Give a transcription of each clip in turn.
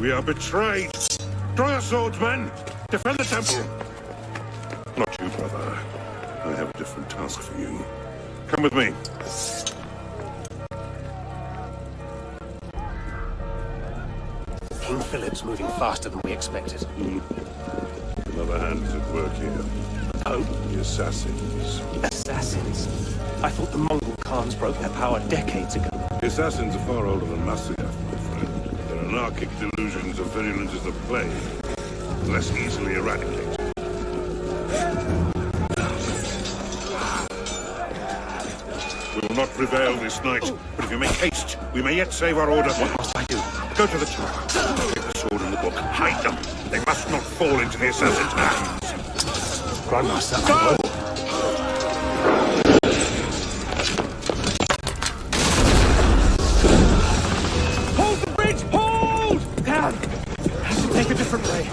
We are betrayed. Draw your swords, men. Defend the temple. Not you, brother. I have a different task for you. Come with me. King Philip's moving faster than we expected. Another hand is at work here. Oh? The assassins. Assassins? I thought the Mongol Khans broke their power decades ago. The assassins are far older than Masyaf, my friend. Their anarchic delusions are virulent as the plague, less easily eradicated. We will not prevail this night, but if you make haste, we may yet save our order. What must I do? Go to the tower. Take the sword and the book. Hide them. They must not fall into the assassin's hands. Grandmaster, Go! Hold the bridge! Hold! Down! I should take a different way.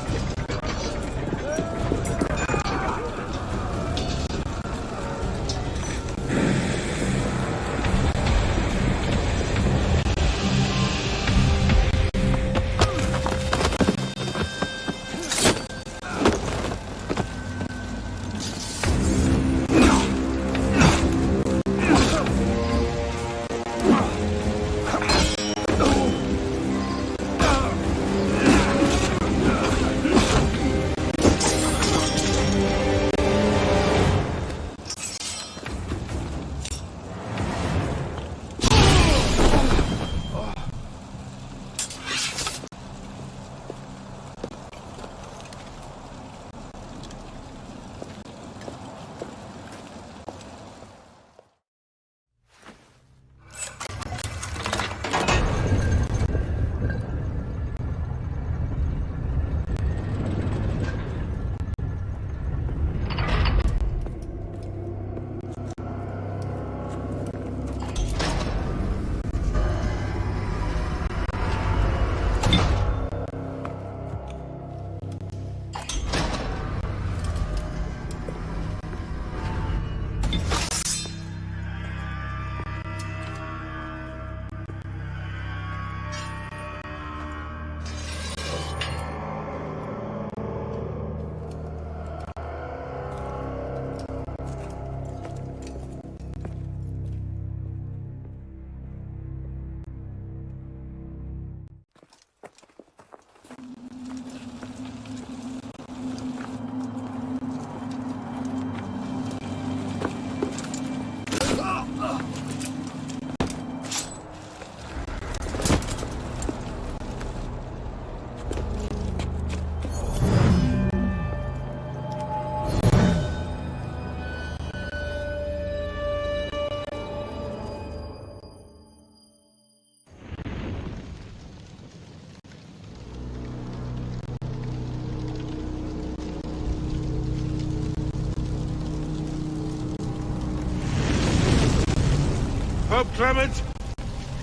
Pope Clement,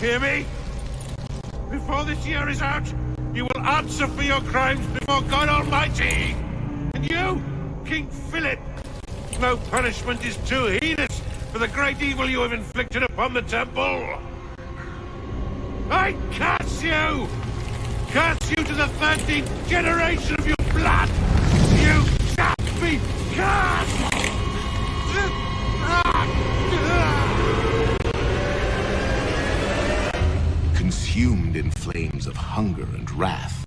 hear me? Before this year is out, you will answer for your crimes before God Almighty! And you, King Philip, no punishment is too heinous for the great evil you have inflicted upon the temple! I curse you! Curse you to the 13th generation of your blood! You shall be cursed! Consumed in flames of hunger and wrath,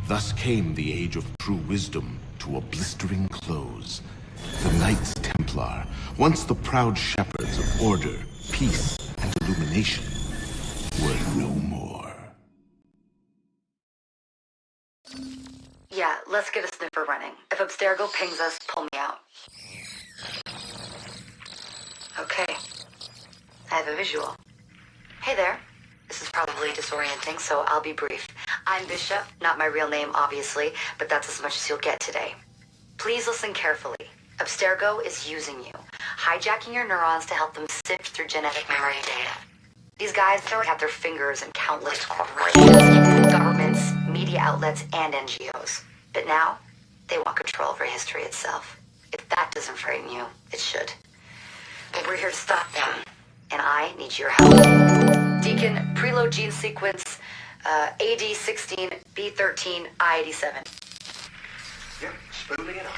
thus came the age of true wisdom to a blistering close. The Knights Templar, once the proud shepherds of order, peace, and illumination, were no more. Yeah, let's get a sniffer running. If Abstergo pings us, pull me out. Okay. I have a visual. Hey there. This is probably disorienting, so I'll be brief. I'm Bishop, not my real name, obviously, but that's as much as you'll get today. Please listen carefully. Abstergo is using you, hijacking your neurons to help them sift through genetic memory data. These guys have their fingers in countless corporations, governments, media outlets, and NGOs. But now, they want control over history itself. If that doesn't frighten you, it should. But we're here to stop them, and I need your help. Deacon, preload gene sequence AD-16, B-13, I-87. Yep, spooling it up.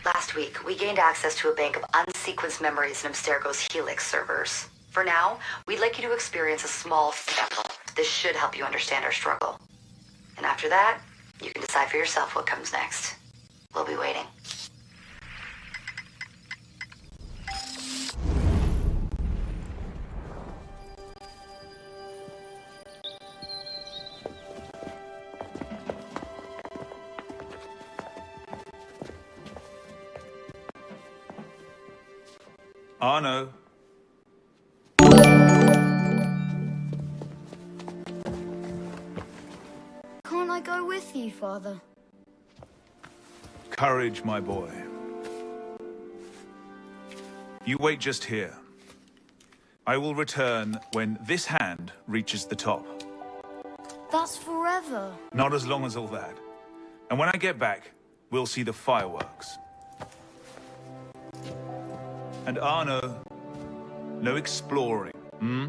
Last week, we gained access to a bank of unsequenced memories in Abstergo's Helix servers. For now, we'd like you to experience a small sample. This should help you understand our struggle. And after that, you can decide for yourself what comes next. We'll be waiting. Arno. Can't I go with you, Father? Courage, my boy. You wait just here. I will return when this hand reaches the top. That's forever. Not as long as all that. And when I get back, we'll see the fireworks. And Arno, no exploring, hmm?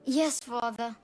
Yes, Father.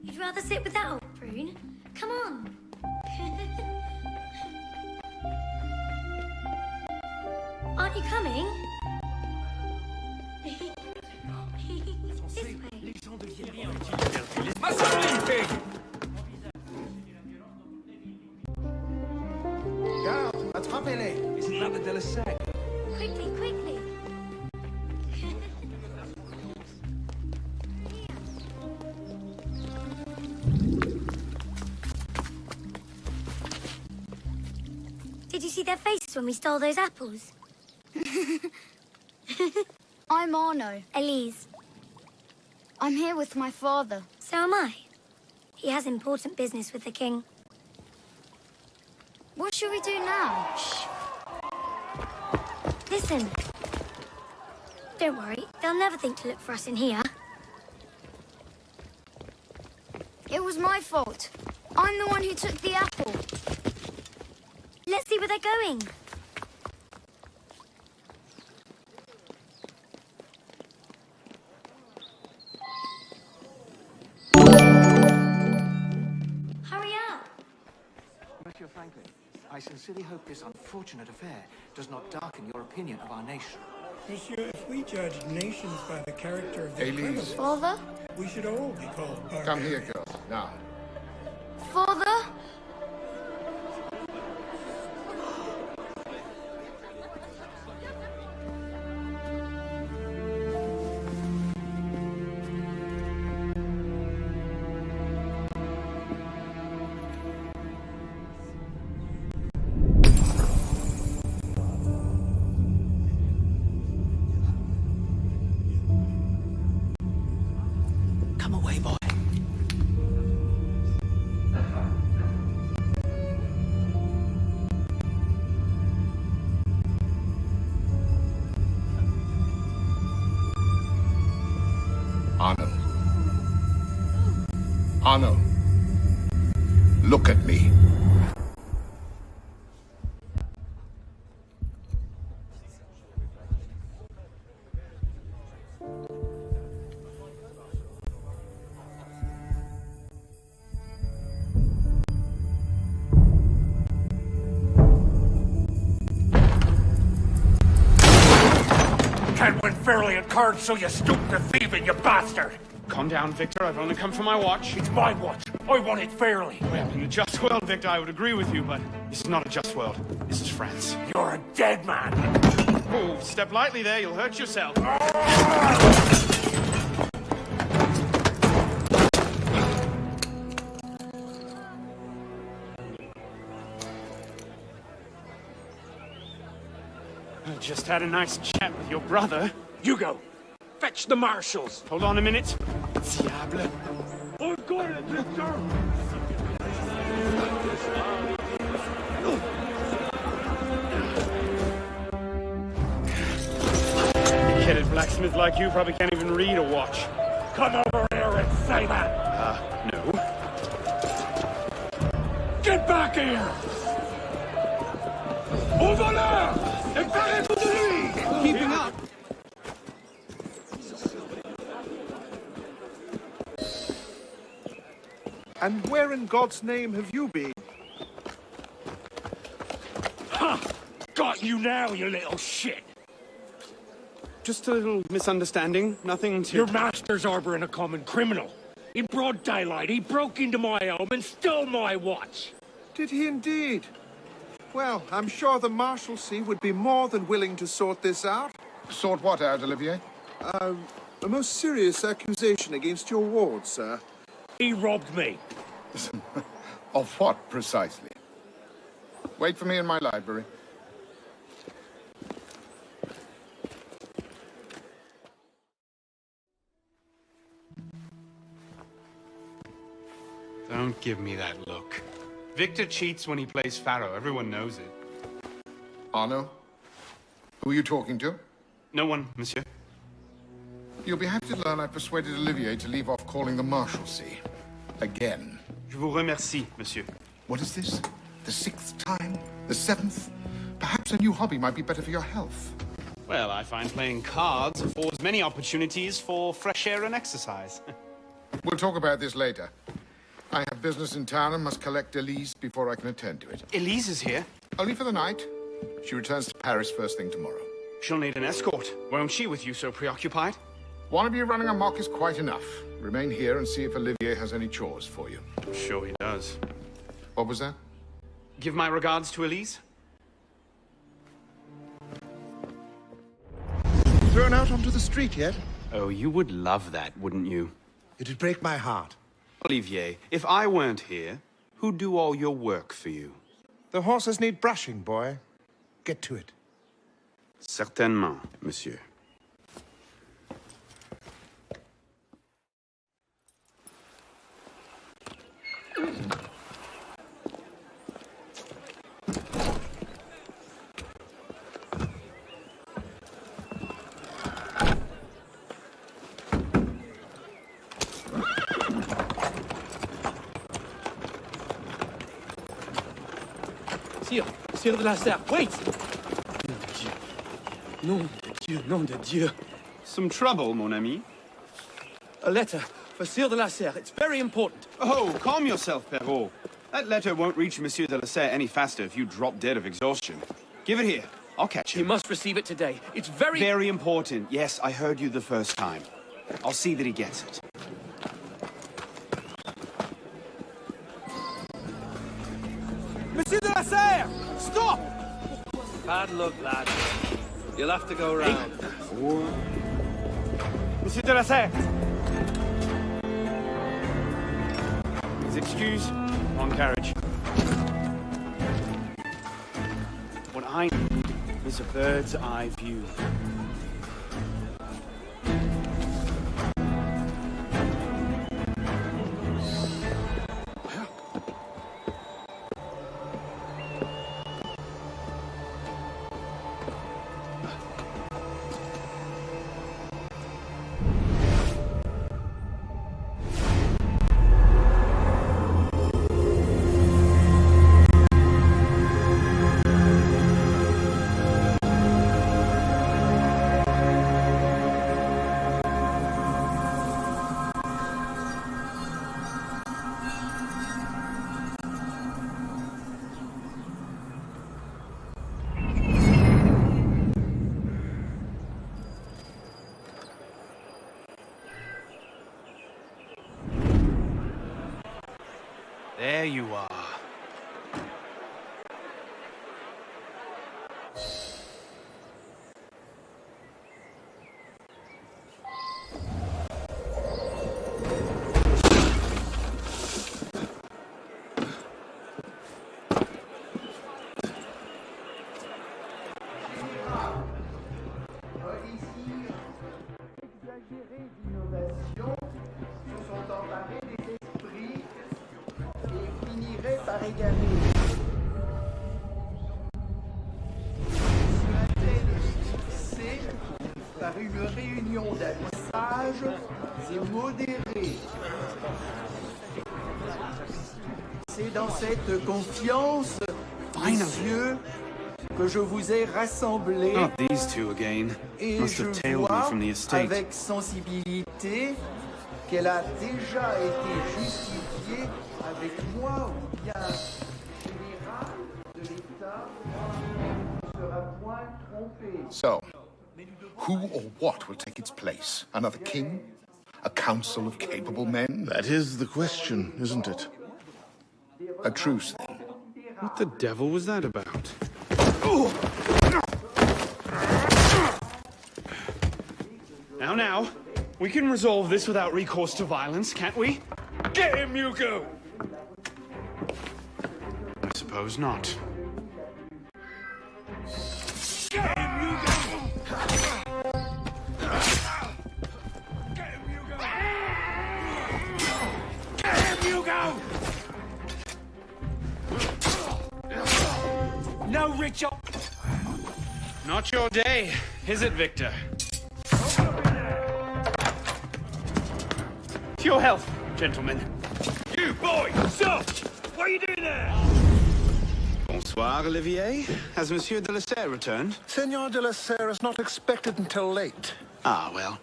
You'd rather sit without, Prune? Come on. Aren't you coming? This way. Garde, attrapez-les. Isn't that the Delasec? Quickly, quickly. Did you see their faces when we stole those apples? I'm Arno. Elise. I'm here with my father. So am I. He has important business with the king. What should we do now? Shh. Listen. Don't worry, they'll never think to look for us in here. It was my fault. I'm the one who took the apple. Let's see where they're going. Hurry up! Monsieur Franklin, I sincerely hope this unfortunate affair does not darken your opinion of our nation. Monsieur, if we judge nations by the character of their Elise. criminals, Father? we should all be called barbarians. Come here, girl. Now. Father? Come away, boy. Arno. Arno. Look at me. Can't win fairly at cards, so you stoop to thieving, you bastard! Calm down, Victor. I've only come for my watch. It's my watch. I want it fairly. Well, in a just world, Victor, I would agree with you, but this is not a just world. This is France. You're a dead man. Oh, step lightly there. You'll hurt yourself. I just had a nice chat with your brother. Hugo, fetch the marshals. Hold on a minute. Diable. Oh, go ahead, Victor. Big-headed blacksmith like you probably can't even read or watch. Come over here and say that. No. Get back here. Over there. And back into the league. Keeping up. And where in God's name have you been? Ha! Got you now, you little shit. Just a little misunderstanding. Nothing to... Your master's harboring a common criminal. In broad daylight, he broke into my home and stole my watch. Did he indeed? Well, I'm sure the Marshalsea would be more than willing to sort this out. Sort what out, Olivier? A most serious accusation against your ward, sir. He robbed me. Of what, precisely? Wait for me in my library. Don't give me that look. Victor cheats when he plays Pharaoh. Everyone knows it. Arno? Who are you talking to? No one, monsieur. You'll be happy to learn I persuaded Olivier to leave off calling the Marshalsea. Again. Je vous remercie, monsieur. What is this? The 6th time? The 7th? Perhaps a new hobby might be better for your health. Well, I find playing cards affords many opportunities for fresh air and exercise. We'll talk about this later. I have business in town and must collect Elise before I can attend to it. Elise is here. Only for the night. She returns to Paris first thing tomorrow. She'll need an escort, won't she, with you so preoccupied? One of you running amok is quite enough. Remain here and see if Olivier has any chores for you. I'm sure he does. What was that? Give my regards to Elise. Thrown out onto the street yet? Oh, you would love that, wouldn't you? It'd break my heart. Olivier, if I weren't here, who'd do all your work for you? The horses need brushing, boy. Get to it. Certainement, monsieur. Sire de la Serre, wait! Nom de Dieu, nom de Dieu. Some trouble, mon ami? A letter for Sire de la Serre. It's very important. Oh, calm yourself, Perrault. That letter won't reach Monsieur de la Serre any faster if you drop dead of exhaustion. Give it here. I'll catch He him. must receive it today. It's very... Very important. Yes, I heard you the first time. I'll see that he gets it. Monsieur de la Serre! Stop! Bad luck, lad. You'll have to go round. Monsieur de la Serre! His excuse, on carriage. What I need is a bird's eye view. There you are. Par une réunion d'amis sages et modérés. C'est dans cette confiance, messieurs, que je vous ai rassemblés. Not these two again. Et Must je have tailed me vois from the estate. avec sensibilité qu'elle a déjà été justifiée avec moi ou bien général de l'État ne sera point trompé. So, who or what will take its place? Another king? A council of capable men? That is the question, isn't it? A truce, then. What the devil was that about? Now, we can resolve this without recourse to violence, can't we? Get him, Hugo! I suppose not. Get him, Hugo! Get him, Hugo! Get him, Hugo! No, Richard! Not your day, is it, Victor? To your health, gentlemen. You, boy! Stop! What are you doing there? Bonsoir, Olivier. Has Monsieur de la Serre returned? Senor de la Serre is not expected until late. Ah, well.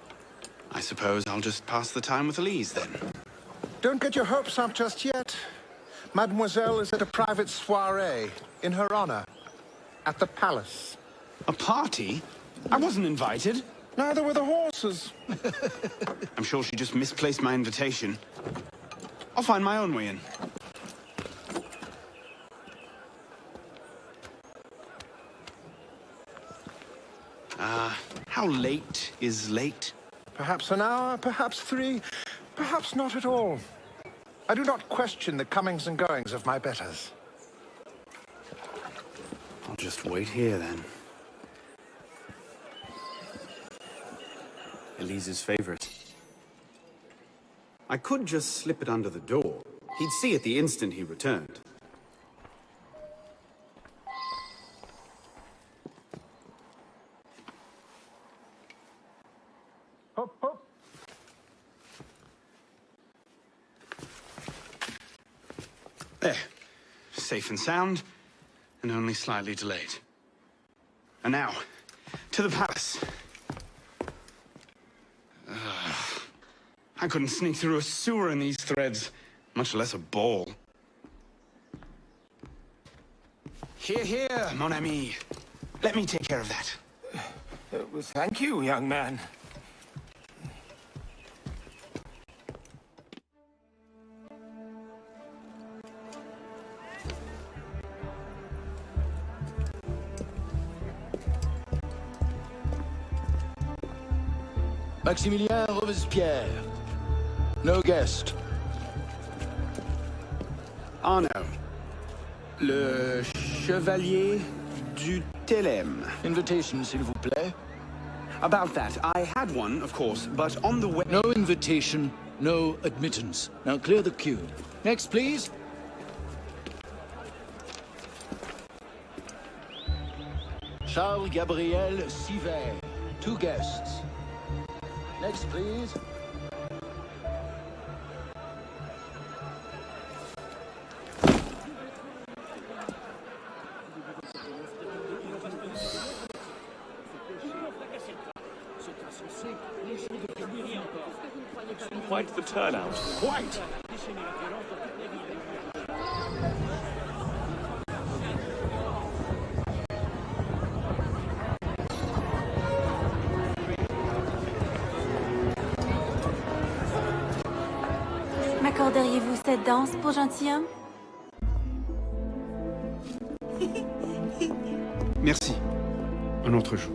I suppose I'll just pass the time with Elise, then. Don't get your hopes up just yet. Mademoiselle is at a private soiree in her honor at the palace. A party? I wasn't invited. Neither were the horses. I'm sure she just misplaced my invitation. I'll find my own way in. How late is late? Perhaps an hour, perhaps 3, perhaps not at all. I do not question the comings and goings of my betters. I'll just wait here, then. Elise's favorite. I could just slip it under the door. He'd see it the instant he returned. Hop, hop. There. Safe and sound, and only slightly delayed. And now, to the palace. I couldn't sneak through a sewer in these threads, much less a ball. Here, here, mon ami. Let me take care of that. Well, thank you, young man. Maximilien Robespierre. No guest. Arno. Le Chevalier du Télème. Invitation, s'il vous plaît. About that, I had one, of course, but on the way... No invitation, no admittance. Now clear the queue. Next, please. Charles Gabriel Siver. 2 guests. Next, please. Quite the turnout. Quite! M'accorderiez-vous cette danse pour gentilhomme? Merci. Un autre jour.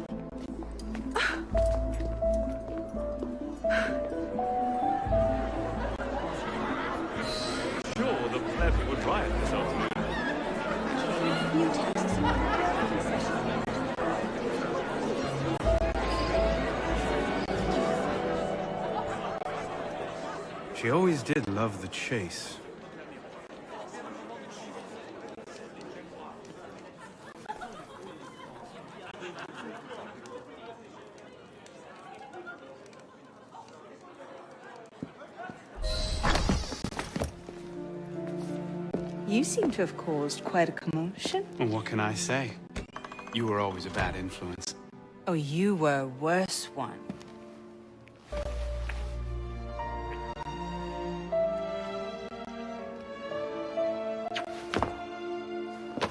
Sure, the pleb would riot this afternoon. She always did love the chase. You seem to have caused quite a commotion. Well, what can I say? You were always a bad influence. Oh, you were a worse one.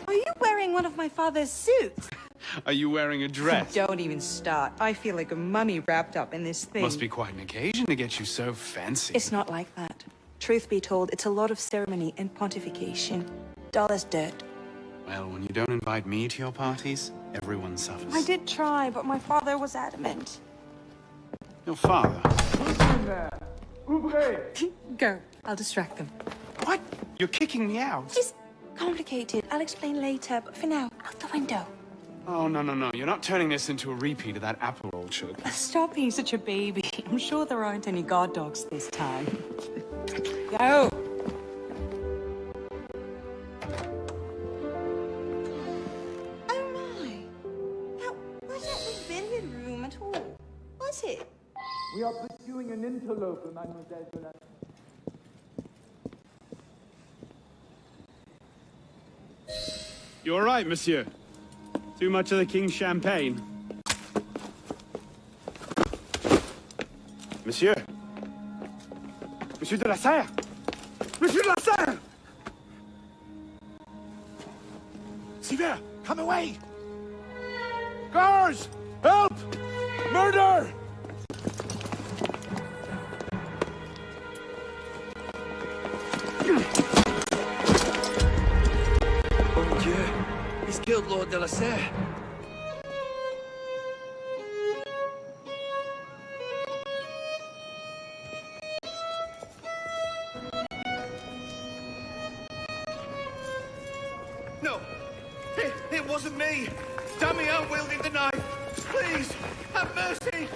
Are you wearing one of my father's suits? Are you wearing a dress? Don't even start. I feel like a mummy wrapped up in this thing. Must be quite an occasion to get you so fancy. It's not like that. Truth be told, it's a lot of ceremony and pontification. Dull as dirt. Well, when you don't invite me to your parties, everyone suffers. I did try, but my father was adamant. Your father? Go. I'll distract them. What? You're kicking me out? It's complicated. I'll explain later, but for now, out the window. Oh, no. You're not turning this into a repeat of that apple orchard. Stop being such a baby. I'm sure there aren't any guard dogs this time. Go! Oh my! That wasn't the billiard room at all, was it? We are pursuing an interloper, Mademoiselle de la... You all right, monsieur? Too much of the king's champagne? Monsieur? Monsieur de la Serre! Monsieur de la Serre! Sylvain, come away! Guards! Help! Murder! Mon Dieu! He's killed Lord de la Serre. No! It wasn't me! Damn me, I'm wielding the knife! Please, have mercy!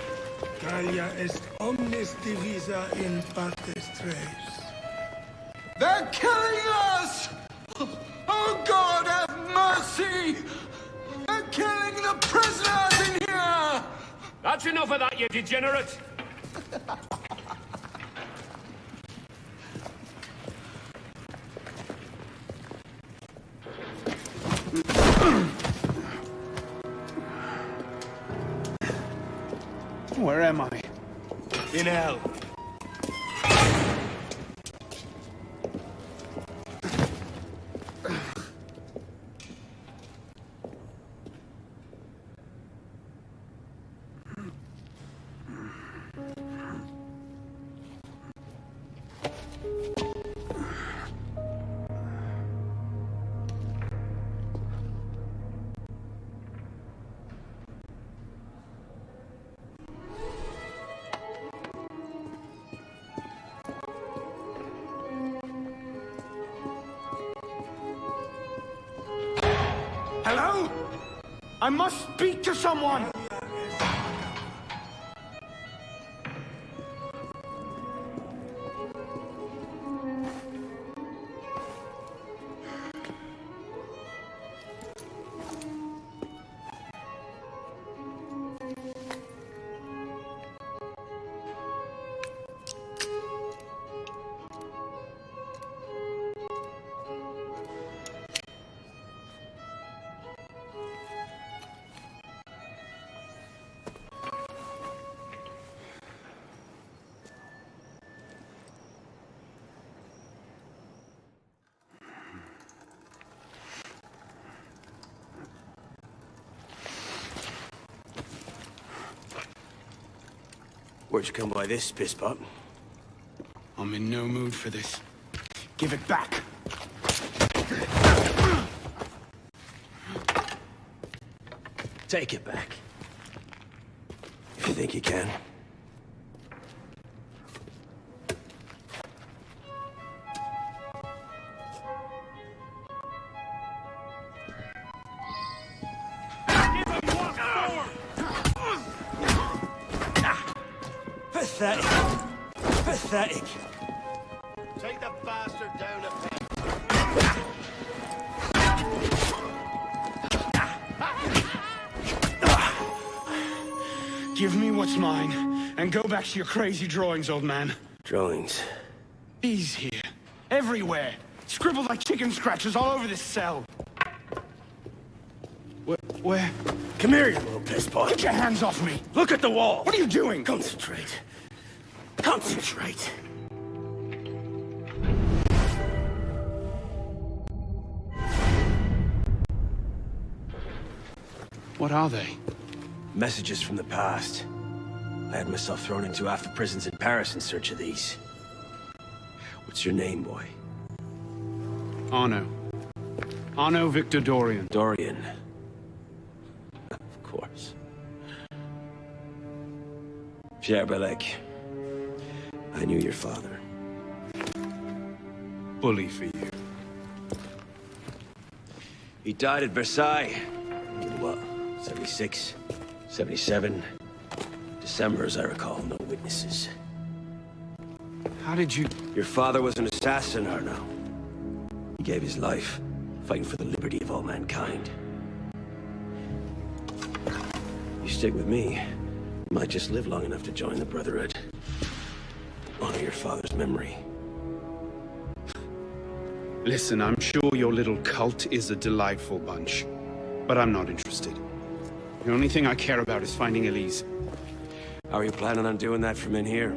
Talia est omnis divisa in partes tres. They're killing us! Oh God, have mercy! They're killing the prisoners in here! That's enough of that, you degenerate! Where am I? In hell. Hello? I must speak to someone! Where'd you come by this, piss pot? I'm in no mood for this. Give it back! Take it back. If you think you can. Pathetic. Pathetic. Take the bastard down a bit. Give me what's mine, and go back to your crazy drawings, old man. Drawings? These here. Everywhere. Scribbled like chicken scratches all over this cell. Where? Come here, you little piss boy. Get your hands off me! Look at the wall! What are you doing? Concentrate. Concentrate. What are they? Messages from the past. I had myself thrown into half the prisons in Paris in search of these. What's your name, boy? Arno. Arno Victor Dorian. Dorian. Of course. Pierre Belec. I knew your father. Bully for you. He died at Versailles. What, 76? 77? December, as I recall, no witnesses. How did you... Your father was an assassin, Arno. He gave his life, fighting for the liberty of all mankind. You stick with me, you might just live long enough to join the Brotherhood. Honor your father's memory. Listen, I'm sure your little cult is a delightful bunch, but I'm not interested. The only thing I care about is finding Elise. How are you planning on doing that from in here?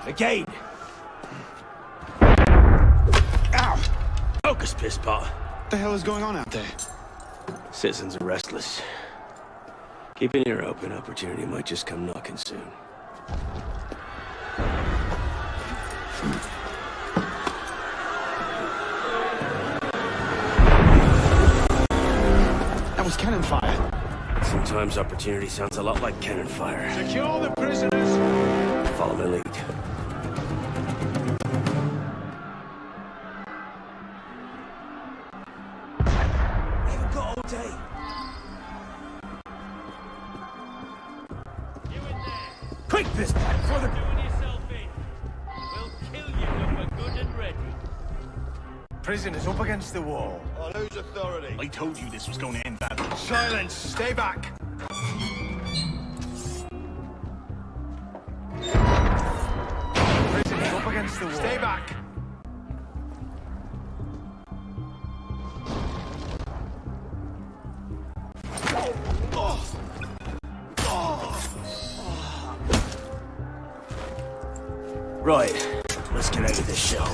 Again! Ow! Focus, pisspaw. What the hell is going on out there? Citizens are restless. Keep an ear open. Opportunity might just come knocking soon. That was cannon fire. Sometimes opportunity sounds a lot like cannon fire. Secure the prisoners! Follow my lead. Quick, this before the... Doing yourself in. We'll kill you when we're good and ready. Prison is up against the wall. On whose authority? I told you this was going to end badly. Silence! Stay back! Prison is up against the wall. Stay back! Right, let's get out of this show.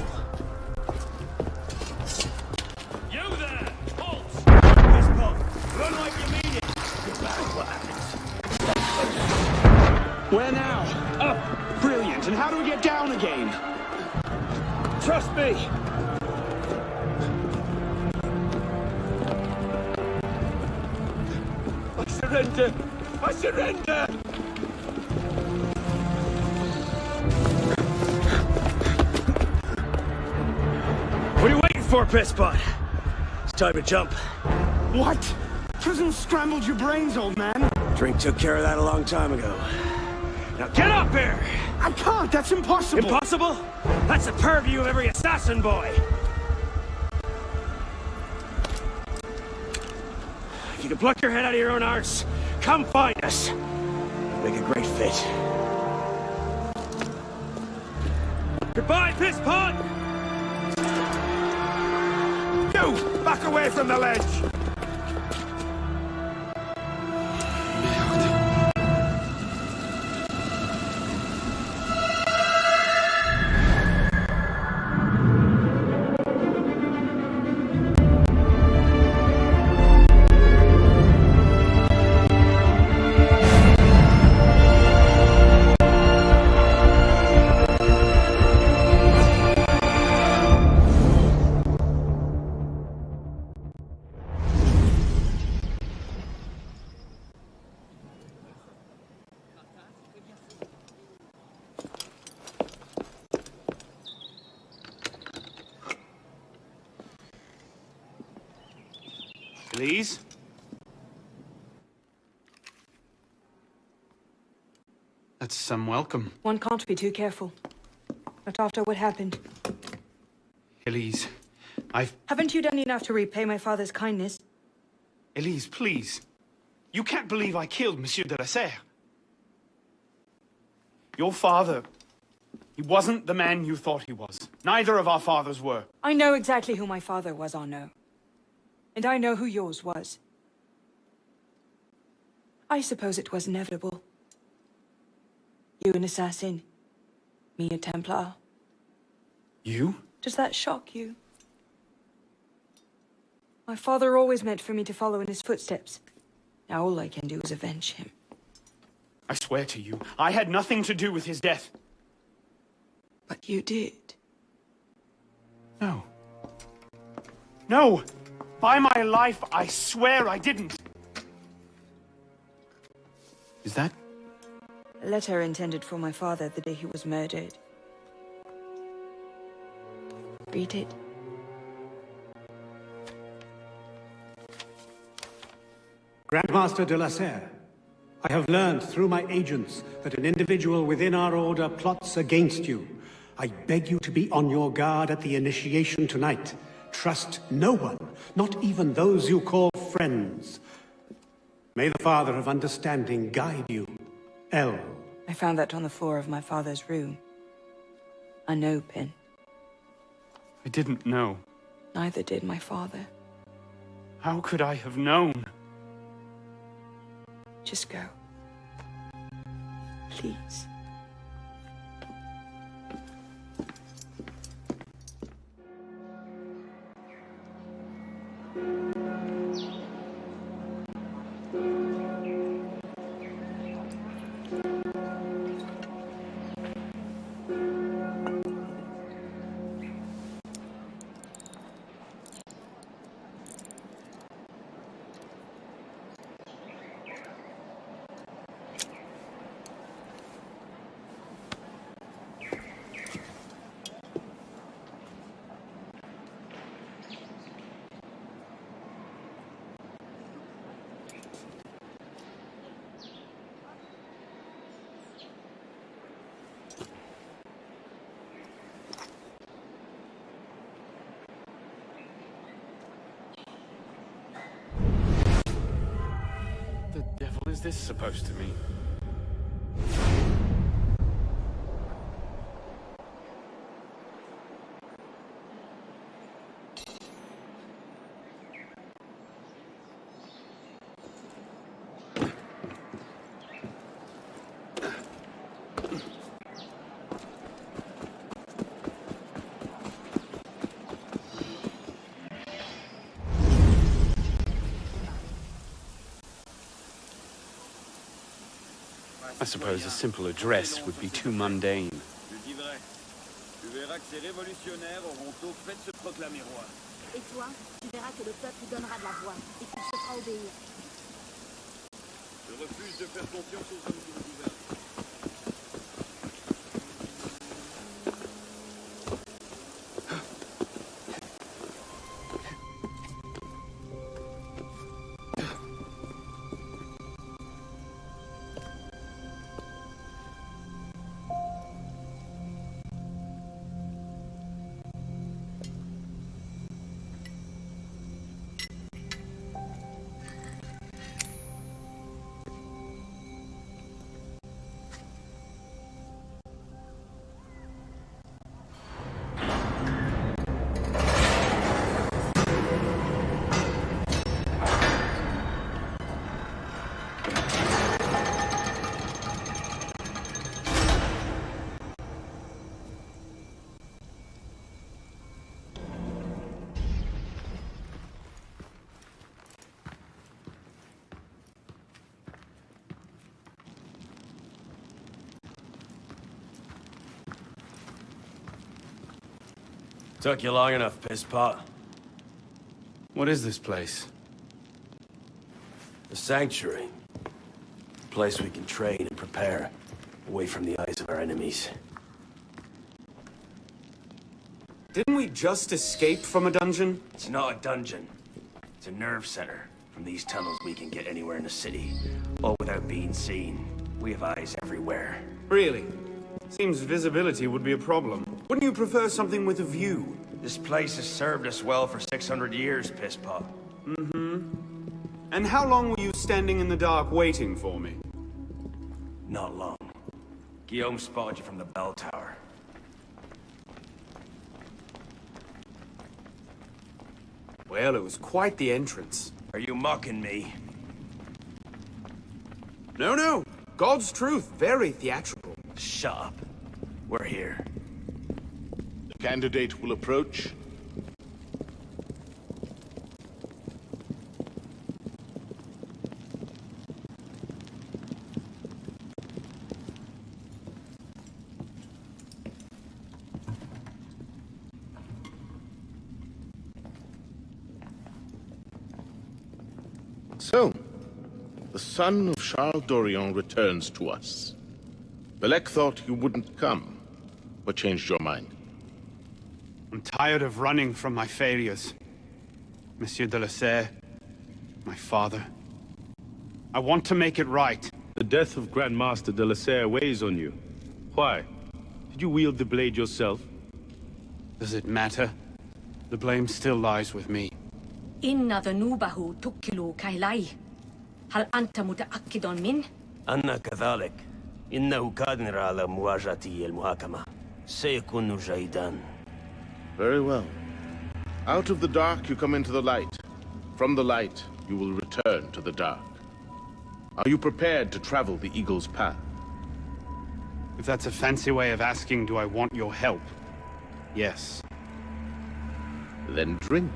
You there! Halt! This pub! Run like you mean it! What happens? Where now? Up! Brilliant! And how do we get down again? Trust me! I surrender! I surrender! What are you waiting for, pisspot? It's time to jump. What? Prison scrambled your brains, old man. Drink took care of that a long time ago. Now get up here! I can't, that's impossible! Impossible? That's the purview of every assassin boy! If you can pluck your head out of your own arse, come find us. Make a great fit. Goodbye, pisspot! You! Back away from the ledge! Elise? That's some welcome. One can't be too careful. Not after what happened. Elise, Haven't you done enough to repay my father's kindness? Elise, please. You can't believe I killed Monsieur de RAZER. Your father, he wasn't the man you thought he was. Neither of our fathers were. I know exactly who my father was, Arnaud. And I know who yours was. I suppose it was inevitable. You an assassin, me a Templar. You? Does that shock you? My father always meant for me to follow in his footsteps. Now all I can do is avenge him. I swear to you, I had nothing to do with his death. But you did. No. No! By my life, I swear I didn't. Is that? A letter intended for my father the day he was murdered. Read it. Grandmaster de RAZER, I have learned through my agents that an individual within our order plots against you. I beg you to be on your guard at the initiation tonight. Trust no one, not even those you call friends. May the Father of Understanding guide you. L. I found that on the floor of my father's room. A no pin. I didn't know. Neither did my father. How could I have known? Just go. Please. What is this supposed to mean? I suppose a simple address would be too mundane. Je dis vrai. Tu verras que ces révolutionnaires auront tôt fait de se proclamer roi. Et toi, tu verras que le peuple donnera de la voix et qu'il se fera obéir. Je refuse de faire confiance aux hommes qui nous gouvernent. Took you long enough, pisspot. What is this place? The Sanctuary. A place we can train and prepare, away from the eyes of our enemies. Didn't we just escape from a dungeon? It's not a dungeon. It's a nerve center. From these tunnels, we can get anywhere in the city, all without being seen. We have eyes everywhere. Really? Seems visibility would be a problem. Wouldn't you prefer something with a view? This place has served us well for 600 years, Pisspot. Mm-hmm. And how long were you standing in the dark waiting for me? Not long. Guillaume spotted you from the bell tower. Well, it was quite the entrance. Are you mocking me? No, no. God's truth. Very theatrical. Shut up. We're here. The candidate will approach. So, the son of Charles Dorion returns to us. Belek thought you wouldn't come. What changed your mind? I'm tired of running from my failures. Monsieur de la Serre, my father. I want to make it right. The death of Grand Master de la Serre weighs on you. Why? Did you wield the blade yourself? Does it matter? The blame still lies with me. إن ذنوبه تكل كيلي. هل أنت متأكد من؟ أنا كذلك. إنه قادر على مواجهة المحاكمة. سيكون جيدا. Very well. Out of the dark you come into the light. From the light you will return to the dark. Are you prepared to travel the Eagle's path? If that's a fancy way of asking, do I want your help? Yes. Then drink.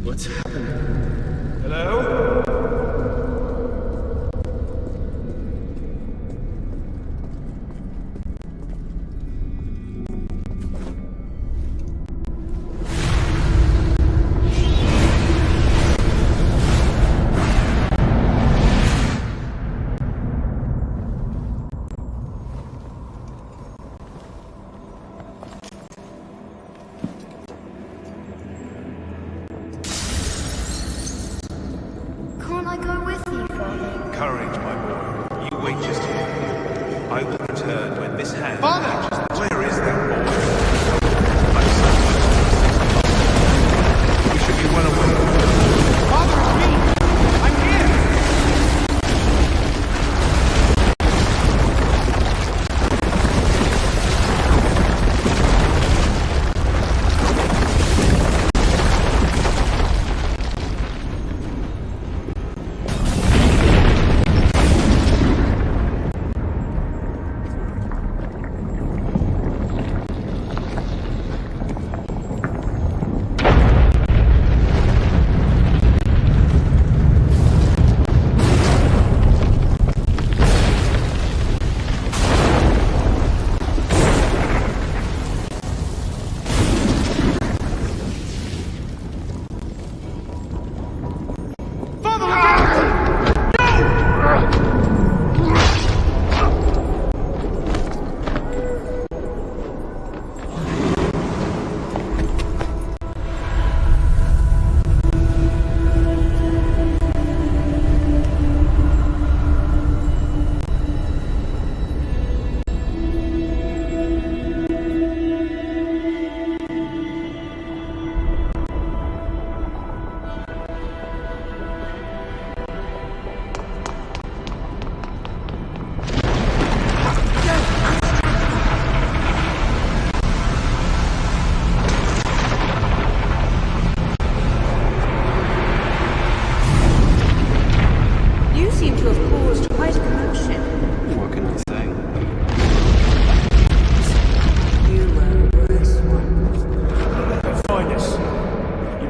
What's happening? Hello?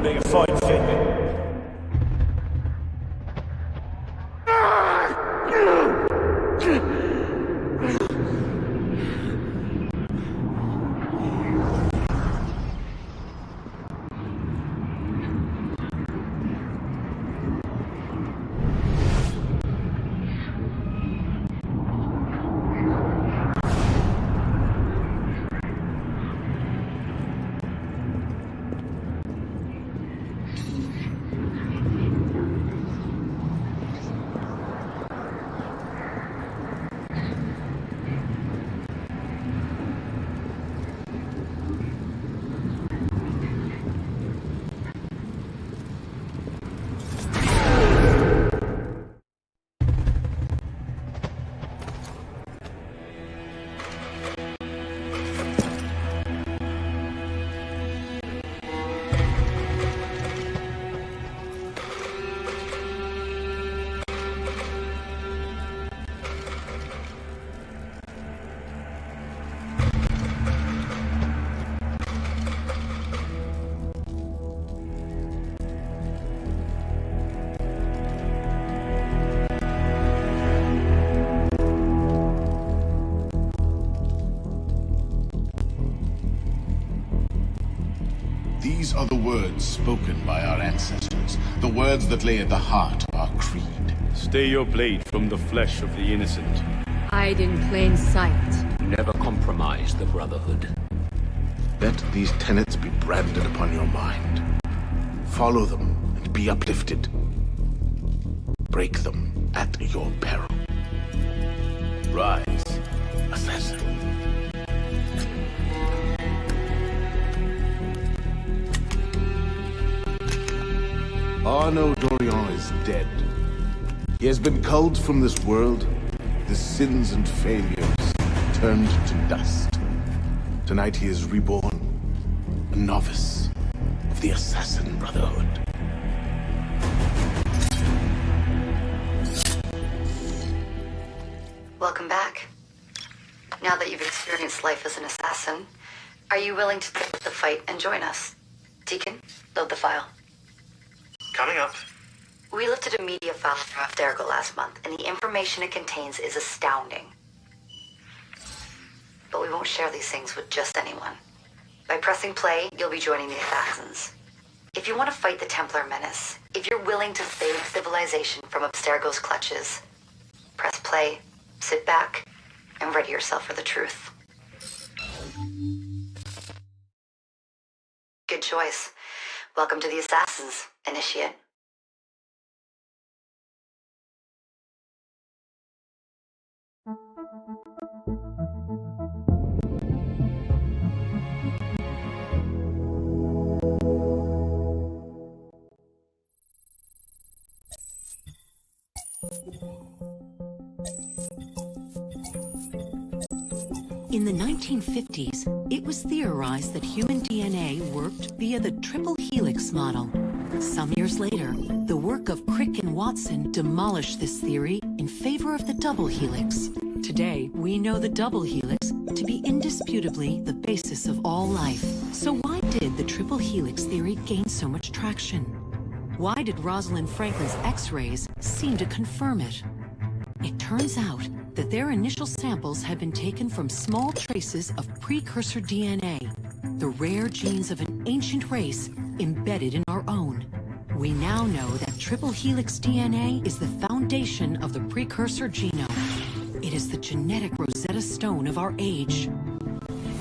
Make a fine figure. These are the words spoken by our ancestors, the words that lay at the heart of our creed. Stay your blade from the flesh of the innocent. Hide in plain sight. Never compromise the Brotherhood. Let these tenets be branded upon your mind. Follow them and be uplifted. Break them at your peril. Rise, assassin. Arnaud Dorian is dead. He has been culled from this world, his sins and failures turned to dust. Tonight he is reborn, a novice of the Assassin Brotherhood. Welcome back. Now that you've experienced life as an assassin, are you willing to take the fight and join us? Deacon, load the file. Coming up. We lifted a media file from Abstergo last month, and the information it contains is astounding. But we won't share these things with just anyone. By pressing play, you'll be joining the Assassins. If you want to fight the Templar menace, if you're willing to save civilization from Abstergo's clutches, press play, sit back, and ready yourself for the truth. Good choice. Welcome to the Assassins, Initiate. In the 1950s, it was theorized that human DNA worked via the triple helix model. Some years later, the work of Crick and Watson demolished this theory in favor of the double helix. Today, we know the double helix to be indisputably the basis of all life. So why did the triple helix theory gain so much traction? Why did Rosalind Franklin's X-rays seem to confirm it? It turns out that their initial samples had been taken from small traces of precursor DNA, the rare genes of an ancient race embedded in our own. We now know that triple helix DNA is the foundation of the precursor genome. It is the genetic Rosetta Stone of our age.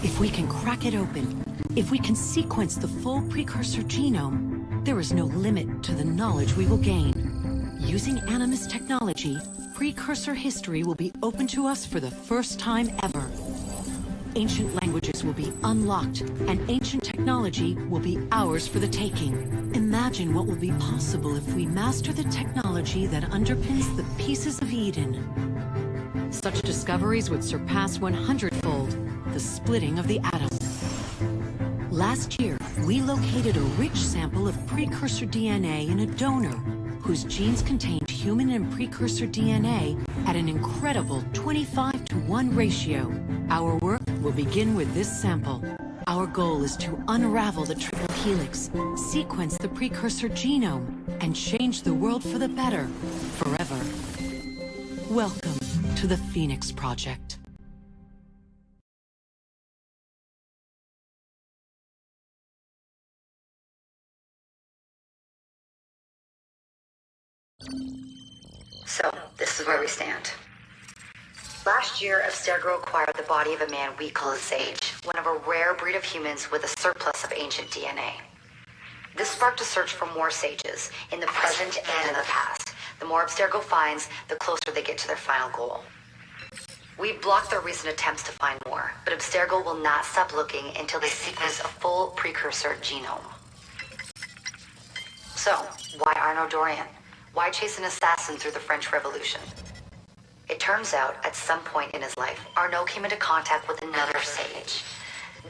If we can crack it open, if we can sequence the full precursor genome, there is no limit to the knowledge we will gain. Using Animus technology, precursor history will be open to us for the first time ever. Ancient languages will be unlocked, and ancient technology will be ours for the taking. Imagine what will be possible if we master the technology that underpins the pieces of Eden. Such discoveries would surpass 100-fold the splitting of the atom. Last year, we located a rich sample of precursor DNA in a donor whose genes contained human and precursor DNA at an incredible 25-to-1 ratio. Our work will begin with this sample. Our goal is to unravel the triple helix, sequence the precursor genome, and change the world for the better, forever. Welcome to the Phoenix Project. So, this is where we stand. Last year, Abstergo acquired the body of a man we call a Sage, one of a rare breed of humans with a surplus of ancient DNA. This sparked a search for more Sages, in the present and in the past. The more Abstergo finds, the closer they get to their final goal. We've blocked their recent attempts to find more, but Abstergo will not stop looking until they sequence a full precursor genome. So, why Arnaud Dorian? Why chase an assassin through the French Revolution? It turns out, at some point in his life, Arnaud came into contact with another Sage.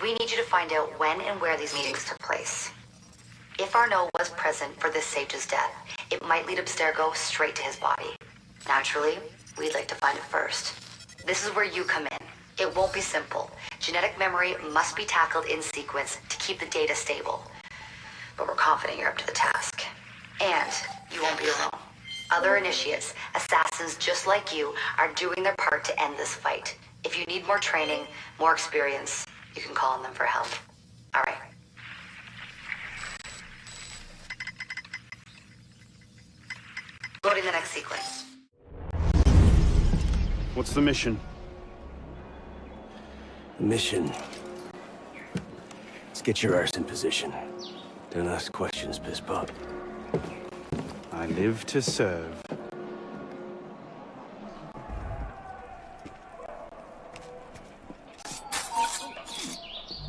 We need you to find out when and where these meetings took place. If Arnaud was present for this Sage's death, it might lead Abstergo straight to his body. Naturally, we'd like to find it first. This is where you come in. It won't be simple. Genetic memory must be tackled in sequence to keep the data stable. But we're confident you're up to the task. And you won't be alone. Other initiates, assassins just like you, are doing their part to end this fight. If you need more training, more experience, you can call on them for help. All right. Loading the next sequence. What's the mission? The mission. Let's get your arse in position. Don't ask questions, piss pop. I live to serve.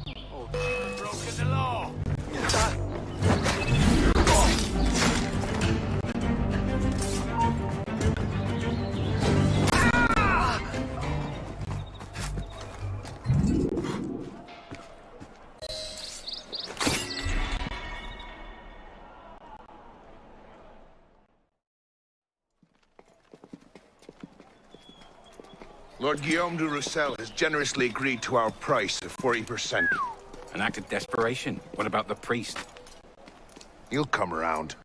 Broken the law. Lord Guillaume de Roussel has generously agreed to our price of 40%. An act of desperation. What about the priest? He'll come around.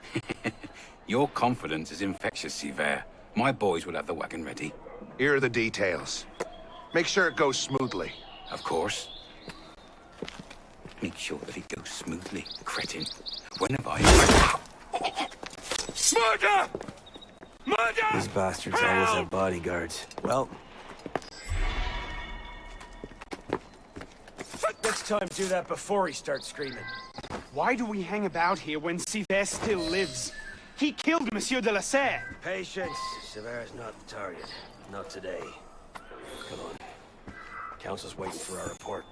Your confidence is infectious, Sivert. My boys will have the wagon ready. Here are the details. Make sure it goes smoothly. Of course. Make sure that it goes smoothly, cretin. When have I... Murder! Murder! These bastards always have bodyguards. Well... Next time, do that before he starts screaming. Why do we hang about here when Sivert still lives? He killed Monsieur de la Serre. Patience. Sever's not the target. Not today. Come on. Council's waiting for our report.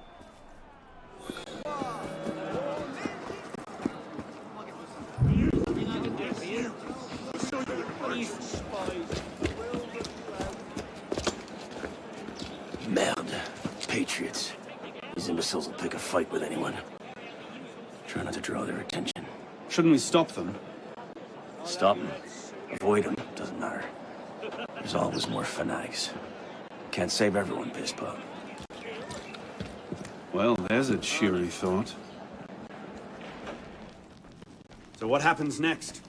Merde. Patriots. These imbeciles will pick a fight with anyone. Try not to draw their attention. Shouldn't we stop them? Stop them. Avoid them. Doesn't matter. There's always more fanatics. Can't save everyone, piss pop. Well, there's a cheery thought. So what happens next?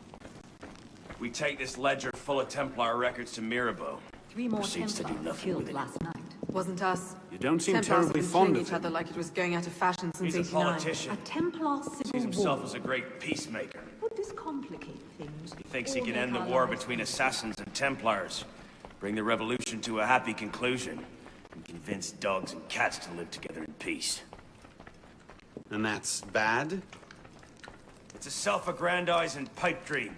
We take this ledger full of Templar records to Mirabeau. 3 more Proceeds to do Templars nothing killed with it. last night. Wasn't us. You don't seem Templars terribly have been fond killing of each other him. like it was going out of fashion since He's a 89. politician. A Templar Sees civil himself war. as a great peacemaker. Would this complicate things? He thinks he or can make end the our war lives between assassins and Templars. Bring the revolution to a happy conclusion. And convince dogs and cats to live together in peace. And that's bad? It's a self-aggrandizing pipe dream.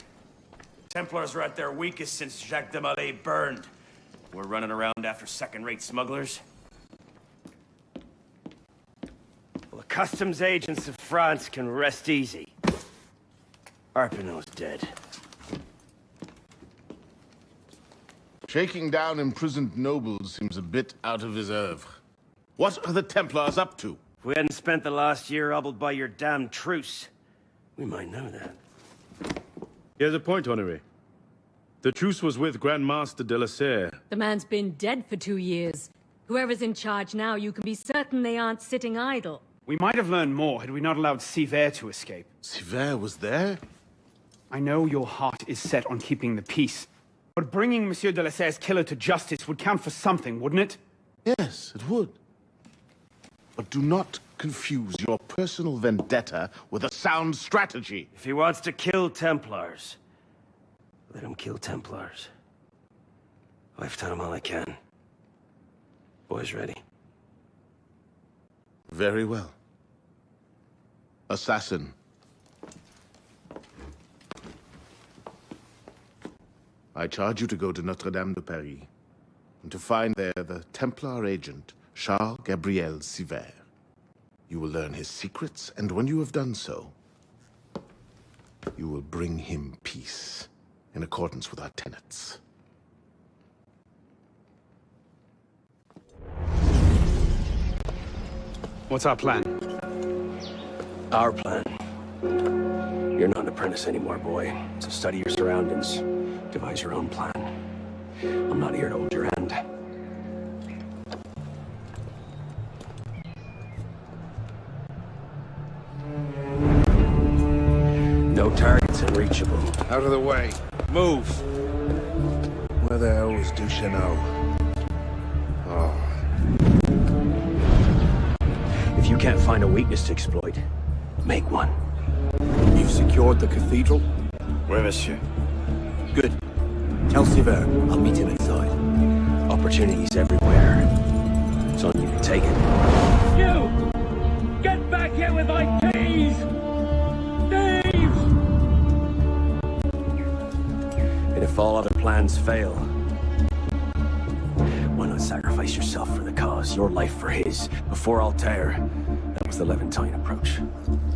Templars are at their weakest since Jacques de Molay burned. We're running around after second-rate smugglers. Well, the customs agents of France can rest easy. Arpinot's dead. Shaking down imprisoned nobles seems a bit out of his oeuvre. What are the Templars up to? If we hadn't spent the last year hobbled by your damn truce, we might know that. Here's a point, Honoré. The truce was with Grand Master de la Serre. The man's been dead for 2 years. Whoever's in charge now, you can be certain they aren't sitting idle. We might have learned more had we not allowed Sivert to escape. Sivert was there? I know your heart is set on keeping the peace, but bringing Monsieur de la Serre's killer to justice would count for something, wouldn't it? Yes, it would. But do not confuse your personal vendetta with a sound strategy. If he wants to kill Templars, let him kill Templars. I've done all I can. Boys ready? Very well. Assassin. I charge you to go to Notre-Dame de Paris, and to find there the Templar agent, Charles Gabriel Sivert. You will learn his secrets, and when you have done so, you will bring him peace, in accordance with our tenets. What's our plan? Our plan? You're not an apprentice anymore, boy. So study your surroundings. Devise your own plan. I'm not here to hold your hand. No targets unreachable. Out of the way. Move. Where the hell was Duchesneau? Oh. If you can't find a weakness to exploit, make one. You've secured the cathedral? Oui, monsieur. Good. Tell Sivert I'll meet him inside. Opportunities everywhere. It's on you to take it. You! Get back here with my keys! Thieves! And if all other plans fail, why not sacrifice yourself for the cause, your life for his? Before Altair, that was the Levantine approach.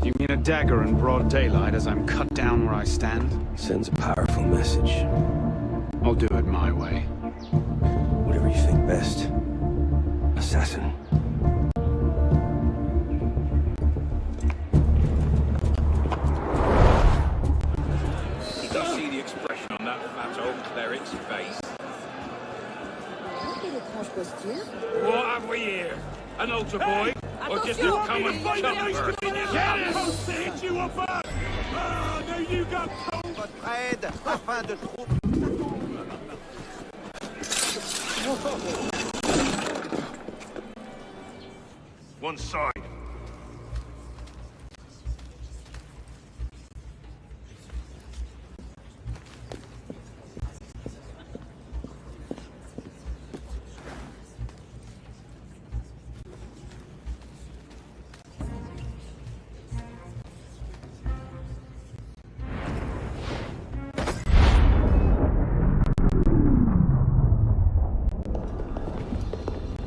You mean a dagger in broad daylight as I'm cut down where I stand? Sends a powerful message. I'll do it my way. Whatever you think best, assassin. Did you see the expression on that fat old cleric's face? What have we here? An altar boy? Or just a common chumper? Get it! Hit you up! Ah, now you got cold! Votre aide afin de trouver... One side.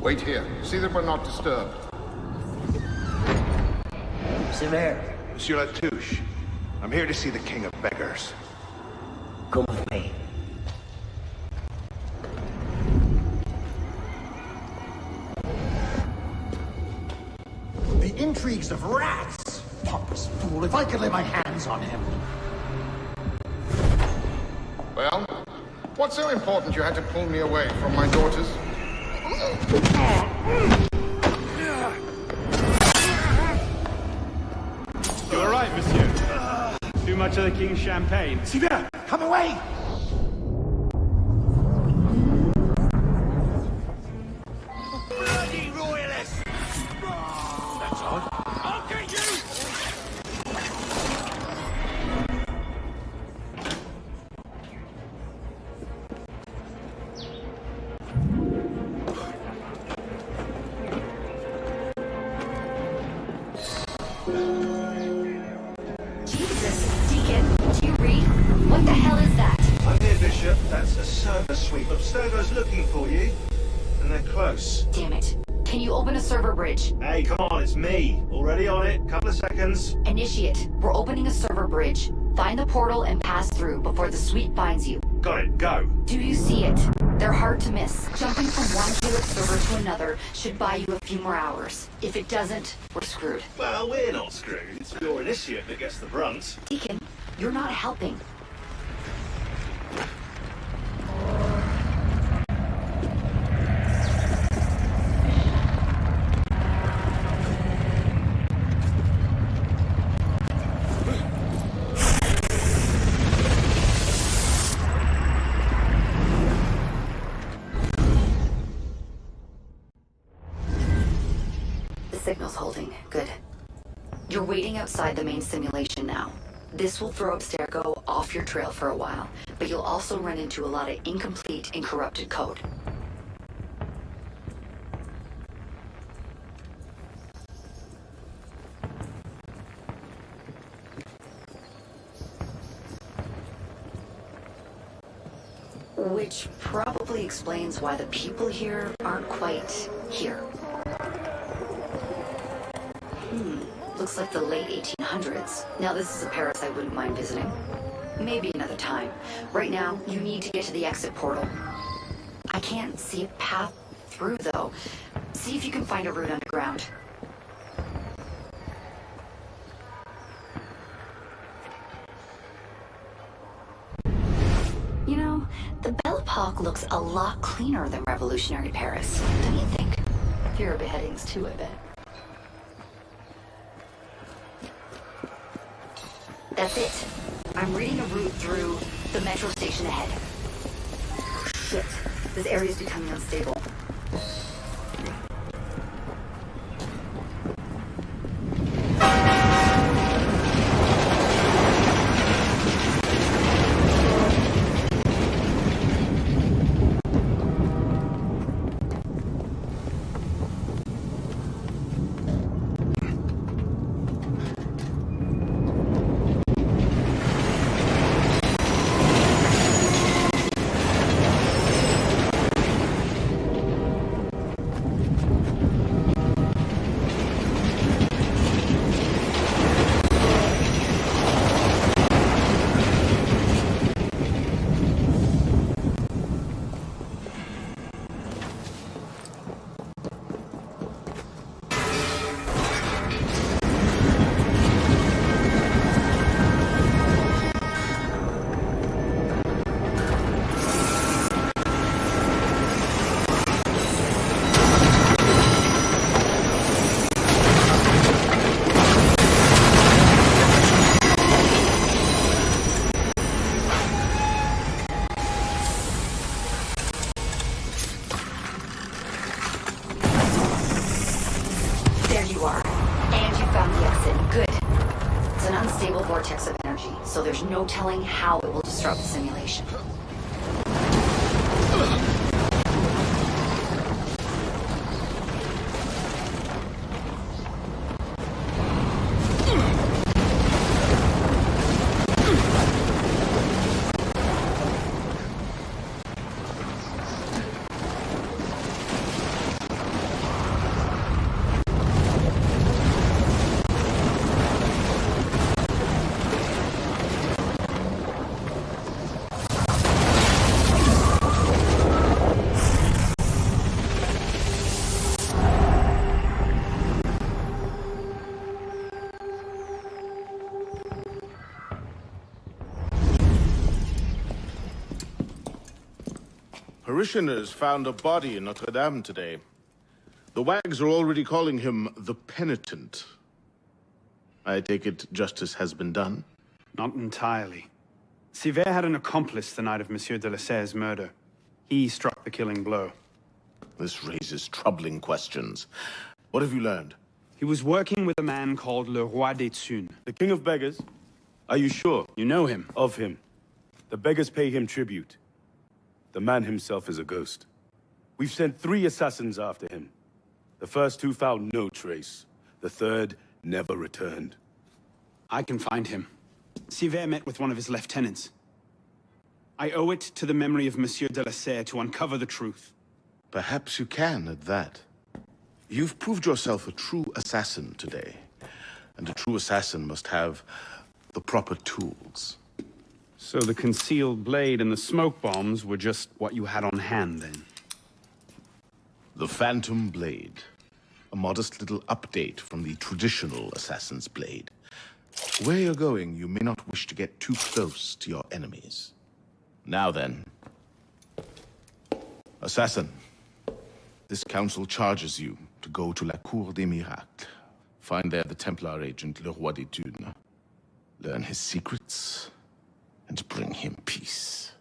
Wait here. See that we're not disturbed. Sivert, Monsieur Latouche, I'm here to see the King of Beggars. come with me. The intrigues of rats! Pompous fool, if I could lay my hands on him. Well, what's so important you had to pull me away from my daughters? You all right, monsieur? Too much of the king's champagne? Sivert, come away! Bloody royalists! That's odd. I'll get you! Jesus, Deacon, do you read? What the hell is that? I'm here, Bishop. That's a server sweep. Abstergo's looking for you. And they're close. Damn it. Can you open a server bridge? Hey, come on, it's me. Already on it. Couple of seconds. Initiate. We're opening a server bridge. Find the portal and pass through before the sweep finds you. Got it. Go. Do you see it? They're hard to miss. Jumping from one Helix server to another should buy you a few more hours. If it doesn't, we're screwed. Well, we're not screwed. It's your initiate that gets the brunt. Deacon, you're not helping. waiting outside the main simulation now. This will throw Abstergo off your trail for a while, but you'll also run into a lot of incomplete and corrupted code. Which probably explains why the people here aren't quite here. Looks like the late 1800s. Now this is a Paris I wouldn't mind visiting. Maybe another time. Right now, you need to get to the exit portal. I can't see a path through, though. See if you can find a route underground. You know, the Belle Epoque looks a lot cleaner than revolutionary Paris, don't you think? Fewer beheadings, too, I bet. That's it. I'm reading a route through the metro station ahead. Oh, shit. This area's becoming unstable. So there's no telling how it will disrupt the simulation. Parishioners found a body in Notre Dame today. The wags are already calling him the Penitent. I take it justice has been done? Not entirely. Sivert had an accomplice the night of Monsieur de la Serre's murder. He struck the killing blow. This raises troubling questions. What have you learned? He was working with a man called Le Roi des Thunes. The King of Beggars? Are you sure? You know him? Of him. The beggars pay him tribute. The man himself is a ghost. We've sent 3 assassins after him. The first 2 found no trace. The third never returned. I can find him. Sivert met with one of his lieutenants. I owe it to the memory of Monsieur de la Serre to uncover the truth. Perhaps you can at that. You've proved yourself a true assassin today. And a true assassin must have the proper tools. So the concealed blade and the smoke bombs were just what you had on hand, then? The Phantom Blade. A modest little update from the traditional assassin's blade. Where you're going, you may not wish to get too close to your enemies. Now then. Assassin. This council charges you to go to La Cour des Miracles. Find there the Templar agent, Le Roi des Thunes. Learn his secrets, and bring him peace.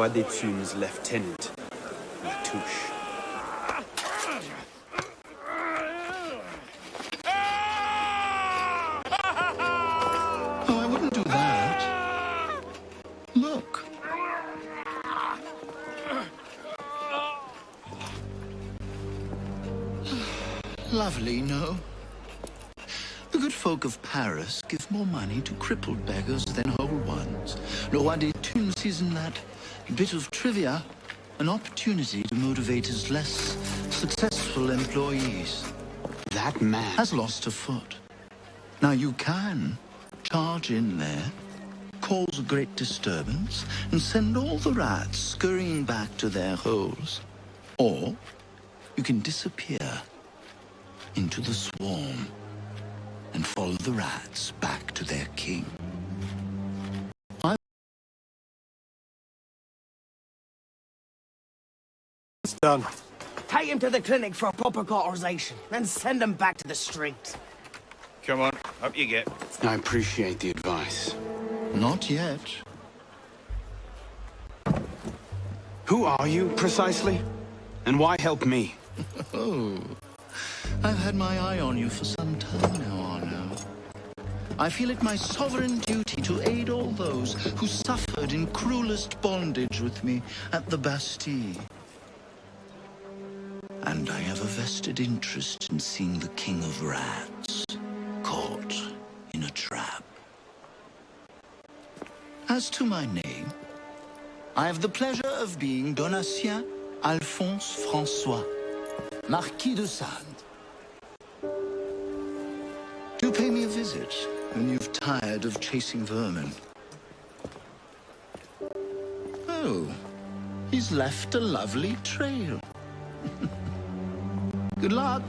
Roi des Thunes' lieutenant, Latouche. Oh, I wouldn't do that. Look. Lovely, no? The good folk of Paris give more money to crippled beggars than whole ones. Le Roi des Thunes sees in that bit of trivia an opportunity to motivate his less successful employees. That man has lost a foot. Now you can charge in there, cause a great disturbance, and send all the rats scurrying back to their holes. Or you can disappear into the swarm and follow the rats back to their king. It's done. Take him to the clinic for a proper cauterization, then send him back to the streets. Come on, up you get. I appreciate the advice. Not yet. Who are you, precisely? And why help me? Oh, I've had my eye on you for some time now, Arno. I feel it my sovereign duty to aid all those who suffered in cruelest bondage with me at the Bastille. And I have a vested interest in seeing the King of Rats caught in a trap. As to my name, I have the pleasure of being Donatien Alphonse François, Marquis de Sade. Do pay me a visit when you've tired of chasing vermin. Oh, he's left a lovely trail. Good luck.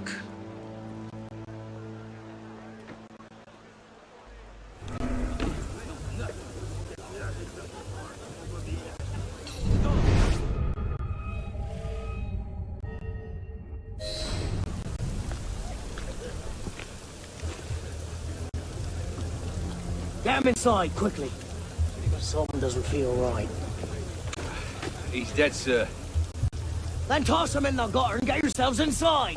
Get him inside, quickly. Something doesn't feel right. He's dead, sir. Then toss him in the gutter and get yourselves inside.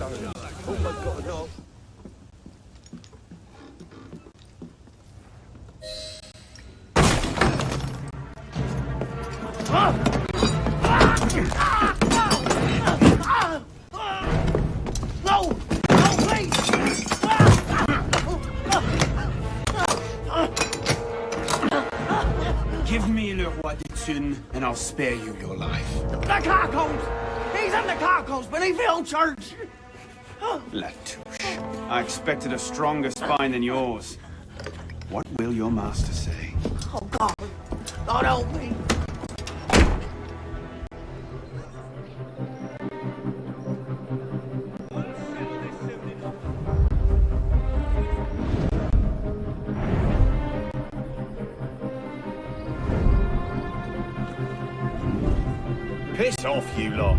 Oh my God, no. No! No, please! Give me Le Roi des Thunes, and I'll spare you your life. The carcons! He's in the carcons beneath the old church! Latouche, I expected a stronger spine than yours. What will your master say? Oh, God. God help me. Piss off, you lot.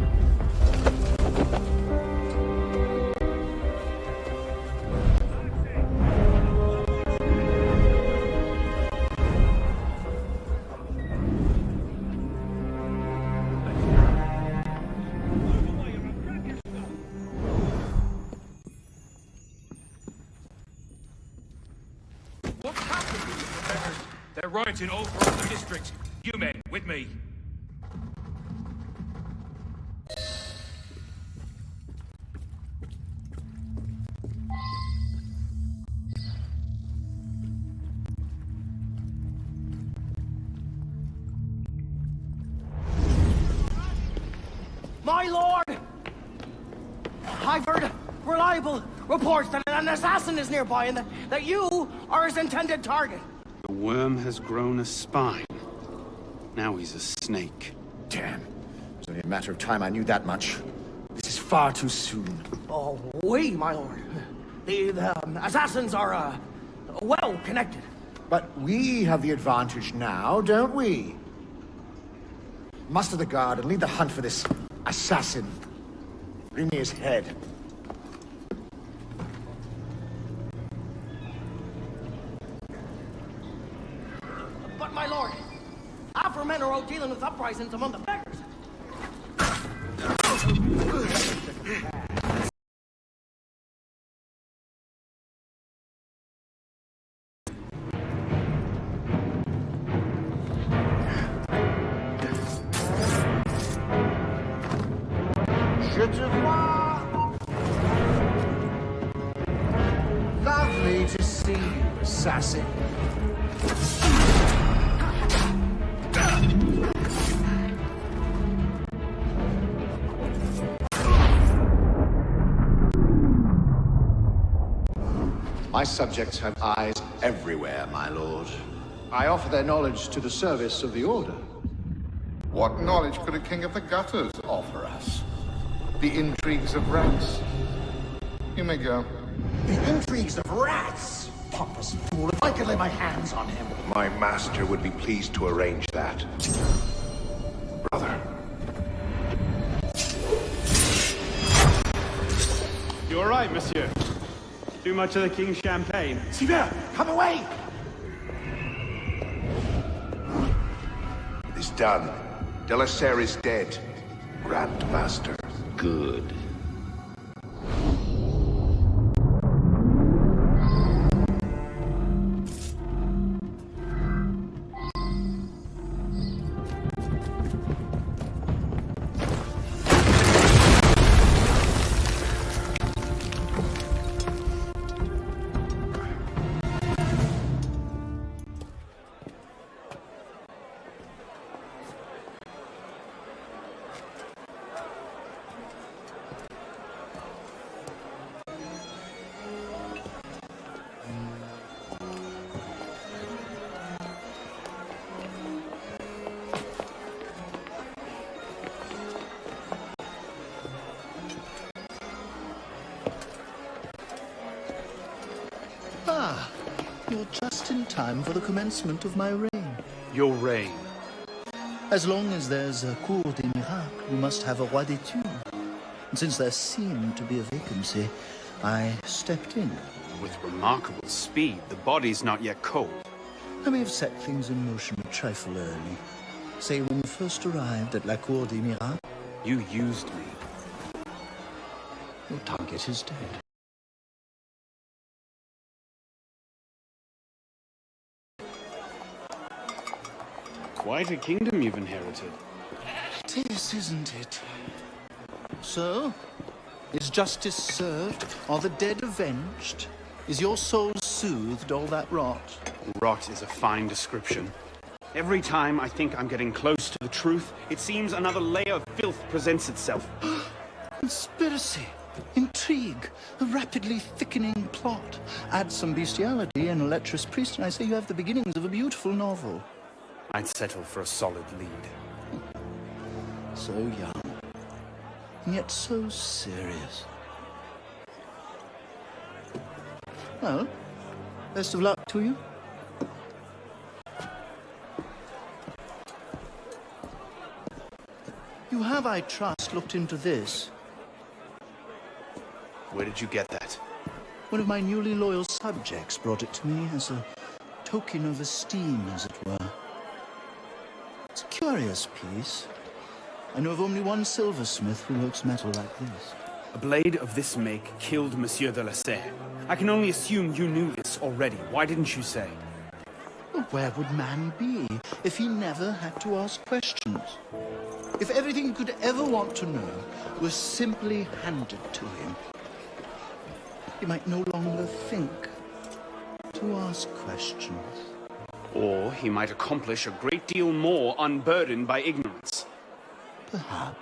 What's happened with the beggars? They're rioting all across the district. You men, with me. My lord! I've heard reliable reports that an assassin is nearby and that you are his intended target. The worm has grown a spine. Now he's a snake. Damn. It's only a matter of time I knew that much. This is far too soon. Oh, oui, my lord. The assassins are, well connected. But we have the advantage now, don't we? Muster the guard and lead the hunt for this assassin. Bring me his head. But my lord, our men are out dealing with uprisings among the beggars. Je te vois. Lovely to see you, assassin. My subjects have eyes everywhere, my lord. I offer their knowledge to the service of the Order. What knowledge could a king of the gutters offer us? The intrigues of rats? You may go. The intrigues of rats? Pompous fool, if I could lay my hands on him. My master would be pleased to arrange that. Brother. You all right, monsieur? Too much of the king's champagne? Sivert, come away! It is done. Delaserre is dead. Grand Master. Good. Ah, you're just in time for the commencement of my reign. Your reign? As long as there's a Cour des Miracles, we must have a Roi des Tues. And since there seemed to be a vacancy, I stepped in. With remarkable speed. The body's not yet cold. I may have set things in motion a trifle early. Say, when you first arrived at La Cour des Miracles... You used me. Your target is dead. Quite a kingdom you've inherited. It is, isn't it? So, is justice served? Are the dead avenged? Is your soul soothed, all that rot? Rot is a fine description. Every time I think I'm getting close to the truth, it seems another layer of filth presents itself. Conspiracy, intrigue, a rapidly thickening plot. Add some bestiality and a lecherous priest, and I say you have the beginnings of a beautiful novel. I'd settle for a solid lead. So young, and yet so serious. Well, best of luck to you. You have, I trust, looked into this. Where did you get that? One of my newly loyal subjects brought it to me as a token of esteem, as it were. It's a curious piece. I know of only one silversmith who works metal like this. A blade of this make killed Monsieur de la Serre. I can only assume you knew this already. Why didn't you say? Well, where would man be if he never had to ask questions? If everything he could ever want to know was simply handed to him, he might no longer think to ask questions. Or he might accomplish a great deal more unburdened by ignorance. Perhaps.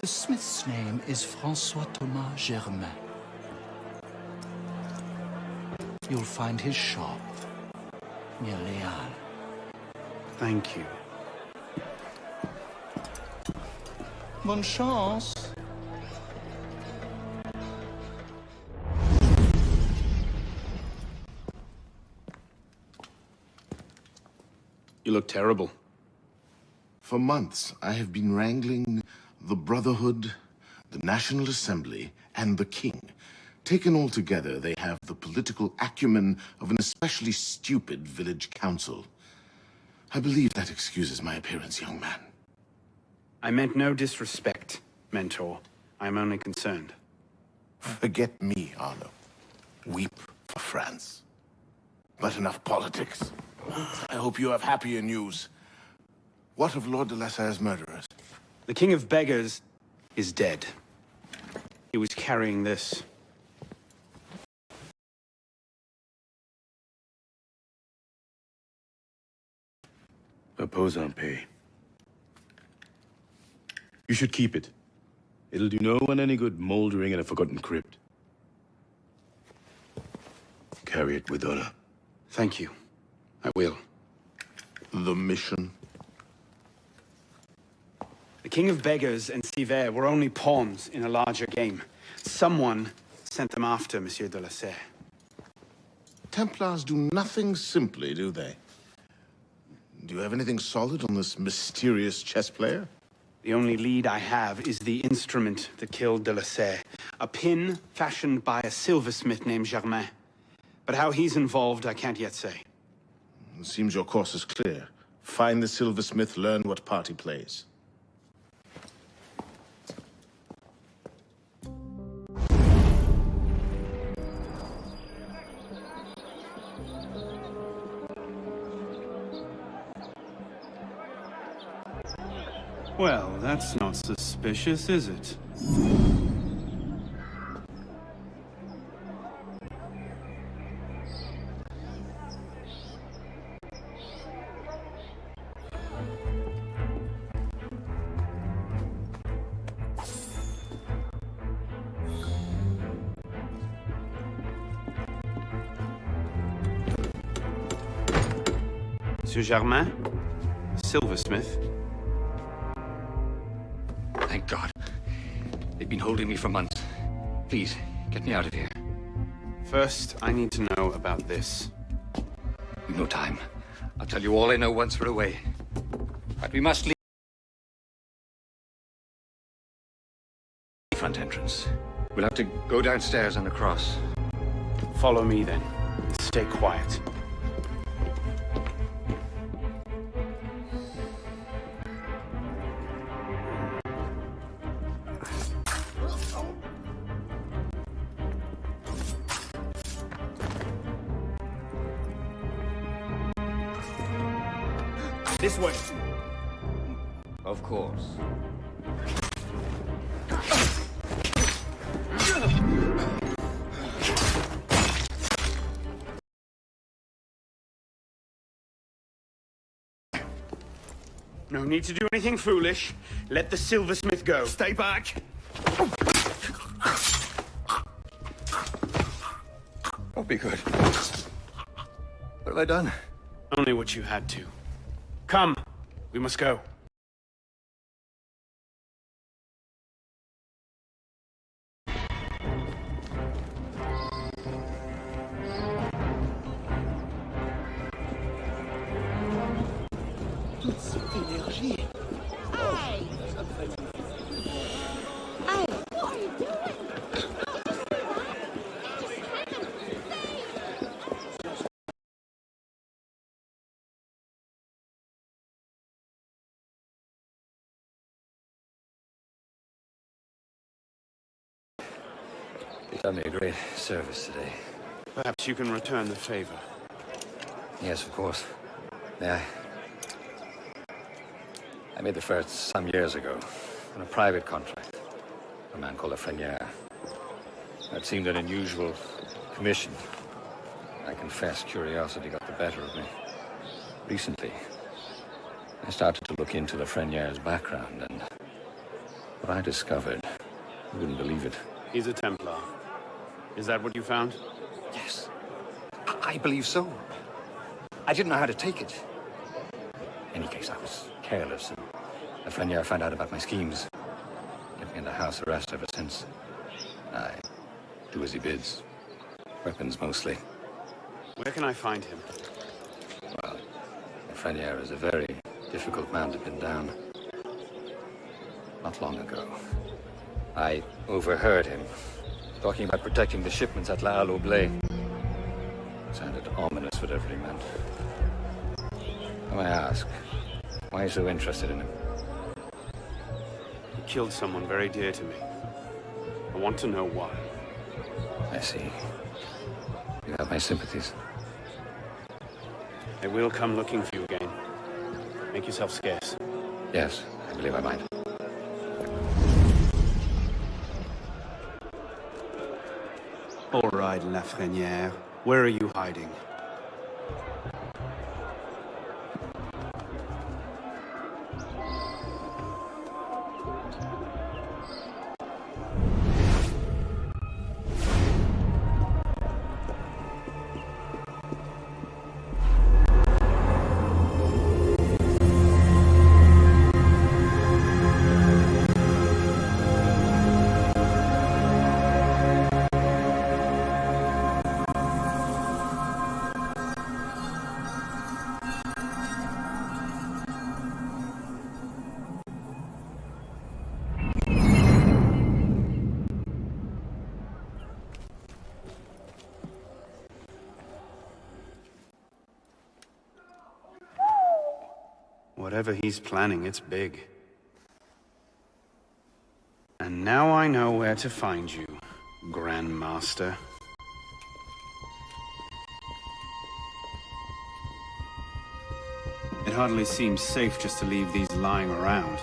The smith's name is François Thomas Germain. You'll find his shop near Léal. Thank you. Bonne chance. look terrible. For months, I have been wrangling the Brotherhood, the National Assembly, and the King. Taken all together, they have the political acumen of an especially stupid village council. I believe that excuses my appearance, young man. I meant no disrespect, Mentor. I am only concerned. Forget me, Arno. Weep for France. But enough politics. I hope you have happier news. What of Lord de la Serre's murderers? The King of Beggars is dead. He was carrying this. Repose en paix. You should keep it. It'll do no one any good moldering in a forgotten crypt. Carry it with honor. Thank you. I will. The mission? The King of Beggars and Sivert were only pawns in a larger game. Someone sent them after Monsieur de la Serre. Templars do nothing simply, do they? Do you have anything solid on this mysterious chess player? The only lead I have is the instrument that killed de la Serre. A pin fashioned by a silversmith named Germain. But how he's involved, I can't yet say. It seems your course is clear. Find the silversmith, learn what part he plays. Well, that's not suspicious, is it? Monsieur Germain? Silversmith? Thank God. They've been holding me for months. Please, get me out of here. First, I need to know about this. We've no time. I'll tell you all I know once we're away. But we must leave the front entrance. We'll have to go downstairs and across. Follow me, then. Stay quiet. This way. Of course. No need to do anything foolish. Let the silversmith go. Stay back. Won't be good. What have I done? Only what you had to. Come, we must go. Toute cette énergie. Hey! Hey! What are you doing? You've done me a great service today. Perhaps you can return the favor. Yes, of course. Yeah. I made the first some years ago on a private contract. A man called a Frenier. That seemed an unusual commission. I confess curiosity got the better of me. Recently, I started to look into the Frenier's background, and what I discovered, you wouldn't believe it. He's a Templar. Is that what you found? Yes. I believe so. I didn't know how to take it. In any case, I was careless, and the Frenier found out about my schemes. Kept me in the house arrest ever since. I do as he bids. Weapons, mostly. Where can I find him? Well, Lafreniere is a very difficult man to pin down. Not long ago, I overheard him talking about protecting the shipments at La Halle Blé. Sounded ominous, whatever he meant. Now I ask, why are you so interested in him? He killed someone very dear to me. I want to know why. I see. You have my sympathies. I will come looking for you again. Make yourself scarce. Yes, I believe I might. All right, Lafreniere. Where are you hiding? Whatever he's planning, it's big. And now I know where to find you, Grandmaster. It hardly seems safe just to leave these lying around.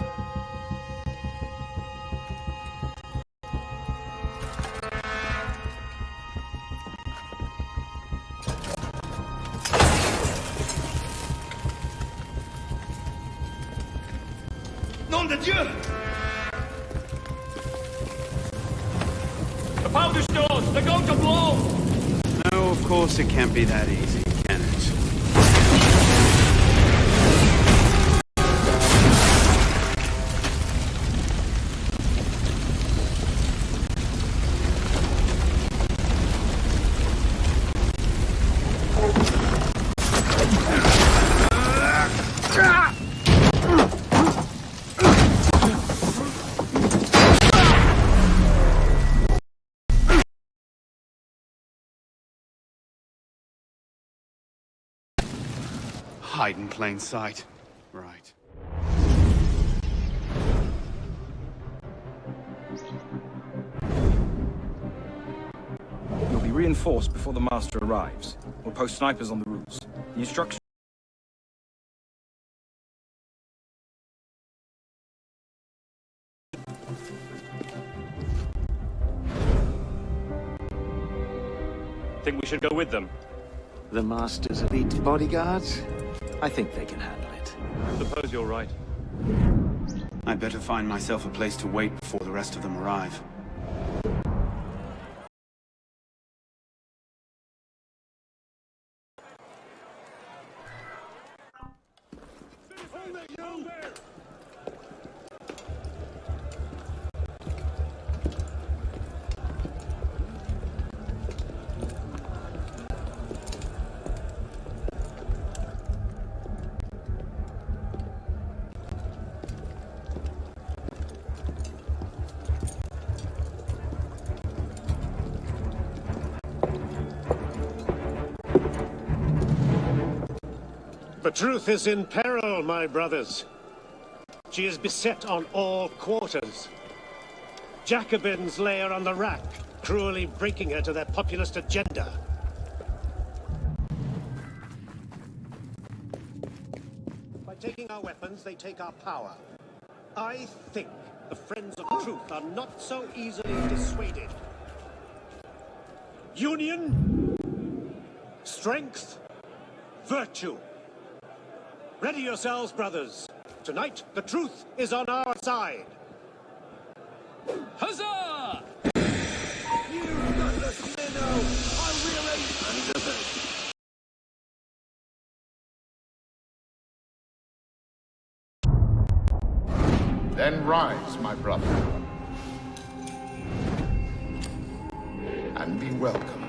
Nom de Dieu! The powder stores! They're going to blow! No, of course it can't be that easy, can it? Hide in plain sight. Right. You'll be reinforced before the Master arrives. We'll post snipers on the roofs. The instructions... Think we should go with them? The Master's elite bodyguards? I think they can handle it. Suppose you're right. I'd better find myself a place to wait before the rest of them arrive. The truth is in peril, my brothers. She is beset on all quarters. Jacobins lay her on the rack, cruelly breaking her to their populist agenda. By taking our weapons, they take our power. I think the friends of truth are not so easily dissuaded. Union, strength, virtue. Ready yourselves, brothers. Tonight, the truth is on our side. Huzzah! You gutless minnow! I really under this! Then rise, my brother. And be welcome.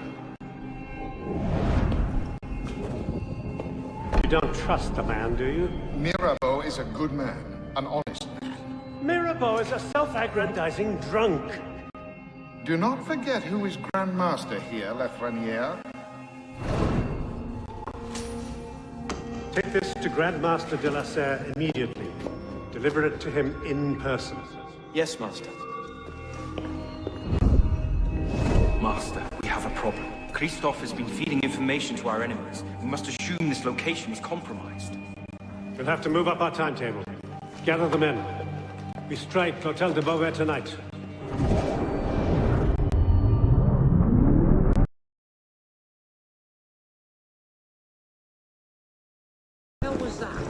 You don't trust the man, do you? Mirabeau is a good man, an honest man. Mirabeau is a self-aggrandizing drunk. Do not forget who is Grand Master here, Lafreniere. Take this to Grand Master de la Serre immediately. Deliver it to him in person. Yes, Master. Master, we have a problem. Christoph has been feeding information to our enemies. We must assume this location was compromised. We'll have to move up our timetable. Gather the men. We strike Hotel de Beauvais tonight. What was that?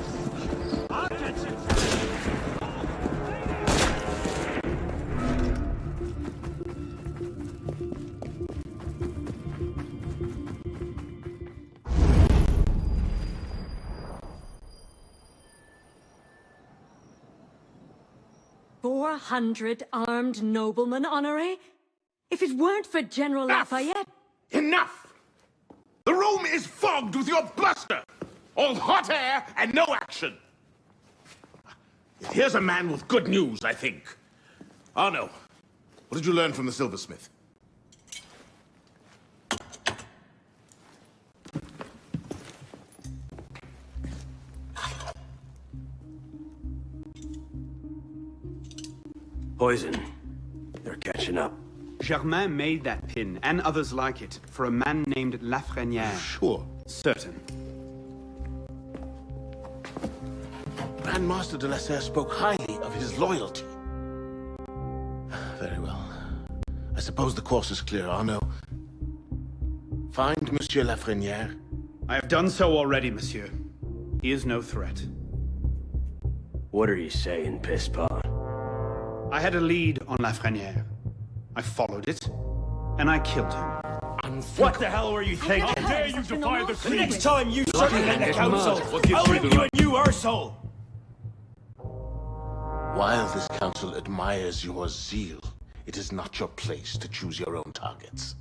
400 armed noblemen, Honoré? If it weren't for General Lafayette... Enough! The room is fogged with your bluster! All hot air and no action! Here's a man with good news, I think. Arno, what did you learn from the silversmith? Poison. They're catching up. Germain made that pin, and others like it, for a man named Lafreniere. Sure. Certain. Grand Master de la Serre spoke highly of his loyalty. Very well. I suppose the course is clear, Arno. Find Monsieur Lafreniere. I have done so already, monsieur. He is no threat. What are you saying, Pisspot? I had a lead on Lafreniere. I followed it, and I killed him. What the hell were you thinking? How dare you defy the Queen? Next time you circumvent the council, I'll rip you a new arsehole! While this council admires your zeal, it is not your place to choose your own targets.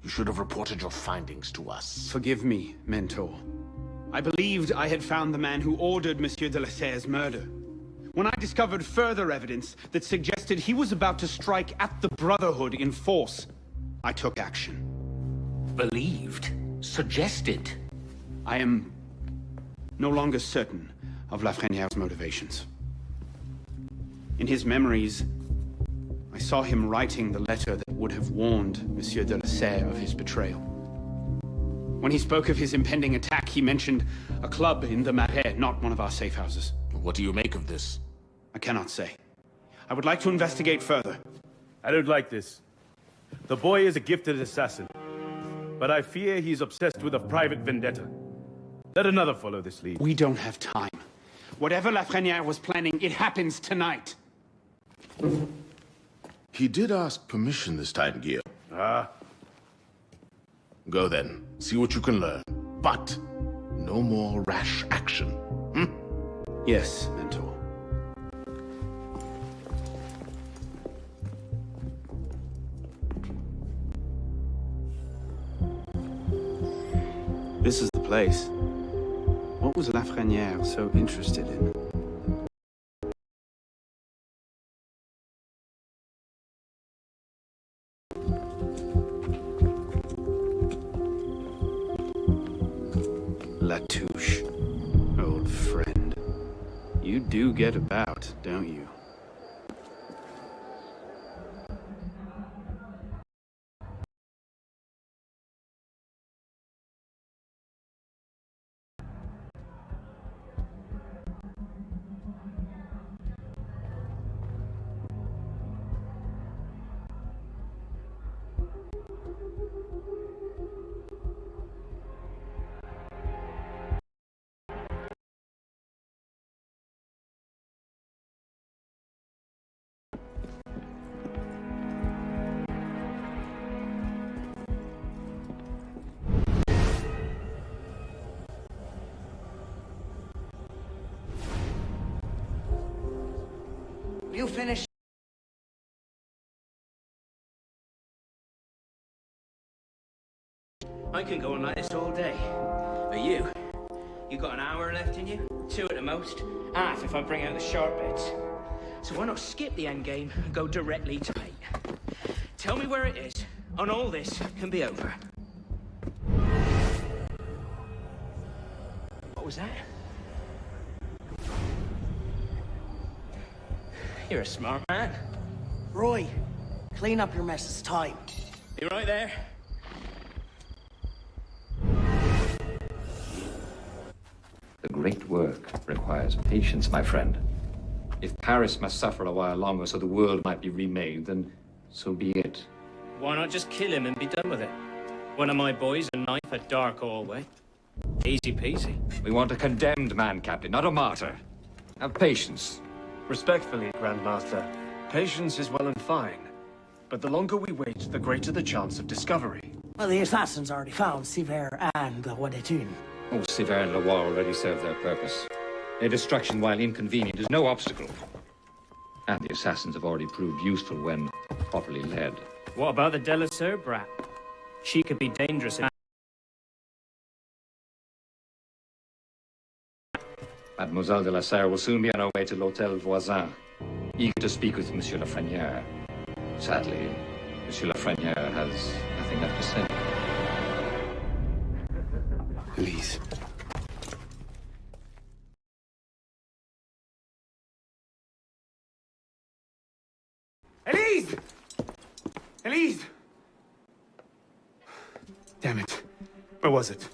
You should have reported your findings to us. Forgive me, Mentor. I believed I had found the man who ordered Monsieur de la Serre's murder. When I discovered further evidence that suggested he was about to strike at the Brotherhood in force, I took action. Believed? Suggested? I am no longer certain of Lafreniere's motivations. In his memories, I saw him writing the letter that would have warned Monsieur de la Serre of his betrayal. When he spoke of his impending attack, he mentioned a club in the Marais, not one of our safe houses. What do you make of this? I cannot say. I would like to investigate further. I don't like this. The boy is a gifted assassin, but I fear he's obsessed with a private vendetta. Let another follow this lead. We don't have time. Whatever Lafreniere was planning, it happens tonight. He did ask permission this time, Guillaume. Ah. Go then. See what you can learn. But no more rash action. Yes, Mentor. This is the place. What was Lafreniere so interested in? Latouche, old friend. You do get about, don't you? You finish. I can go on like this all day. But you You got an hour left in you? 2 at the most. Half if I bring out the sharp bits. So why not skip the end game and go directly to 8? Tell me where it is, and all this can be over. What was that? You're a smart man. Roy, clean up your mess. It's time. You right there? The great work requires patience, my friend. If Paris must suffer a while longer so the world might be remade, then so be it. Why not just kill him and be done with it? One of my boys, a knife, a dark hallway. Easy peasy. We want a condemned man, Captain, not a martyr. Have patience. Respectfully, Grandmaster, patience is well and fine. But the longer we wait, the greater the chance of discovery. Well, the assassins already found Siver and Wadetun. Oh, Siver and Leroy already served their purpose. Their destruction, while inconvenient, is no obstacle. And the assassins have already proved useful when properly led. What about the Delasur brat? She could be dangerous. Mademoiselle de la Serre will soon be on her way to l'Hôtel Voisin, eager to speak with Monsieur Lafreniere. Sadly, Monsieur Lafreniere has nothing left to say. Elise. Elise! Elise! Damn it. Where was it?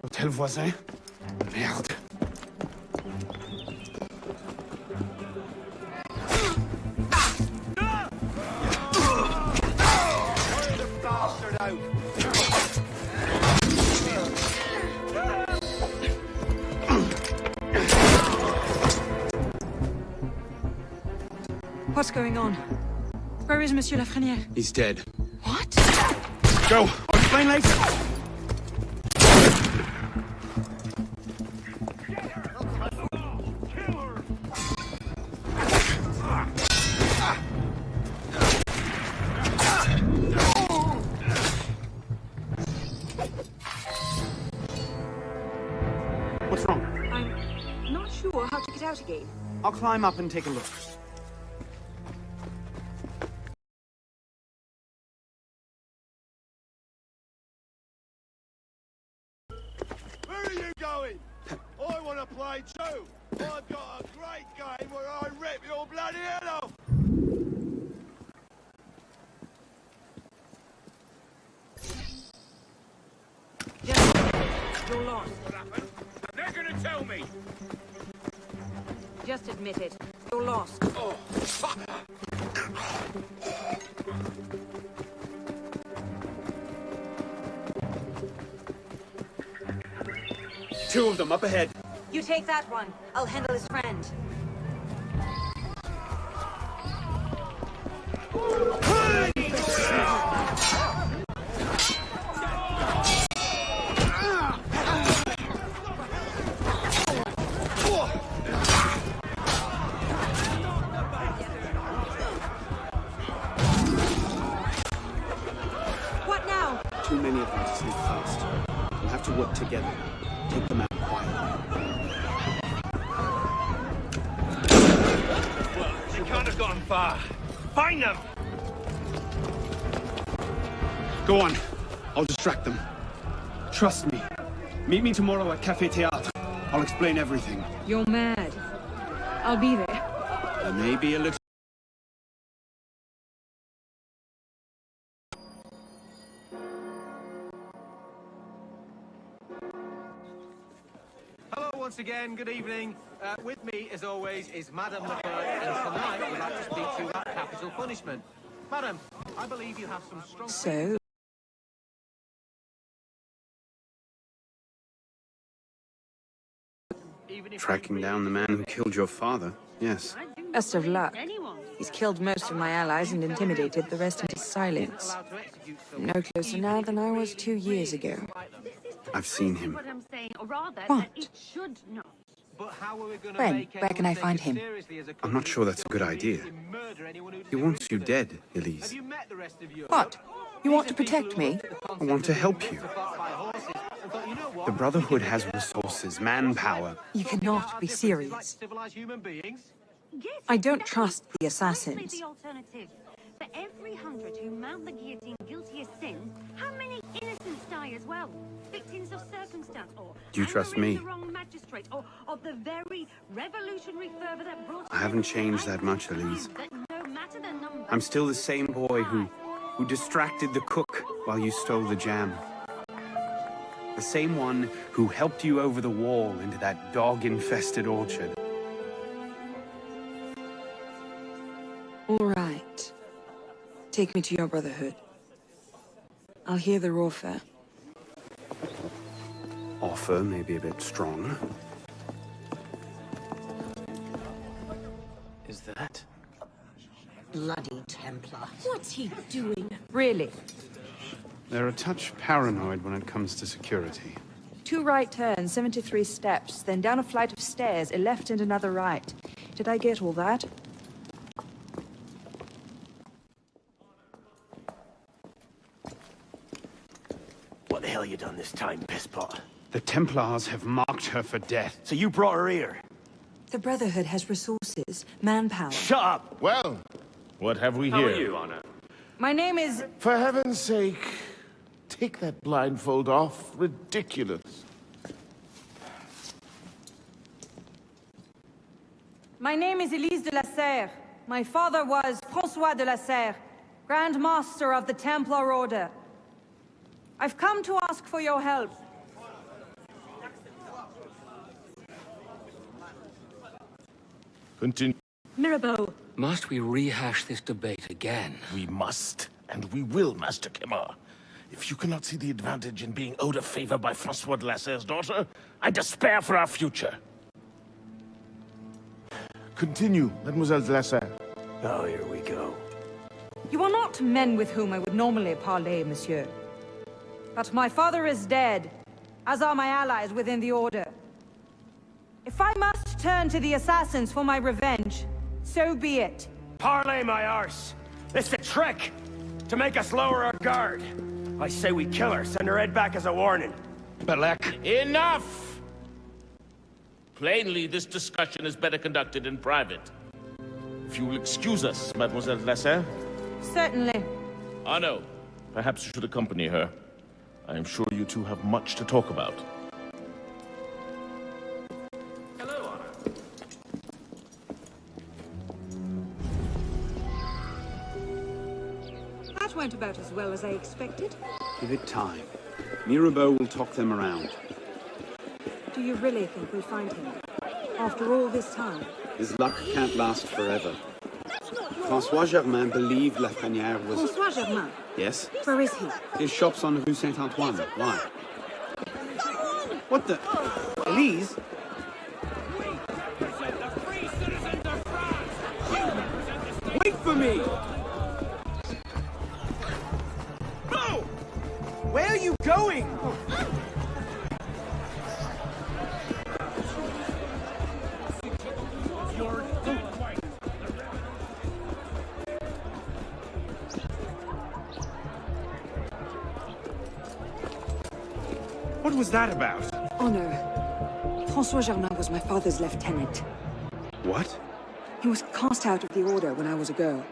Hôtel Voisin? Merde. What's going on? Where is Monsieur Lafreniere? He's dead. What? Go! I'll explain later! What's wrong? I'm not sure how to get out again. I'll climb up and take a look. Where are you going? I want to play too. I've got a great game where I rip your bloody head off. You're lost. What happened? They're gonna tell me. Just admit it. You're lost. Oh. Two of them up ahead. You take that one. I'll handle his friend. What now? Too many of them to sleep fast. We'll have to work together. Take them out quietly. Well, they can't have gone far. Find them! Go on. I'll distract them. Trust me. Meet me tomorrow at Café Théâtre. I'll explain everything. You're mad. I'll be there. There may be a little... Hello once again, good evening. With me, as always, is Madame Leclerc, and tonight we'd like to speak to you about capital punishment. Madam, I believe you have some strong... So? Tracking down the man who killed your father, yes. Best of luck. He's killed most of my allies and intimidated the rest into silence. No closer now than I was 2 years ago. I've seen him. What? When? Where can I find him? I'm not sure that's a good idea. He wants you dead, Elise. What? You want to protect me? I want to help you. The Brotherhood has resources, manpower. You cannot be serious. I don't trust the assassins. The alternative. For every 100 who mount the guillotine guilty of sin, how many innocents die as well? Victims of circumstance, or Do you trust me? the wrong magistrate, or of the very revolutionary fervor that brought I haven't changed that much, Elise. no matter the number. I'm still the same boy who distracted the cook while you stole the jam. The same one who helped you over the wall into that dog-infested orchard. All right. Take me to your Brotherhood. I'll hear their offer. Offer may be a bit strong. Is that? Bloody Templar. What's he doing? Really? They're a touch paranoid when it comes to security. 2 right turns, 73 steps, then down a flight of stairs, a left and another right. Did I get all that? What the hell you done this time, pisspot? The Templars have marked her for death. So you brought her here? The Brotherhood has resources, manpower. Shut up! Well, what have we How here? are you, Honor? My name is... For heaven's sake, take that blindfold off. Ridiculous. My name is Elise de la Serre. My father was François de la Serre, Grand Master of the Templar Order. I've come to ask for your help. Continue. Mirabeau. Must we rehash this debate again? We must, and we will, Master Kemar. If you cannot see the advantage in being owed a favor by François de la Serre's daughter, I despair for our future. Continue, Mademoiselle de la Serre. Oh, here we go. You are not men with whom I would normally parley, monsieur. But my father is dead, as are my allies within the Order. If I must turn to the assassins for my revenge, so be it. Parlay my arse! It's a trick! To make us lower our guard! I say we kill her, send her head back as a warning. Belek. Enough! Plainly, this discussion is better conducted in private. If you will excuse us, Mademoiselle de la Serre. Certainly. Arno, perhaps you should accompany her. I am sure you two have much to talk about. Hello, Honor. That went about as well as I expected. Give it time. Mirabeau will talk them around. Do you really think we'll find him? After all this time? His luck can't last forever. François Germain believed Lafrenière was... François Germain? Yes? Where is he? His shop's on Rue Saint-Antoine. Why? What the... Elise? Wait for me! No! Where are you going? What was that about? Honor. François Germain was my father's lieutenant. What? He was cast out of the Order when I was a girl.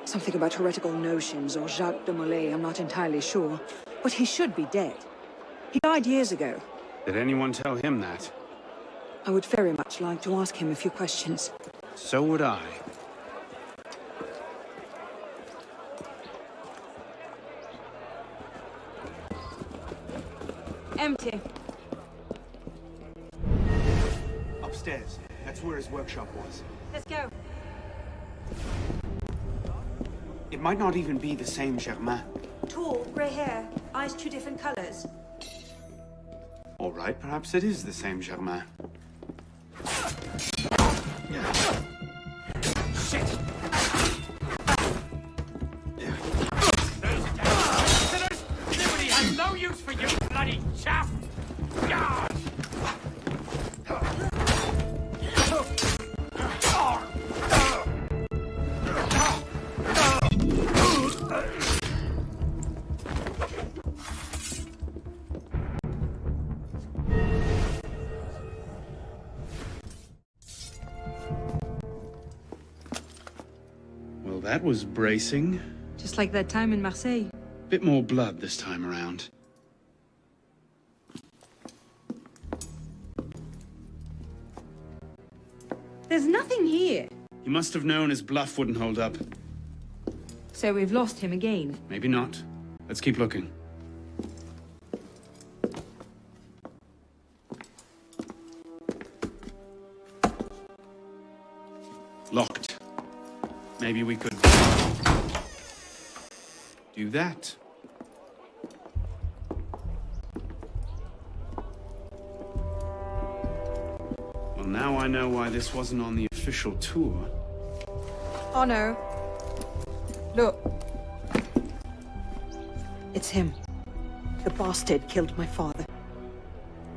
Something about heretical notions or Jacques de Molay, I'm not entirely sure. But he should be dead. He died years ago. Did anyone tell him that? I would very much like to ask him a few questions. So would I. Empty. Upstairs. That's where his workshop was. Let's go. It might not even be the same Germain. Tall, grey hair, eyes 2 different colors. All right, perhaps it is the same Germain. Shit! Liberty has no use for you, bloody chaff! God! That was bracing. Just like that time in Marseille. Bit more blood this time around. There's nothing here. He must have known his bluff wouldn't hold up. So we've lost him again. Maybe not. Let's keep looking. Locked. Maybe we could do that. Well, now I know why this wasn't on the official tour. Oh no. Look. It's him. The bastard killed my father.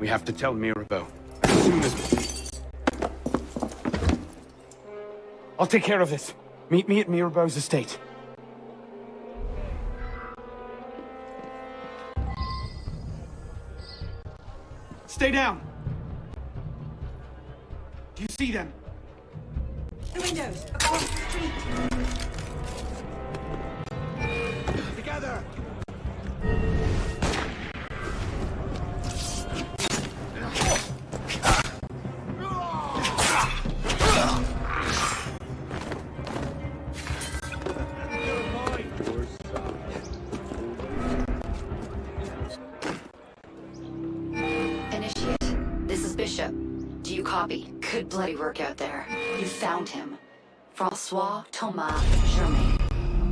We have to tell Mirabeau. As soon as... I'll take care of this. Meet me at Mirabeau's estate. Stay down! Do you see them? The windows, across the street. Together! Copy. Good bloody work out there. You found him. Francois Thomas Germain,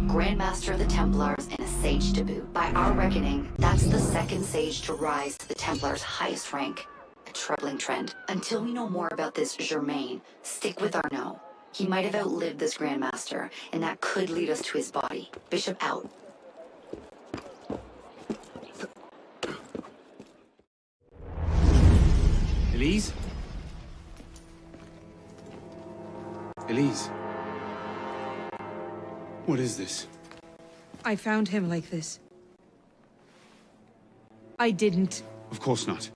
Grand Master of the Templars and a Sage to boot. By our reckoning, that's the second Sage to rise to the Templars' highest rank. A troubling trend. Until we know more about this Germain, stick with Arnaud. He might have outlived this Grand Master, and that could lead us to his body. Bishop out. Elise? Elise? What is this? I found him like this. I didn't. Of course not.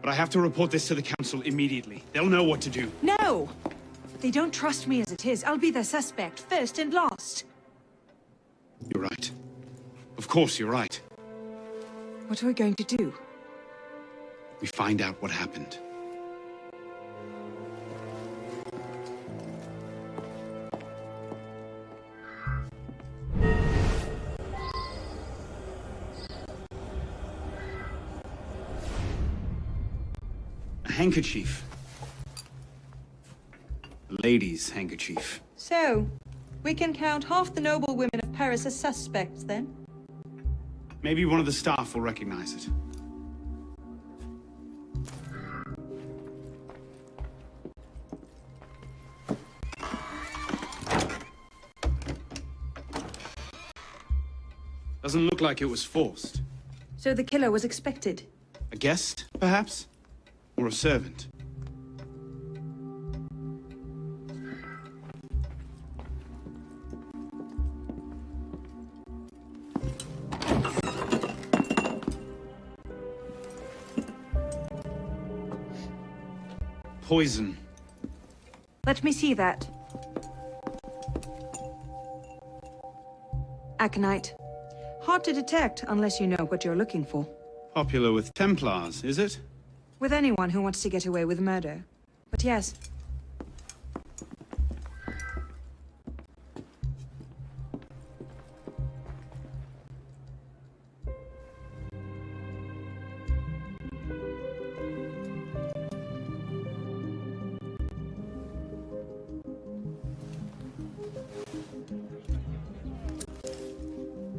But I have to report this to the council immediately. They'll know what to do. No! They don't trust me as it is. I'll be their suspect, first and last. You're right. Of course you're right. What are we going to do? We find out what happened. A handkerchief. A lady's handkerchief. So, we can count half the noble women of Paris as suspects, then? Maybe one of the staff will recognize it. Doesn't look like it was forced. So the killer was expected? A guest, perhaps? Or a servant? Poison. Let me see that. Aconite. Hard to detect unless you know what you're looking for. Popular with Templars, is it? With anyone who wants to get away with murder. But yes.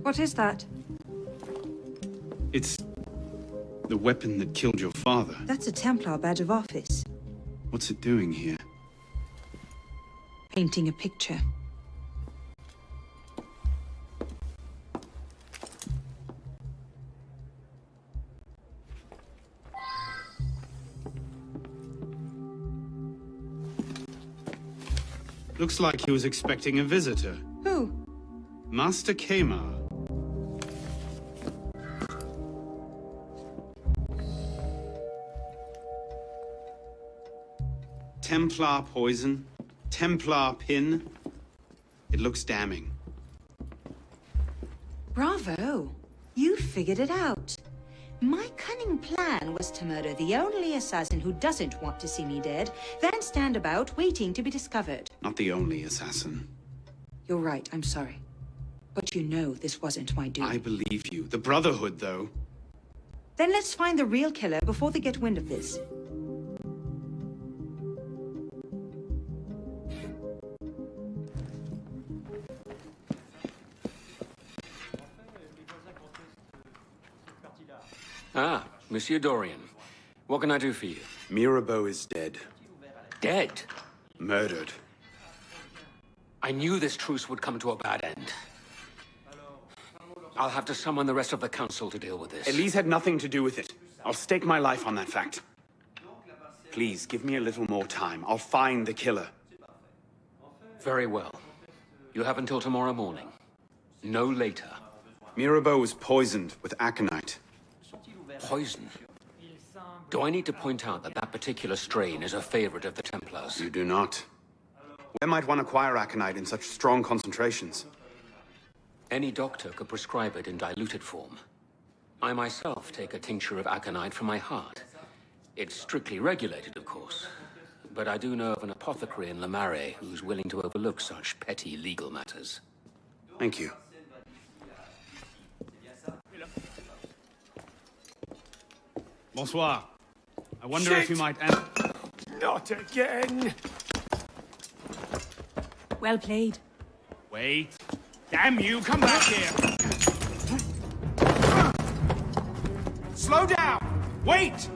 What is that? It's the weapon that killed your father. That's a Templar badge of office. What's it doing here? Painting a picture. Looks like he was expecting a visitor. Who? Master Kemar. Templar poison, Templar pin. It looks damning. Bravo! You figured it out. My cunning plan was to murder the only assassin who doesn't want to see me dead, then stand about waiting to be discovered. Not the only assassin. You're right, I'm sorry. But you know this wasn't my doing. I believe you. The Brotherhood, though. Then let's find the real killer before they get wind of this. Ah, Monsieur Dorian. What can I do for you? Mirabeau is dead. Dead? Murdered. I knew this truce would come to a bad end. I'll have to summon the rest of the council to deal with this. Elise had nothing to do with it. I'll stake my life on that fact. Please, give me a little more time. I'll find the killer. Very well. You have until tomorrow morning. No later. Mirabeau was poisoned with aconite. Poison? Do I need to point out that that particular strain is a favorite of the Templars? You do not. Where might one acquire aconite in such strong concentrations? Any doctor could prescribe it in diluted form. I myself take a tincture of aconite for my heart. It's strictly regulated, of course. But I do know of an apothecary in Le Marais who's willing to overlook such petty legal matters. Thank you. Bonsoir. I wonder if you might answer. Not again! Well played. Wait. Damn you, come back here! Slow down! Wait!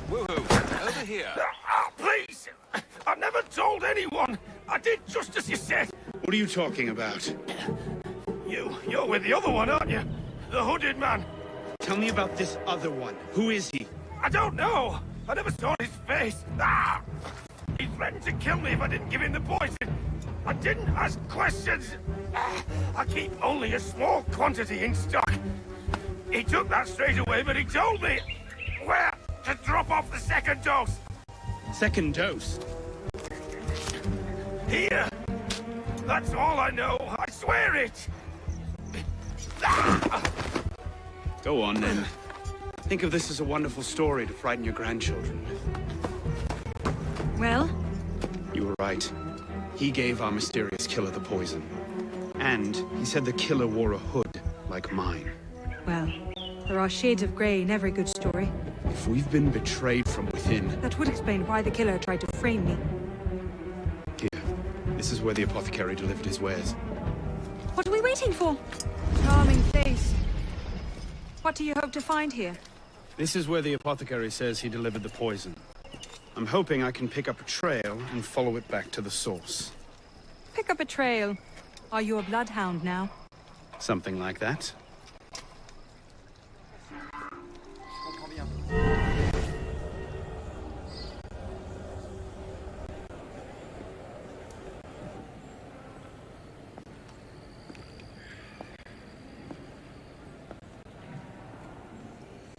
Woohoo! Over here. Please! I've never told anyone! I did just as you said! What are you talking about? You're with the other one, aren't you? The hooded man. Tell me about this other one. Who is he? I don't know! I never saw his face! Ah! He threatened to kill me if I didn't give him the poison! I didn't ask questions! Ah! I keep only a small quantity in stock! He took that straight away, but he told me where to drop off the second dose! Second dose? Here! That's all I know, I swear it! Go on, then. Think of this as a wonderful story to frighten your grandchildren with. Well? You were right. He gave our mysterious killer the poison. And he said the killer wore a hood like mine. Well, there are shades of grey in every good story. If we've been betrayed from within... That would explain why the killer tried to frame me. Here. This is where the apothecary delivered his wares. What are we waiting for? Charming place. What do you hope to find here? This is where the apothecary says he delivered the poison. I'm hoping I can pick up a trail and follow it back to the source. Pick up a trail. Are you a bloodhound now? Something like that.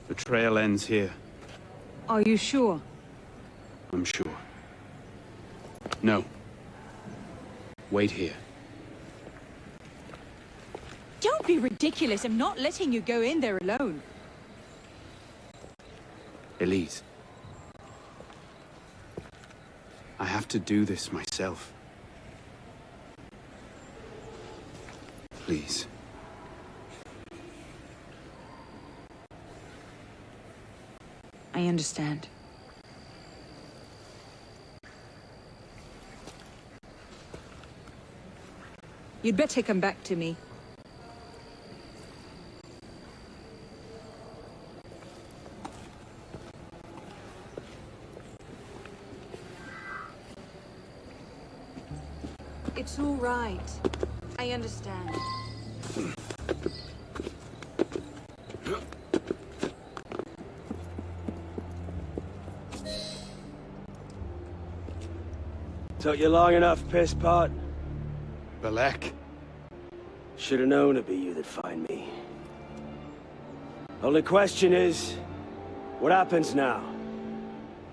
The trail ends here. Are you sure? I'm sure. No. Wait here. Don't be ridiculous. I'm not letting you go in there alone. Elise. I have to do this myself. Please. I understand. You'd better come back to me. It's all right. I understand. Took you long enough, piss pot. Balek. Should have known it'd be you that find me. Only question is, what happens now?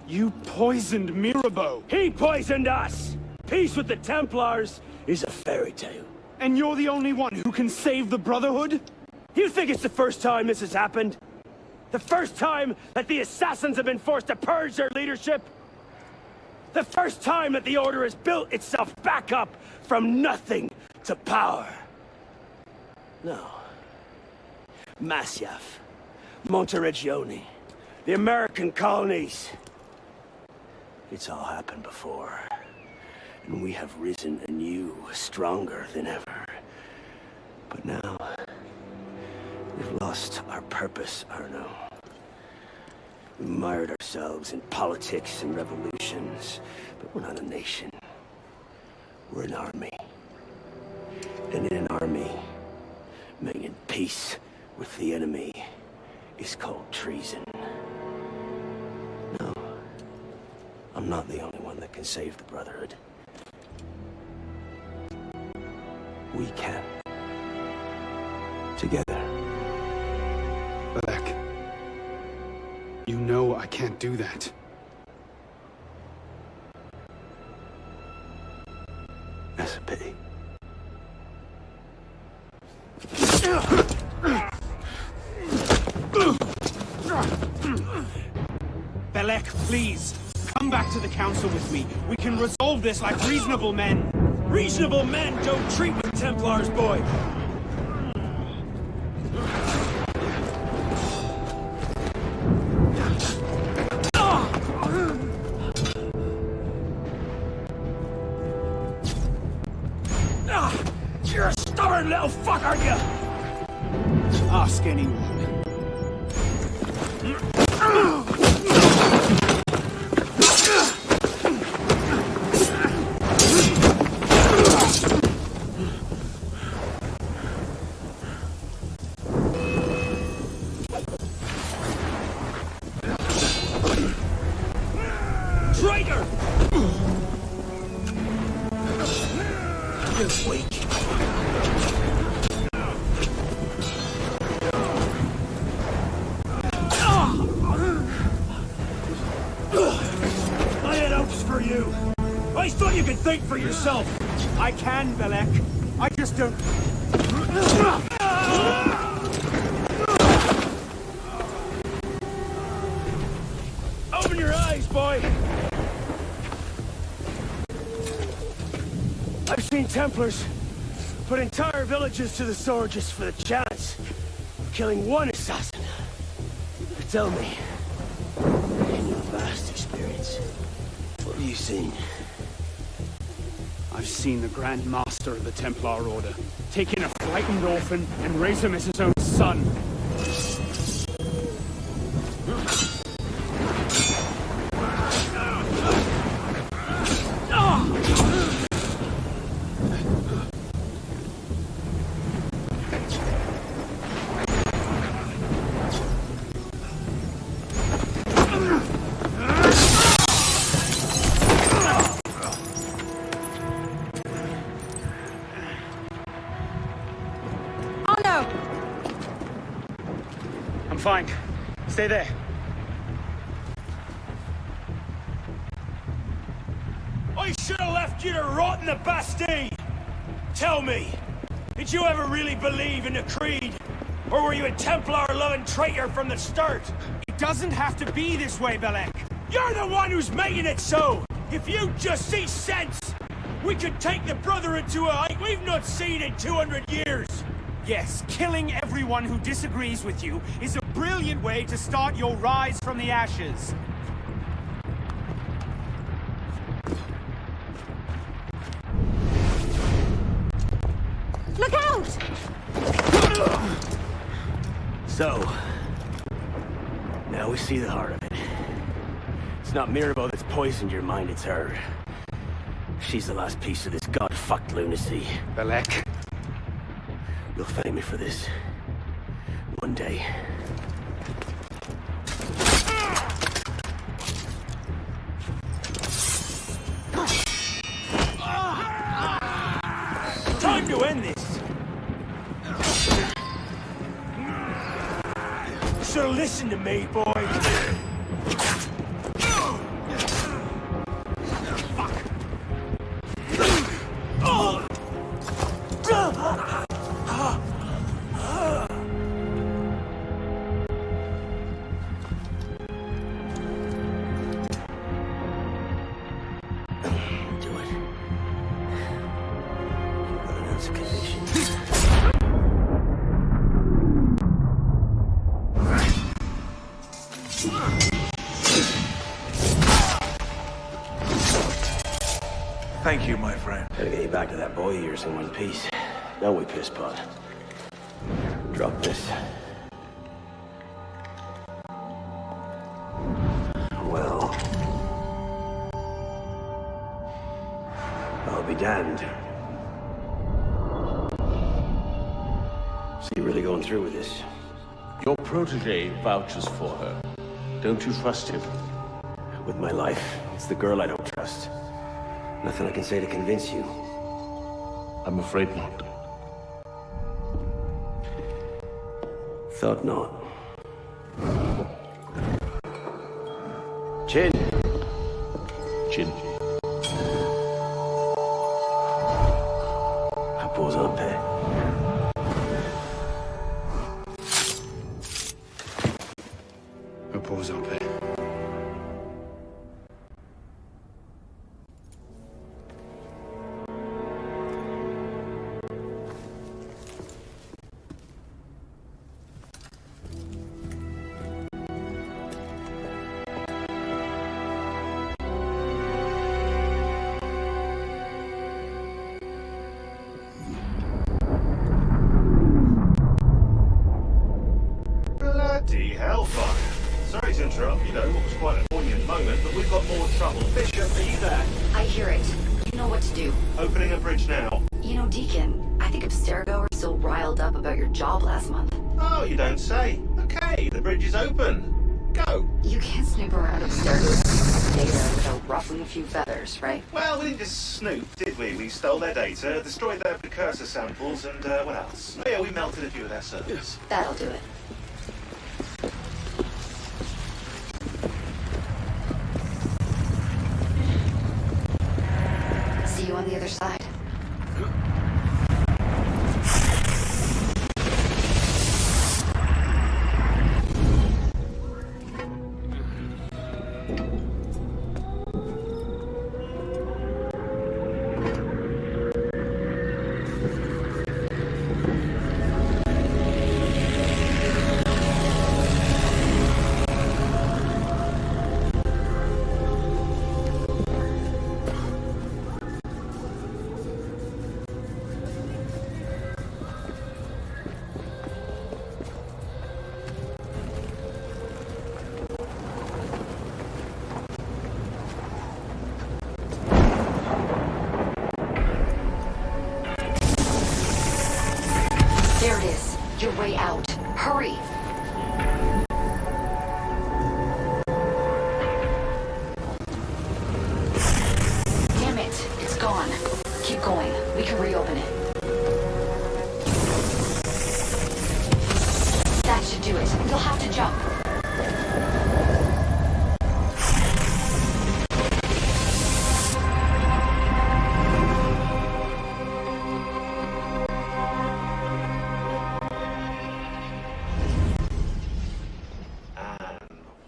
You poisoned Mirabeau. He poisoned us! Peace with the Templars is a fairy tale. And you're the only one who can save the Brotherhood? You think it's the first time this has happened? The first time that the Assassins have been forced to purge their leadership? The first time that the Order has built itself back up from nothing to power? No. Masyaf, Monteregione, the American colonies. It's all happened before. And we have risen anew, stronger than ever. But now, we've lost our purpose, Arno. We mired ourselves in politics and revolutions, but we're not a nation. We're an army. And in an army, making peace with the enemy is called treason. No, I'm not the only one that can save the Brotherhood. We can. Together. Belek. You know I can't do that. That's a pity. Belek, please. Come back to the council with me. We can resolve this like reasonable men. Reasonable men don't treat with Templars, boy! You're a stubborn little fuck, aren't you? Ask anyone. Traitor! You're weak. I had hopes for you. I thought you could think for yourself. I can, Belek. I just don't... Open your eyes, boy! I've seen Templars put entire villages to the sword just for the chance of killing one assassin. Tell me, in your vast experience, what have you seen? I've seen the Grand Master of the Templar Order taking a frightened orphan and raise him as his own son. I'm fine. Stay there. I should have left you to rot in the Bastille! Tell me, did you ever really believe in the Creed? Or were you a Templar-loving traitor from the start? It doesn't have to be this way, Belek. You're the one who's making it so! If you just see sense, we could take the Brotherhood to a height we've not seen in 200 years! Yes, killing everyone who disagrees with you is a brilliant way to start your rise from the ashes. Look out! So, now we see the heart of it. It's not Mirabeau that's poisoned your mind, it's her. She's the last piece of this god-fucked lunacy. Belek. You'll thank me for this. One day. Time to end this! better listen to me, boy. Thank you, my friend. Gotta get you back to that boy of yours in one piece. Don't we, pisspot? Drop this. Well... I'll be damned. So you're really going through with this? Your protege vouches for her. Don't you trust him? With my life. It's the girl I don't trust. Nothing I can say to convince you. I'm afraid not. Thought not. Chin. Chin. Repose en paix. Repose en paix. Bloody hellfire. Sorry to interrupt, you know, what was quite a poignant moment, but we've got more trouble. Bishop, are you there? I hear it. You know what to do. Opening a bridge now. You know, Deacon, I think Abstergo are still riled up about your job last month. Oh, you don't say. Okay, the bridge is open. Go. You can't snoop around Abstergo's data without ruffling a few feathers, right? Well, we didn't just snoop, did we? We stole their data, destroyed their precursor samples, and what else? Oh, yeah, we melted a few of their servers. That'll do it. See you on the other side. There it is. Your way out. Hurry! Damn it. It's gone. Keep going. We can reopen it. That should do it. You'll have to jump.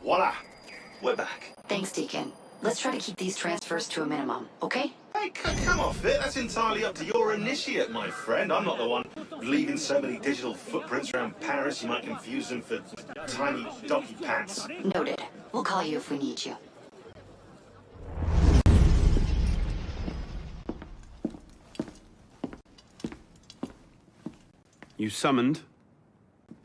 Voila! We're back. Thanks, Deacon. Let's try to keep these transfers to a minimum, okay? Hey, come off it. That's entirely up to your initiate, my friend. I'm not the one leaving so many digital footprints around Paris you might confuse them for tiny donkey pants. Noted. We'll call you if we need you. You summoned?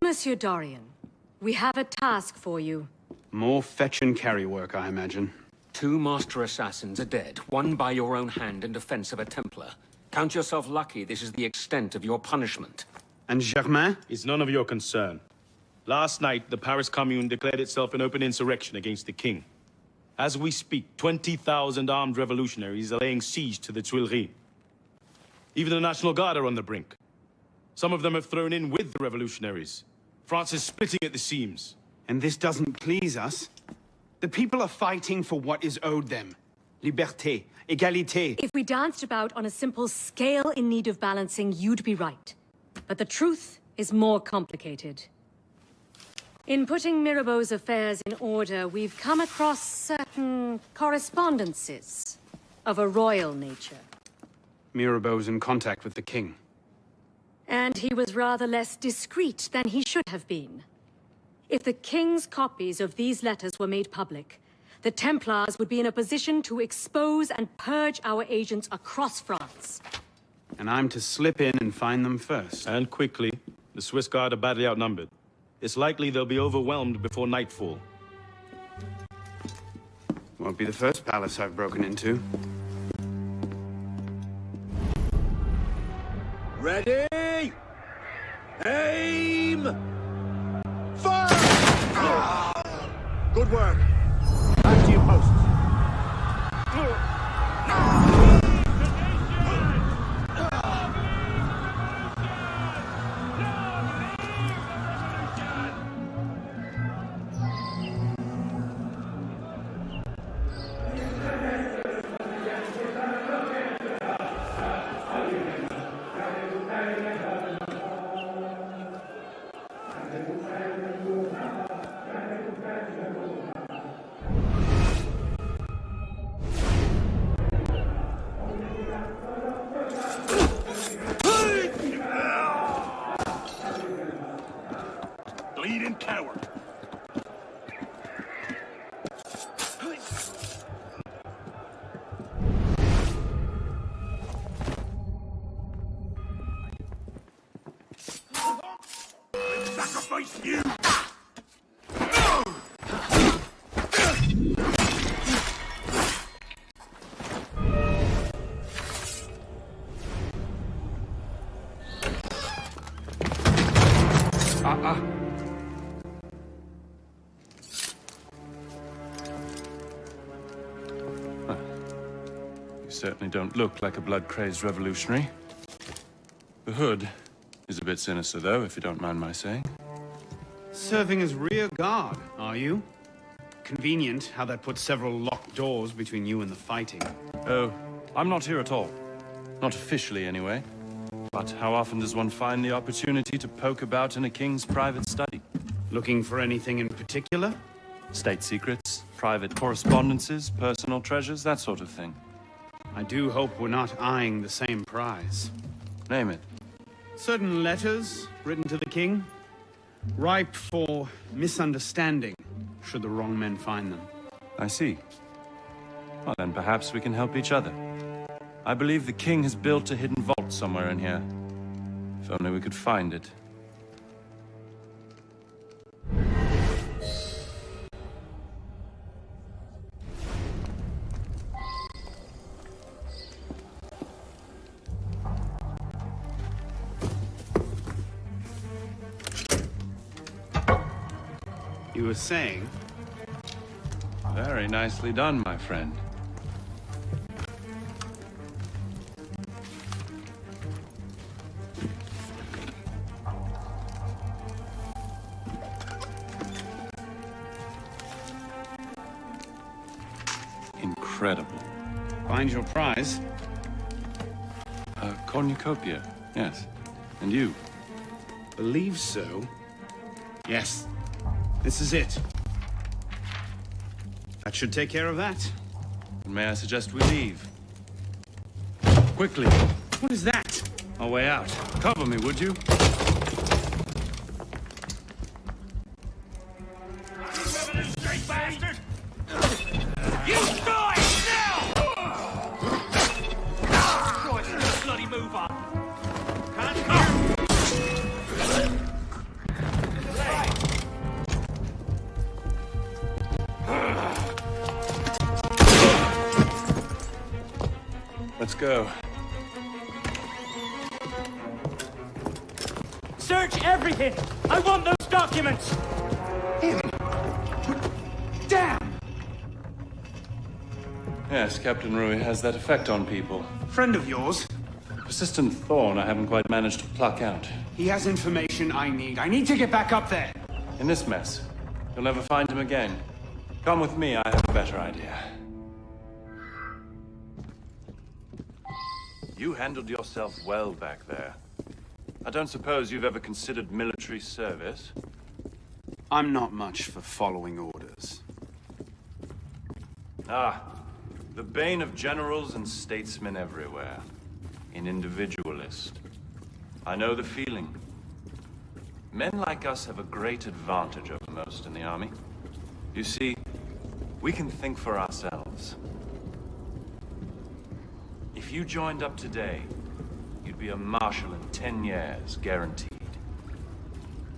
Monsieur Dorian, we have a task for you. More fetch and carry work, I imagine. 2 master assassins are dead, one by your own hand in defense of a Templar. Count yourself lucky this is the extent of your punishment. And Germain? It's none of your concern. Last night, the Paris Commune declared itself an open insurrection against the king. As we speak, 20,000 armed revolutionaries are laying siege to the Tuileries. Even the National Guard are on the brink. Some of them have thrown in with the revolutionaries. France is splitting at the seams. and this doesn't please us, the people are fighting for what is owed them. Liberté, égalité. If we danced about on a simple scale in need of balancing, you'd be right. But the truth is more complicated. In putting Mirabeau's affairs in order, we've come across certain correspondences of a royal nature. Mirabeau's in contact with the king. And he was rather less discreet than he should have been. If the king's copies of these letters were made public, the Templars would be in a position to expose and purge our agents across France. And I'm to slip in and find them first. And quickly. The Swiss Guard are badly outnumbered. It's likely they'll be overwhelmed before nightfall. Won't be the first palace I've broken into. Ready? Aim! Fire! Good work. Back to your posts. Bleeding coward. Sacrifice you! Certainly don't look like a blood-crazed revolutionary. The hood is a bit sinister, though, if you don't mind my saying. Serving as rear guard, are you? Convenient how that puts several locked doors between you and the fighting. Oh, I'm not here at all. Not officially, anyway. But how often does one find the opportunity to poke about in a king's private study? Looking for anything in particular? State secrets, private correspondences, personal treasures, that sort of thing. I do hope we're not eyeing the same prize. Name it. Certain letters written to the king, ripe for misunderstanding, should the wrong men find them. I see. Well, then perhaps we can help each other. I believe the king has built a hidden vault somewhere in here. If only we could find it. You were saying? Very nicely done, my friend. Incredible. Find your prize? A cornucopia, yes. And you? Believe so. Yes. This is it. That should take care of that. May I suggest we leave? Quickly. What is that? Our way out. Cover me, would you? Bastard! You die now! Christ, bloody move on. Can't hear. Let's go. Search everything! I want those documents! Damn! Yes, Captain Rui has that effect on people. Friend of yours? Persistent thorn I haven't quite managed to pluck out. He has information I need. I need to get back up there. In this mess, You'll never find him again. Come with me, I have a better idea. You handled yourself well back there. I don't suppose you've ever considered military service? I'm not much for following orders. Ah, the bane of generals and statesmen everywhere. An individualist. I know the feeling. Men like us have a great advantage over most in the army. You see, we can think for ourselves. If you joined up today, you'd be a marshal in 10 years, guaranteed.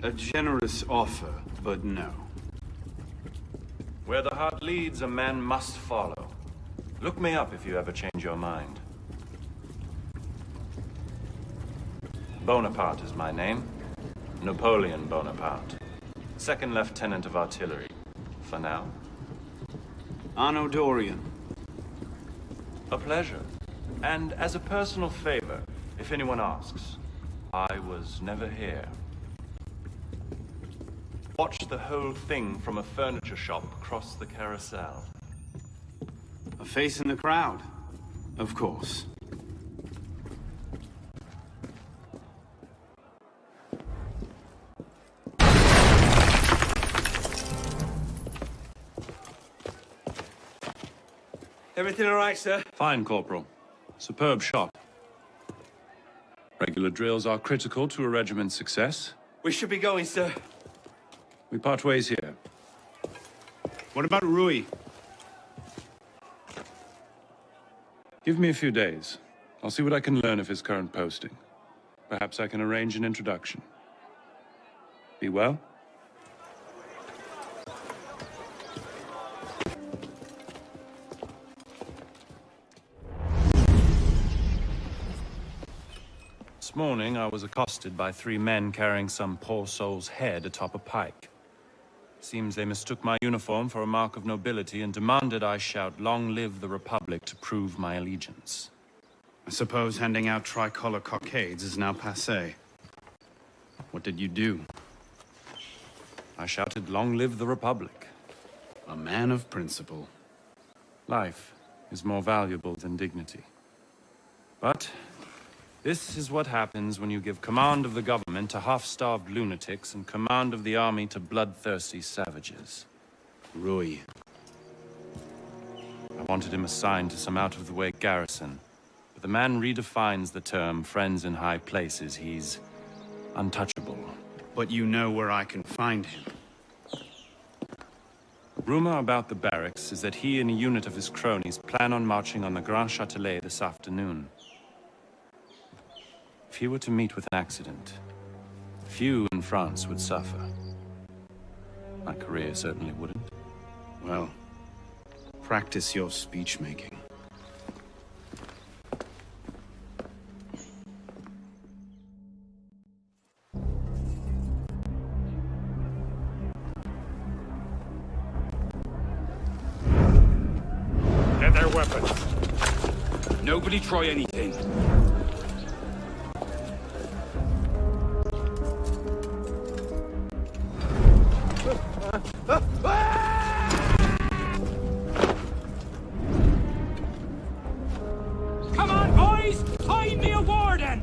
A generous offer, but no. Where the heart leads, a man must follow. Look me up if you ever change your mind. Bonaparte is my name. Napoleon Bonaparte. Second Lieutenant of Artillery. For now. Anno Dorian. A pleasure. And as a personal favor, if anyone asks, I was never here. Watch the whole thing from a furniture shop across the carousel. A face in the crowd, of course. Everything all right, sir? Fine, Corporal. Superb shot. Regular drills are critical to a regiment's success. We should be going, sir. We part ways here. What about Rui? Give me a few days. I'll see what I can learn of his current posting. Perhaps I can arrange an introduction. Be well? This morning, I was accosted by 3 men carrying some poor soul's head atop a pike. Seems they mistook my uniform for a mark of nobility and demanded I shout, "Long live the Republic," to prove my allegiance. I suppose handing out tricolor cockades is now passé. What did you do? I shouted, "Long live the Republic." A man of principle. Life is more valuable than dignity. But this is what happens when you give command of the government to half-starved lunatics and command of the army to bloodthirsty savages. Rui. I wanted him assigned to some out-of-the-way garrison, but the man redefines the term friends in high places. He's untouchable. But you know where I can find him. Rumor about the barracks is that he and a unit of his cronies plan on marching on the Grand Châtelet this afternoon. If he were to meet with an accident, few in France would suffer. My career certainly wouldn't. Well, practice your speech-making. Get their weapons. Nobody try anything. Come on, boys! Find me a warden!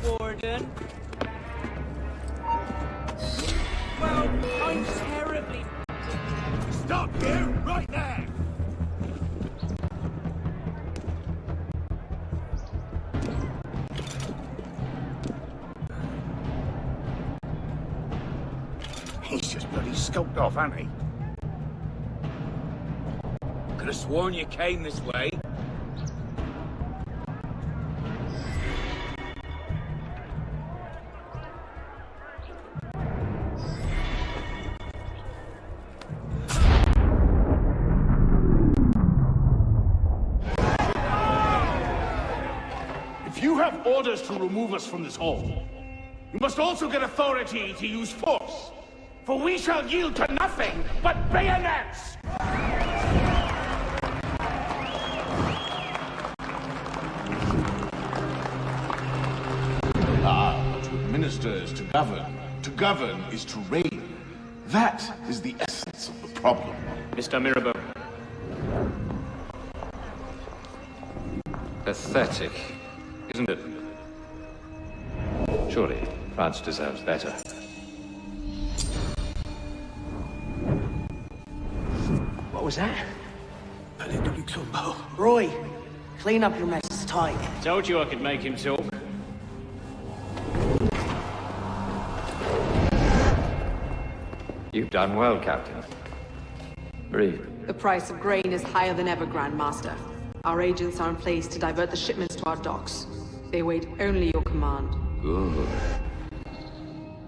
Warden? Well, I'm terribly... Stop here, right there! He's just bloody skulked off, hasn't he? Could have sworn you came this way. If you have orders to remove us from this hall, you must also get authority to use force. For we shall yield to nothing but bayonets! Ah, to administer is to govern. To govern is to reign. That is the essence of the problem. Mr. Mirabeau. Pathetic, isn't it? Surely France deserves better. What was that? Roy, clean up your mess. It's tight. Told you I could make him talk. You've done well, Captain. Breathe. The price of grain is higher than ever, Grandmaster. Our agents are in place to divert the shipments to our docks. They wait only your command. Good.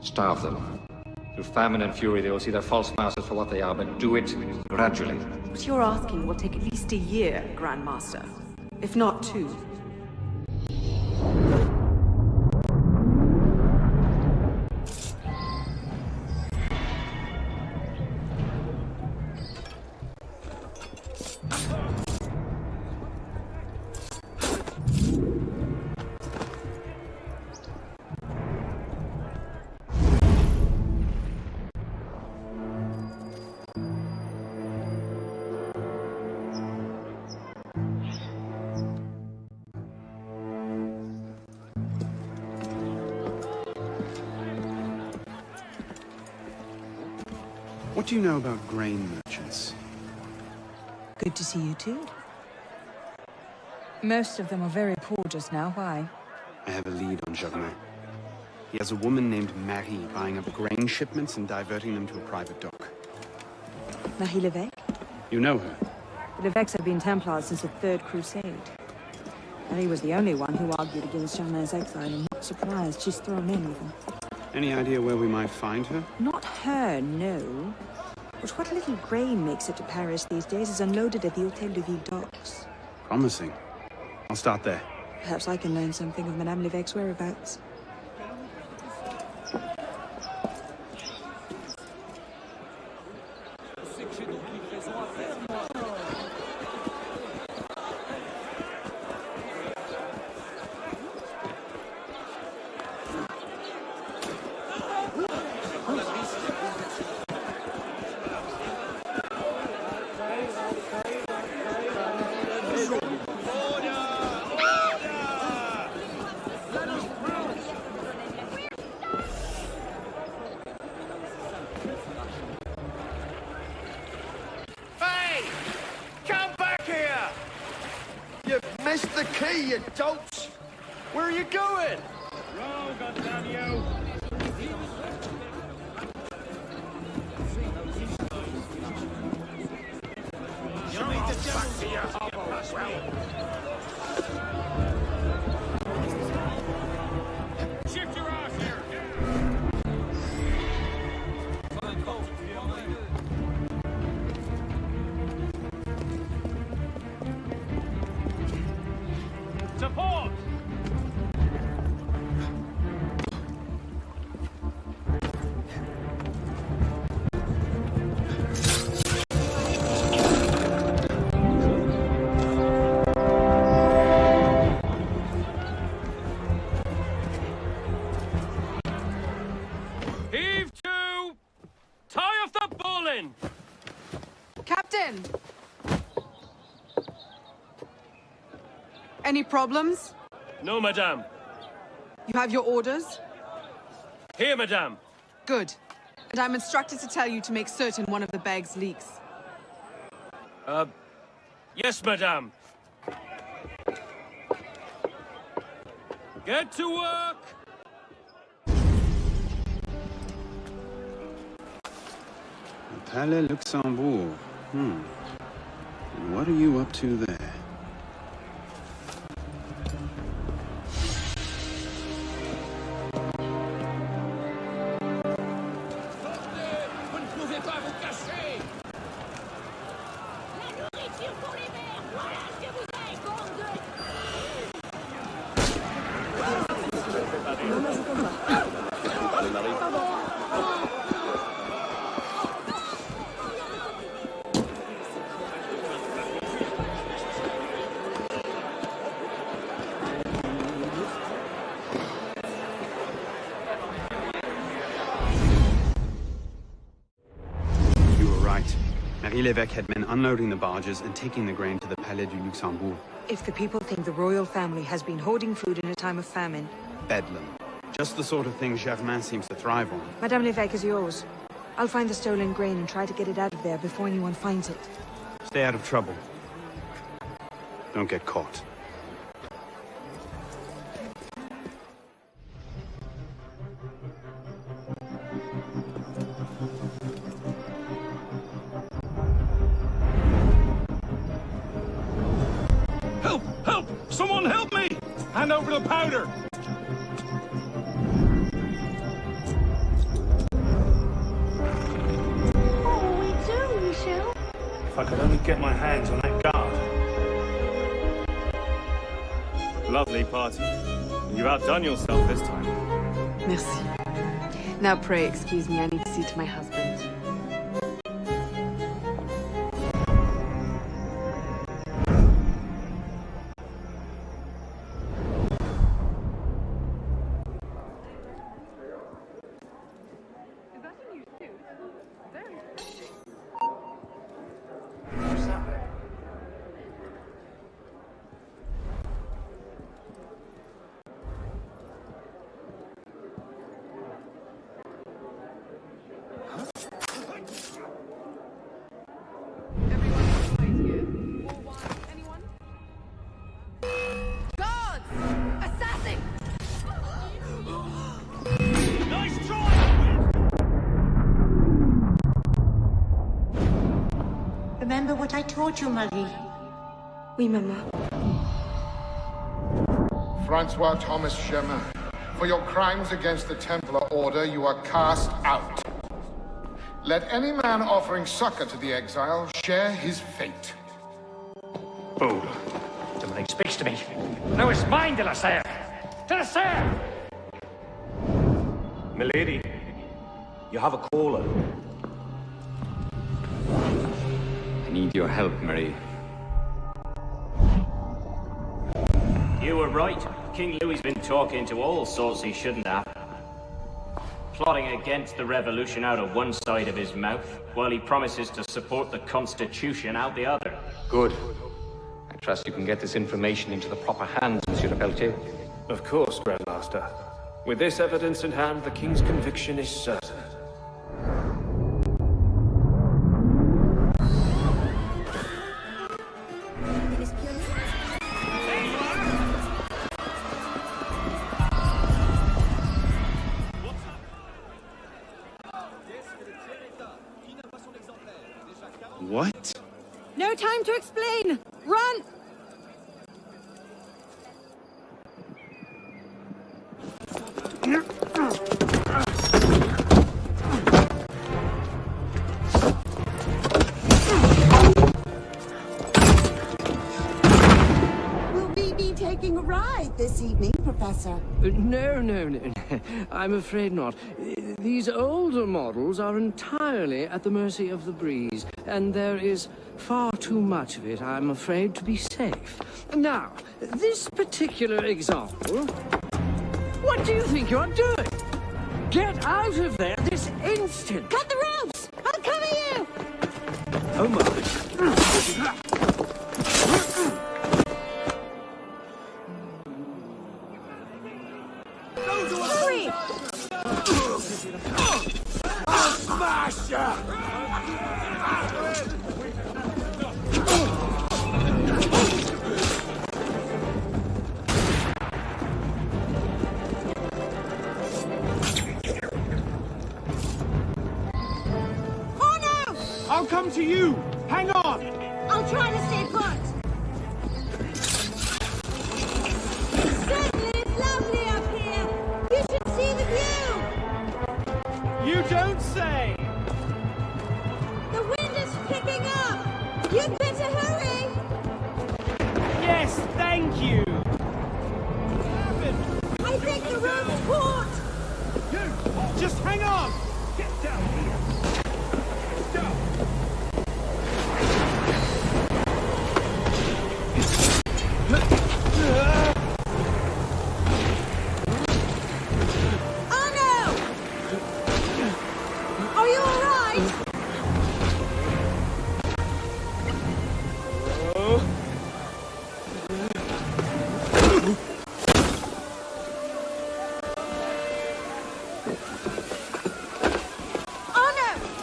Starve them. Through famine and fury, they will see their false masters for what they are, but do it gradually. What you're asking will take at least a year, Grandmaster. If not two. What do you know about grain merchants? Good to see you too. Most of them are very poor just now. Why? I have a lead on Germain. He has a woman named Marie buying up grain shipments and diverting them to a private dock. Marie Levesque? You know her? The Levesques have been Templars since the Third Crusade. Marie was the only one who argued against Germain's exile. I'm not surprised she's thrown in with him. Any idea where we might find her? Not her, no. But what little grain makes it to Paris these days is unloaded at the Hôtel de Ville docks. Promising. I'll start there. Perhaps I can learn something of Madame Levesque's whereabouts. Missed the key, you dolts! Where are you going? Row, goddamn you! You'll need to back to your hovel as well. Shift your ass here! Support! Heave to! Tie off the bowline! Captain! Any problems? No, madame. You have your orders? Here, madame. Good. And I'm instructed to tell you to make certain one of the bags leaks. Yes, madame. Get to work! Palais Luxembourg. And what are you up to there? Marie Lévesque had men unloading the barges and taking the grain to the Palais du Luxembourg. If the people think the royal family has been hoarding food in a time of famine... Bedlam. Just the sort of thing Germain seems to thrive on. Madame Lévesque is yours. I'll find the stolen grain and try to get it out of there before anyone finds it. Stay out of trouble. Don't get caught. Help! Help! Someone help me! Hand over the powder! What will we do, Michel? If I could only get my hands on that guard. Lovely party. You've outdone yourself this time. Merci. Now pray excuse me, I need to see to my husband. Remember what I taught you, Marie? Oui, Maman. Francois Thomas Germain, for your crimes against the Templar Order, you are cast out. Let any man offering succor to the exile share his fate. Fool. Somebody speaks to me. No, it's mine, de la Serre. De la Serre! Milady, you have a caller. I need your help, Marie. You were right. King Louis's been talking to all sorts he shouldn't have. Plotting against the revolution out of one side of his mouth, while he promises to support the Constitution out the other. Good. I trust you can get this information into the proper hands, Monsieur de Pelletier. Of course, Grandmaster. With this evidence in hand, the King's conviction is certain. What? No time to explain! Run! Will we be taking a ride this evening, Professor? No. I'm afraid not. These older models are entirely at the mercy of the breeze, and there is far too much of it, I'm afraid, to be safe. Now, this particular example... What do you think you're doing? Get out of there this instant! Cut the ropes! I'll cover you! Oh my... Hurry! I'll smash ya! Oh no! I'll come to you! Hang on! I'll try to stay put! Certainly it's lovely up here! You should see the view! You don't say! The wind is picking up! You'd better hurry! Yes, thank you! I think the rope's caught! You! Just hang on! Get down here! Down! Oh no! Are you all right?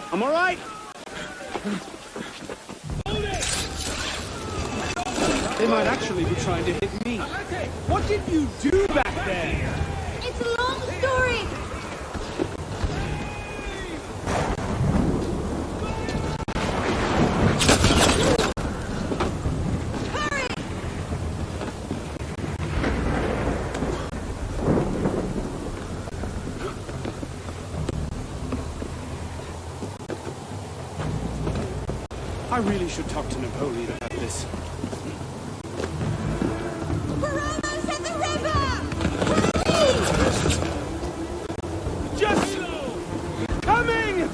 I'm all right. They might actually be trying to hit me. What did you do back there? It's a long story. I really should talk to Napoleon about this. We're almost at the river! Just coming!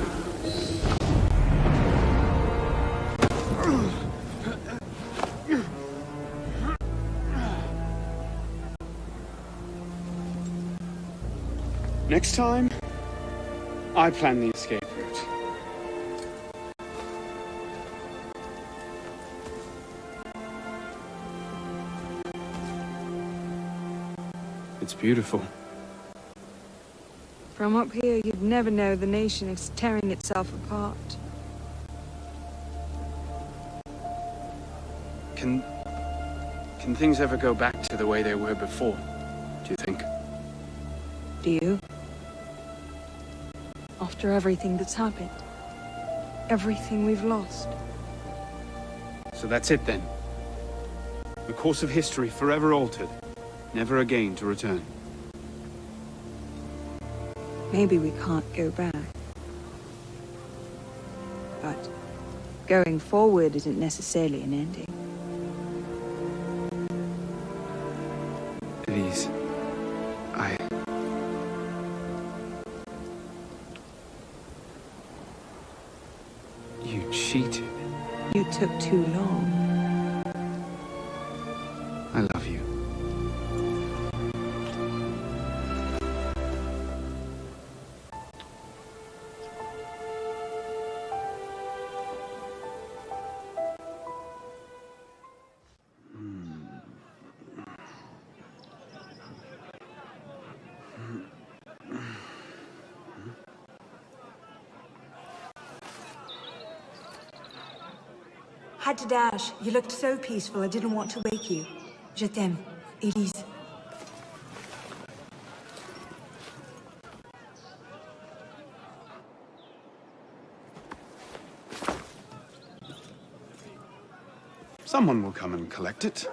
Next time, I plan the escape route. It's beautiful. From up here, you'd never know the nation is tearing itself apart. Can things ever go back to the way they were before, do you think? Do you? After everything that's happened. Everything we've lost. So that's it then. The course of history forever altered, never again to return. Maybe we can't go back. But going forward isn't necessarily an ending. Elise, You cheated. You took too long. I love you. Had to dash. You looked so peaceful, I didn't want to wake you. Je t'aime, Elise. Someone will come and collect it.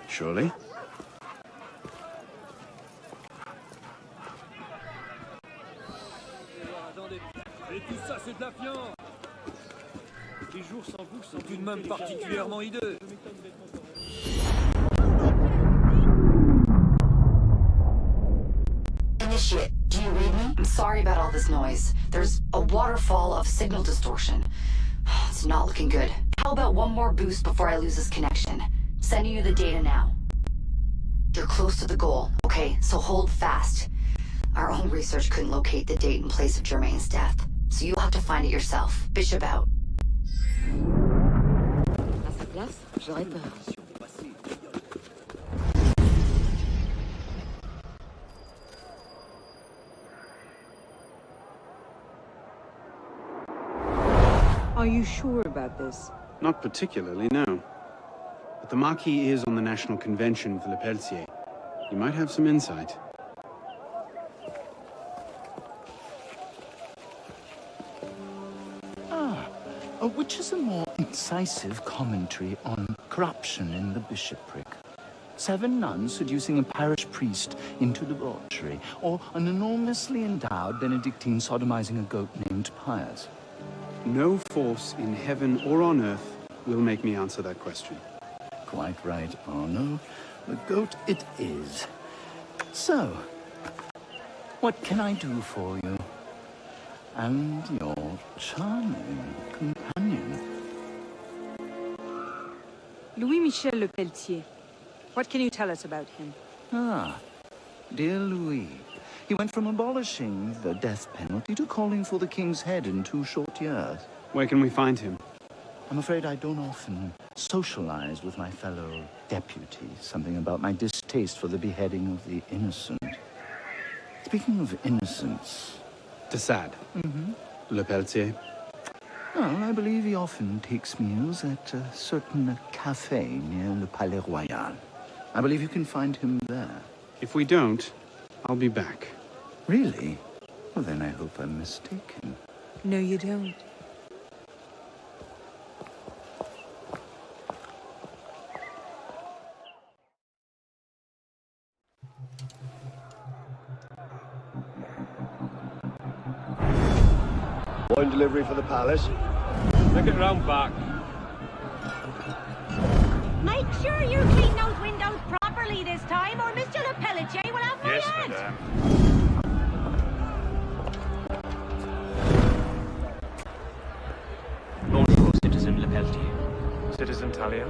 Surely. Et tout ça, c'est de la fiance. Les jours sans vous sont tout de même particulièrement hideux. Initiate, do you read me? I'm sorry about all this noise. There's a waterfall of signal distortion. It's not looking good. How about one more boost before I lose this connection? Sending you the data now. You're close to the goal, okay? So hold fast. Our own research couldn't locate the date and place of Germain's death, so you'll have to find it yourself. Bishop out. À sa place, j'aurais peur. Are you sure about this? Not particularly, no. But the Marquis is on the National Convention for Le Pelletier. He might have some insight. Which is a more incisive commentary on corruption in the bishopric? 7 nuns seducing a parish priest into debauchery, or an enormously endowed Benedictine sodomizing a goat named Pius? No force in heaven or on earth will make me answer that question. Quite right, Arno. The goat it is. So, what can I do for you? And your charming companion. Louis-Michel Le Pelletier. What can you tell us about him? Ah, dear Louis. He went from abolishing the death penalty to calling for the king's head in 2 short years. Where can we find him? I'm afraid I don't often socialize with my fellow deputies. Something about my distaste for the beheading of the innocent. Speaking of innocence... De Sade. Le Pelletier. Well, I believe he often takes meals at a certain cafe near Le Palais Royal. I believe you can find him there. If we don't, I'll be back. Really? Well, then I hope I'm mistaken. No, you don't. Wine delivery for the palace. Take it round back. Make sure you clean those windows properly this time, or Mr. Le Pelletier will have my head. Madame. Bonjour, Citizen Le Pelletier. Citizen Talia.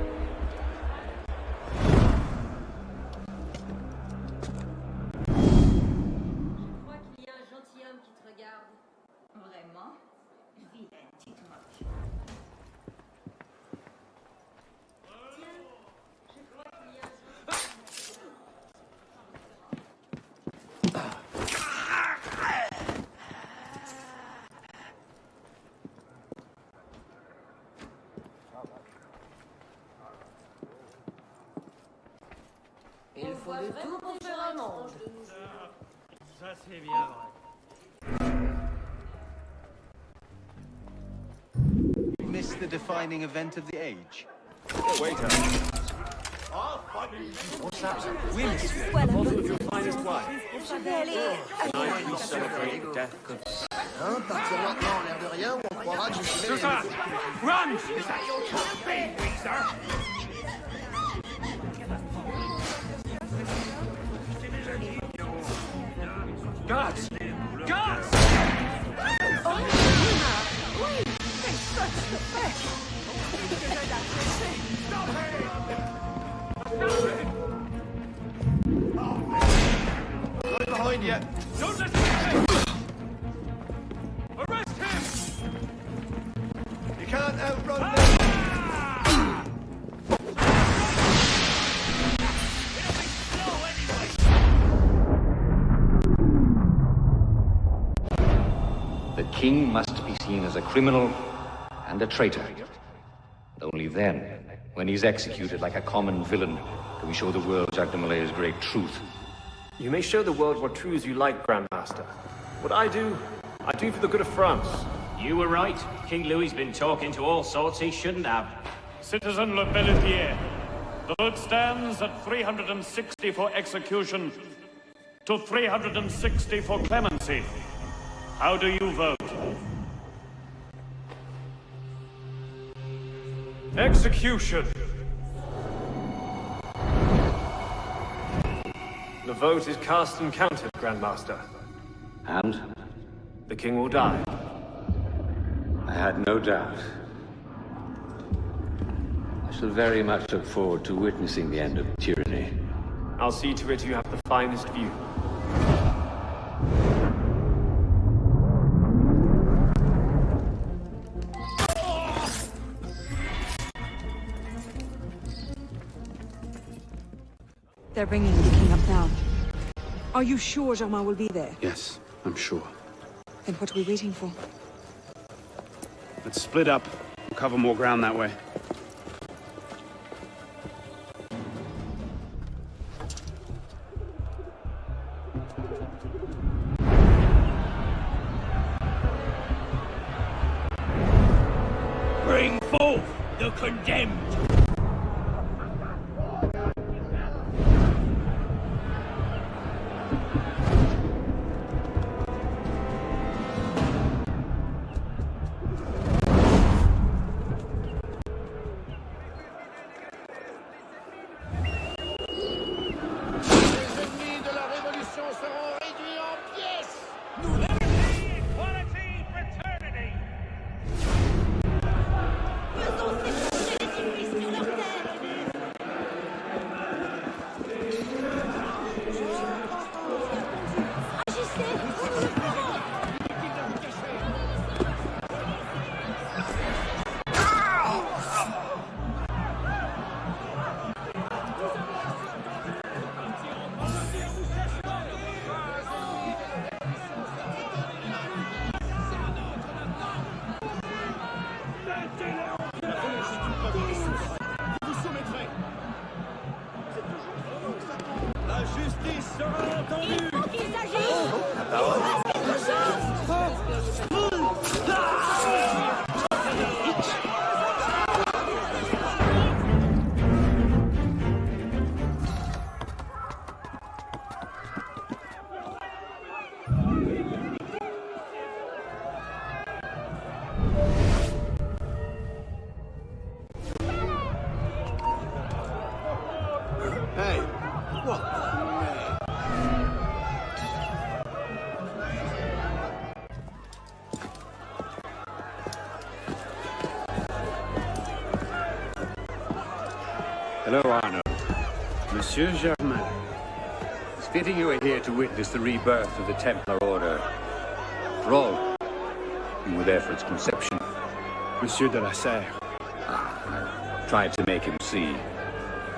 Il faut de tout pour faire un monde. Ça, c'est bien vrai. You missed the defining event of the age. Waiter. What's that? Oui, monsieur. A bottle of your finest wine. Tonight we celebrate the death of... Hein, partir maintenant, l'air de rien, ou on croira que je suis... Tout ça! Run! Is that your campaign, Razor? Guards! Guards! Oh, wait! They searched the back! Right behind you! Don't listen to him! Arrest him! You can't outrun them! The king must be seen as a criminal and a traitor. And only then, when he's executed like a common villain, can we show the world Jacques de Malay's great truth. You may show the world what truths you like, Grandmaster. What I do for the good of France. You were right. King Louis's been talking to all sorts he shouldn't have. Citizen Le Pelletier, the vote stands at 360 for execution to 360 for clemency. How do you vote? Execution! The vote is cast and counted, Grandmaster. And? The king will die. I had no doubt. I shall very much look forward to witnessing the end of tyranny. I'll see to it you have the finest view. They're bringing the king up now. Are you sure Germain will be there? Yes, I'm sure. Then what are we waiting for? Let's split up. We'll cover more ground that way. Bring forth the condemned! Faisons cette tragédie d'une Hello, Arno. Monsieur Germain. It's fitting you are here to witness the rebirth of the Templar Order. After all, you were there for its conception. Monsieur de la Serre. I tried to make him see.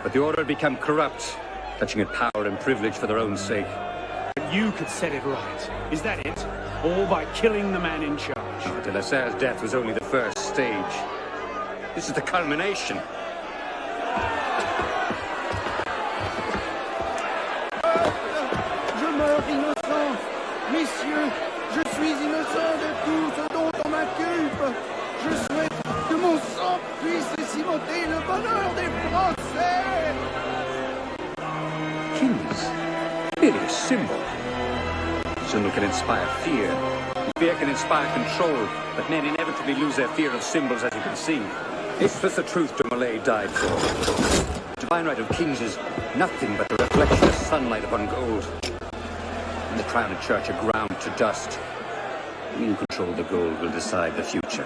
But the Order had become corrupt, clutching at power and privilege for their own sake. But you could set it right. Is that it? All by killing the man in charge. Oh, de la Serre's death was only the first stage. This is the culmination. Je meurs innocent. Messieurs, je suis innocent de tout ce dont on m'inculpe. Je souhaite que mon sang puisse cimenter le bonheur des Français. Kings. Really a symbol. Symbol can inspire fear. Fear can inspire control, but men inevitably lose their fear of symbols, as you can see. This was the truth de Molay died for. The divine right of kings is nothing but the reflection of sunlight upon gold. When the crown and church are ground to dust, we who control the gold will decide the future.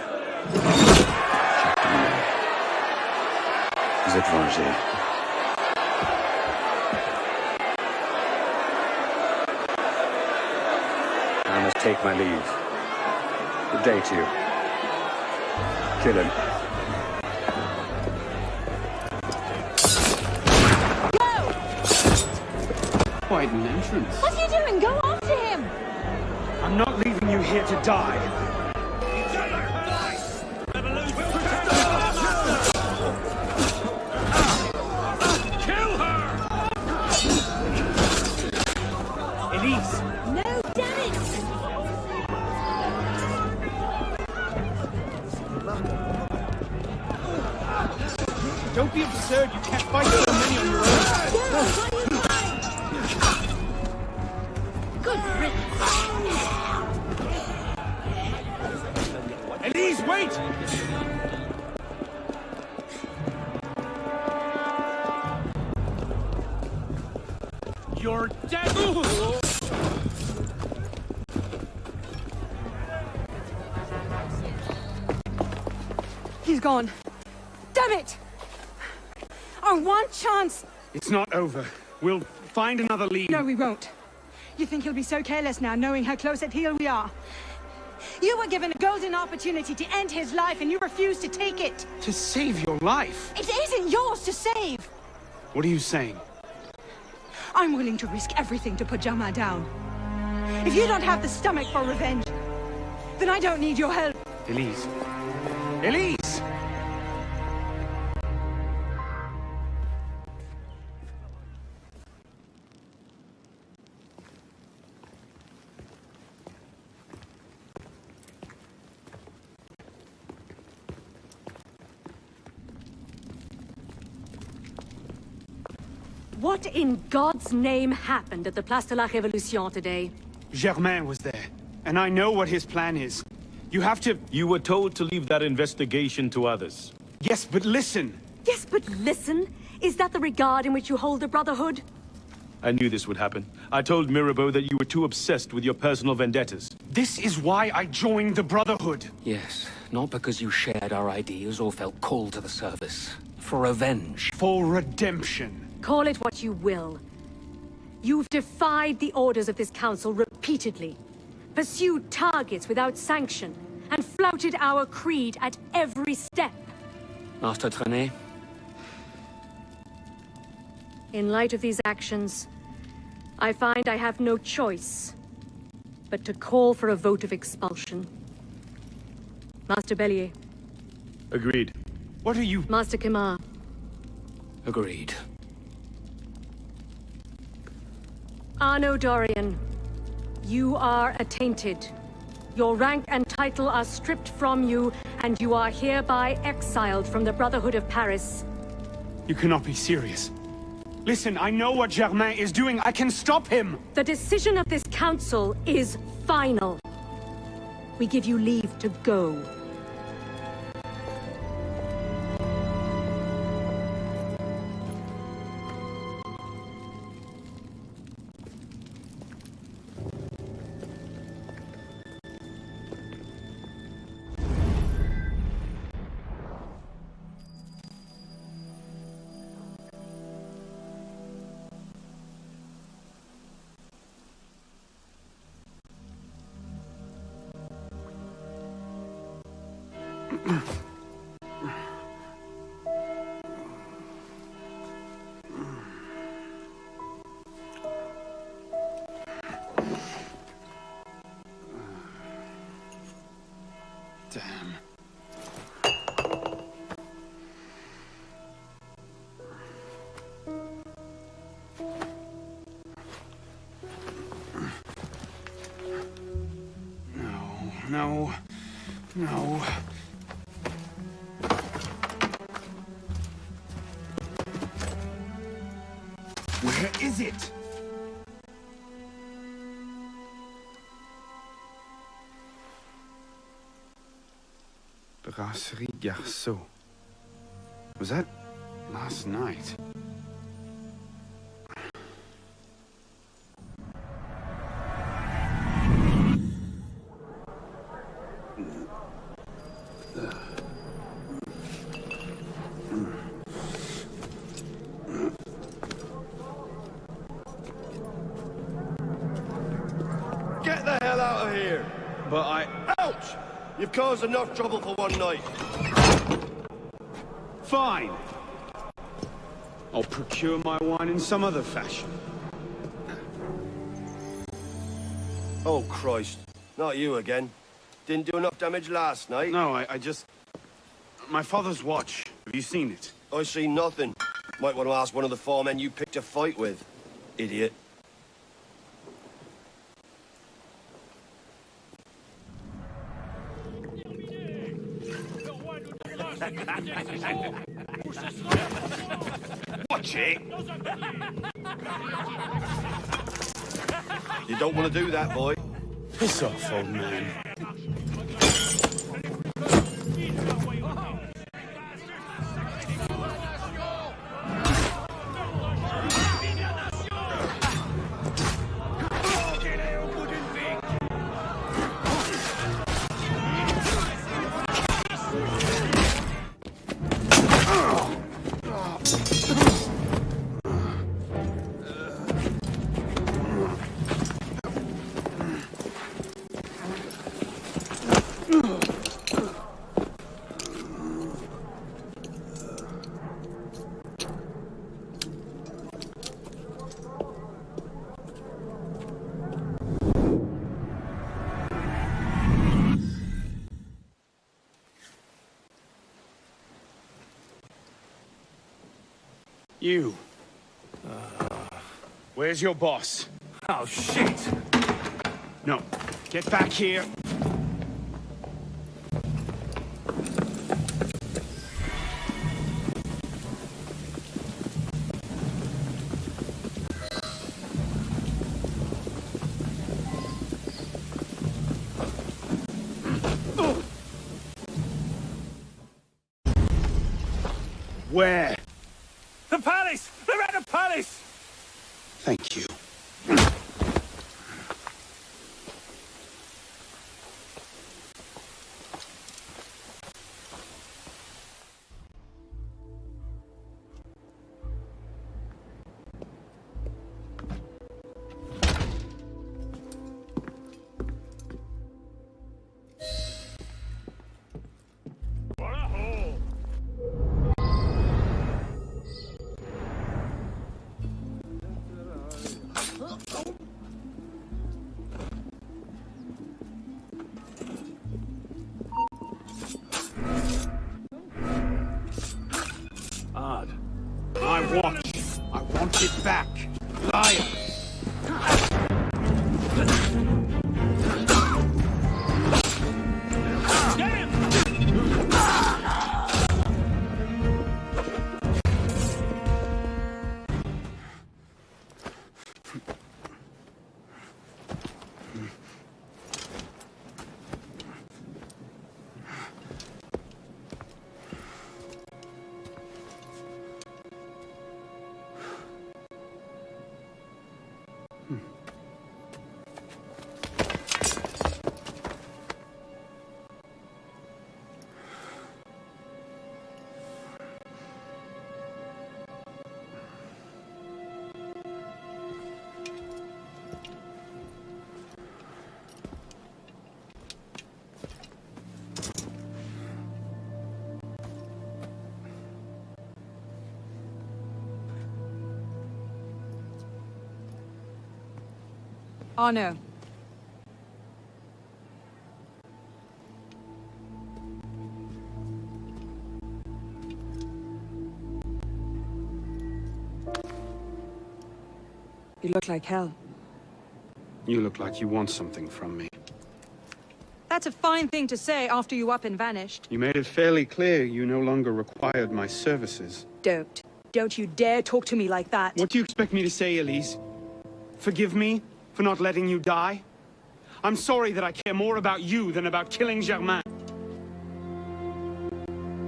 Vous êtes vengé. I must take my leave. Good day to you. Kill him. Quite an entrance. What are you doing? Go after him! I'm not leaving you here to die. Kill her! Elise! No, damn it! Don't be absurd. You can't fight so many on your own. Good Elise, wait! You're dead! He's gone. Damn it! Our one chance! It's not over. We'll find another lead. No, we won't. You think he'll be so careless now, knowing how close at heel we are? You were given a golden opportunity to end his life, and you refused to take it. To save your life? It isn't yours to save. What are you saying? I'm willing to risk everything to put Germain down. If you don't have the stomach for revenge, then I don't need your help. Elise. Elise! What in God's name happened at the Place de la Révolution today? Germain was there, and I know what his plan is. You have to... You were told to leave that investigation to others. Yes, but listen! Yes, but listen. Is that the regard in which you hold the Brotherhood? I knew this would happen. I told Mirabeau that you were too obsessed with your personal vendettas. This is why I joined the Brotherhood. Yes, not because you shared our ideas or felt called to the service. For revenge. For redemption. Call it what you will. You've defied the orders of this council repeatedly, pursued targets without sanction, and flouted our creed at every step. Master Trenet? In light of these actions, I find I have no choice but to call for a vote of expulsion. Master Bellier. Agreed. What are you... Master Kimar. Agreed. Arno Dorian, you are attainted. Your rank and title are stripped from you, and you are hereby exiled from the Brotherhood of Paris. You cannot be serious. Listen, I know what Germain is doing. I can stop him! The decision of this council is final. We give you leave to go. Damn. No. No. Where is it? Brasserie Garceau. Was that last night? Get the hell out of here! But I... Ouch! You've caused enough trouble for one night. Fine. I'll procure my wine in some other fashion. Oh, Christ. Not you again. Didn't do enough damage last night. No, I just... My father's watch. Have you seen it? I seen nothing. Might want to ask one of the four men you picked a fight with. Idiot. Watch it! You don't want to do that, boy. Piss off, old man. You. Where's your boss? Oh, shit! No. Get back here. Where? The palace! They're at the palace! Thank you. Odd. My watch. I want it back. Liar. Arno. You look like hell. You look like you want something from me. That's a fine thing to say after you up and vanished. You made it fairly clear you no longer required my services. Don't. Don't you dare talk to me like that. What do you expect me to say, Elise? Forgive me for not letting you die? I'm sorry that I care more about you than about killing Germain.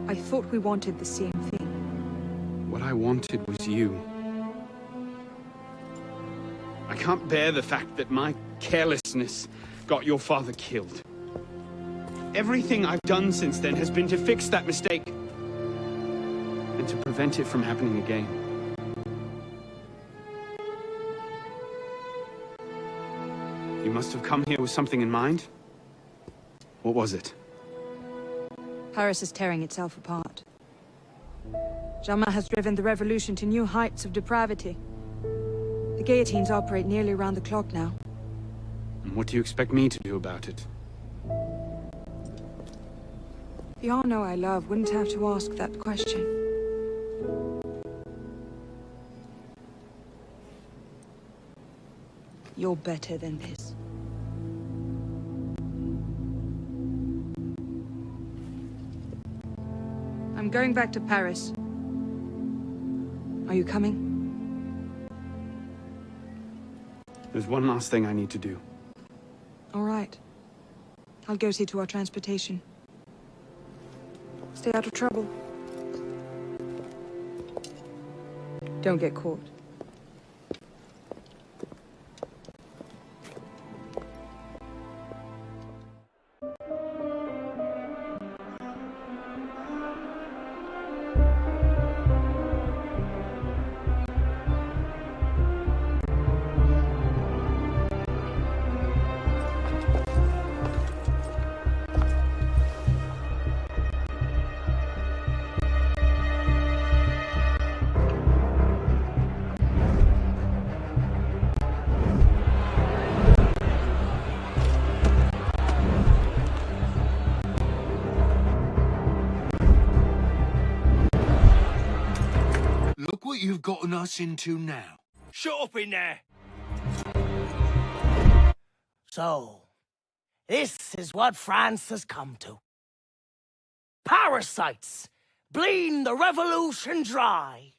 I thought we wanted the same thing. What I wanted was you. I can't bear the fact that my carelessness got your father killed. Everything I've done since then has been to fix that mistake and to prevent it from happening again. You must have come here with something in mind. What was it? Paris is tearing itself apart. Germain has driven the revolution to new heights of depravity. The guillotines operate nearly around the clock now. And what do you expect me to do about it? The Arno I love wouldn't have to ask that question. You're better than this. I'm going back to Paris. Are you coming? There's one last thing I need to do. All right. I'll go see to our transportation. Stay out of trouble. Don't get caught. You've gotten us into now. Shut up in there! So, this is what France has come to. Parasites, bleeding the revolution dry.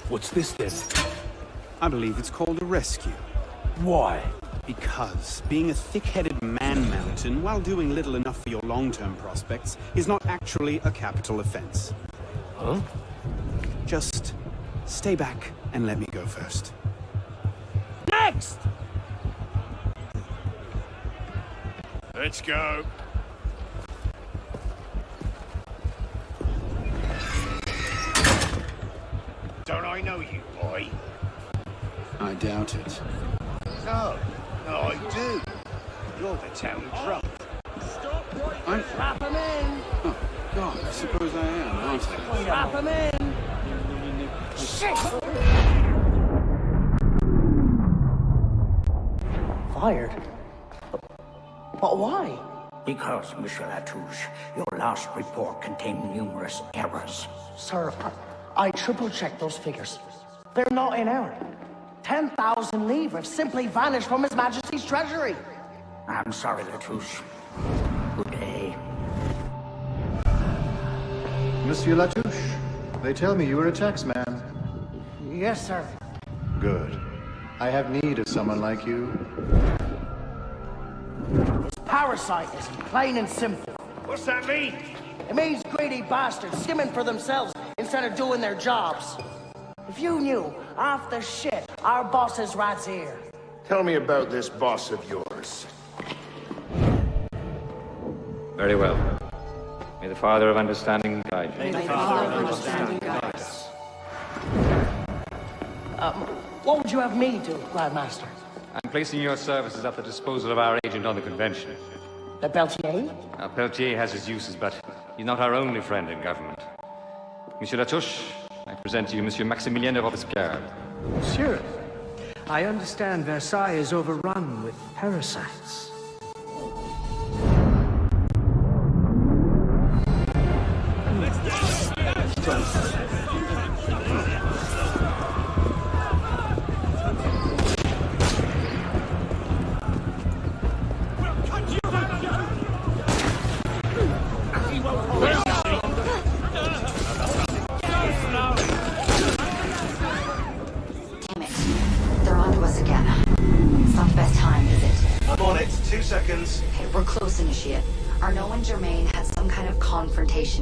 What's this then? I believe it's called a rescue. Why? Because being a thick-headed man-mountain while doing little enough for your long-term prospects is not actually a capital offense. Huh? Just stay back and let me go first. Next! Let's go. Don't I know you, boy? I doubt it. No, I do. You're the town drunk. I'm... Trap him in! Oh, God, I suppose I am, aren't I? Trap him in! Shit! Fired? But why? Because, Monsieur Latouche, your last report contained numerous errors. Sir, I triple-checked those figures. They're not in error. 10,000 livres simply vanished from His Majesty's treasury. I'm sorry, Latouche. Good day. Monsieur Latouche, they tell me you are a taxman. Yes, sir. Good. I have need of someone like you. It's parasitism, plain and simple. What's that mean? It means greedy bastards skimming for themselves instead of doing their jobs. If you knew half the shit our boss is RAZER. Tell me about this boss of yours. Very well. May the Father of Understanding guide you. May the Father of Understanding guide us. What would you have me do, Grandmaster? I'm placing your services at the disposal of our agent on the convention. The Peltier? Now, Peltier has his uses, but he's not our only friend in government. Monsieur Latouche, I present to you Monsieur Maximilien de Robespierre. Monsieur, I understand Versailles is overrun with parasites.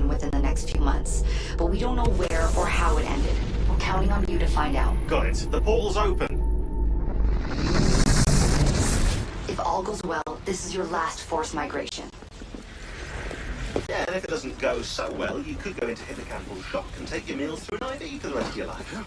Within the next few months, but we don't know where or how it ended. We're counting on you to find out. Got it. The portal's open. If all goes well, this is your last forced migration. Yeah, and if it doesn't go so well, you could go into hippocampal shock and take your meals through an IV for the rest of your life.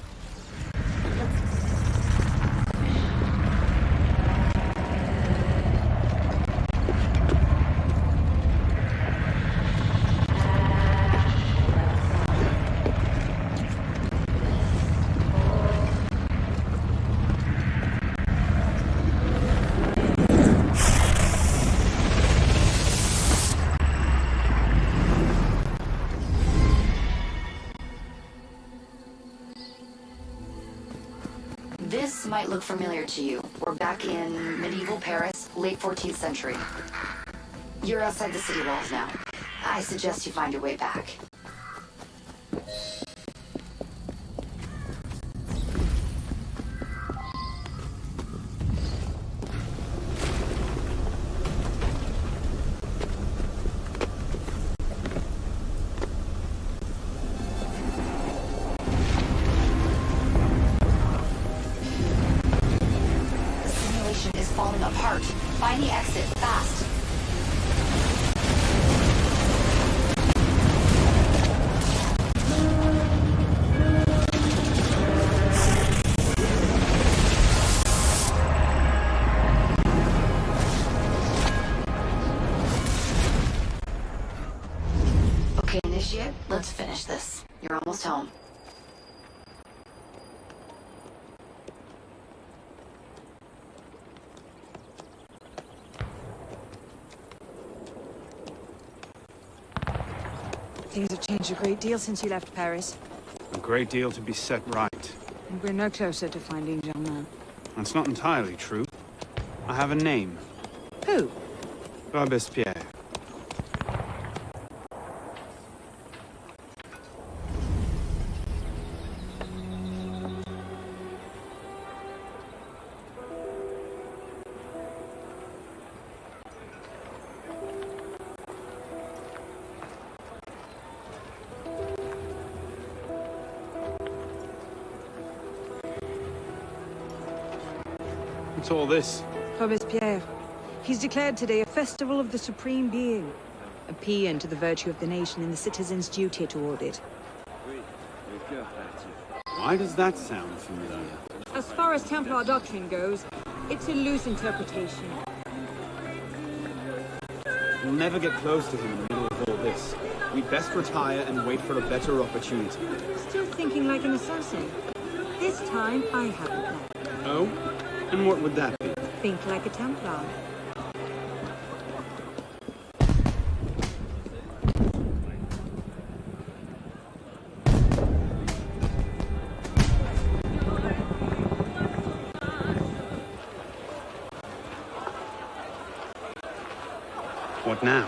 This might look familiar to you. We're back in medieval Paris, late 14th century. You're outside the city walls now. I suggest you find your way back. Find the exit, fast. Okay, Initiate, let's finish this. You're almost home. Things have changed a great deal since you left Paris. A great deal to be set right. And we're no closer to finding Germain. That's not entirely true. I have a name. Who? Robespierre. What's all this? Robespierre. He's declared today a festival of the Supreme Being. A paean to the virtue of the nation and the citizens' duty toward it. Why does that sound familiar? As far as Templar doctrine goes, it's a loose interpretation. We'll never get close to him in the middle of all this. We'd best retire and wait for a better opportunity. Still thinking like an assassin. This time, I have a plan. Oh? And what would that be? Think like a Templar. What now?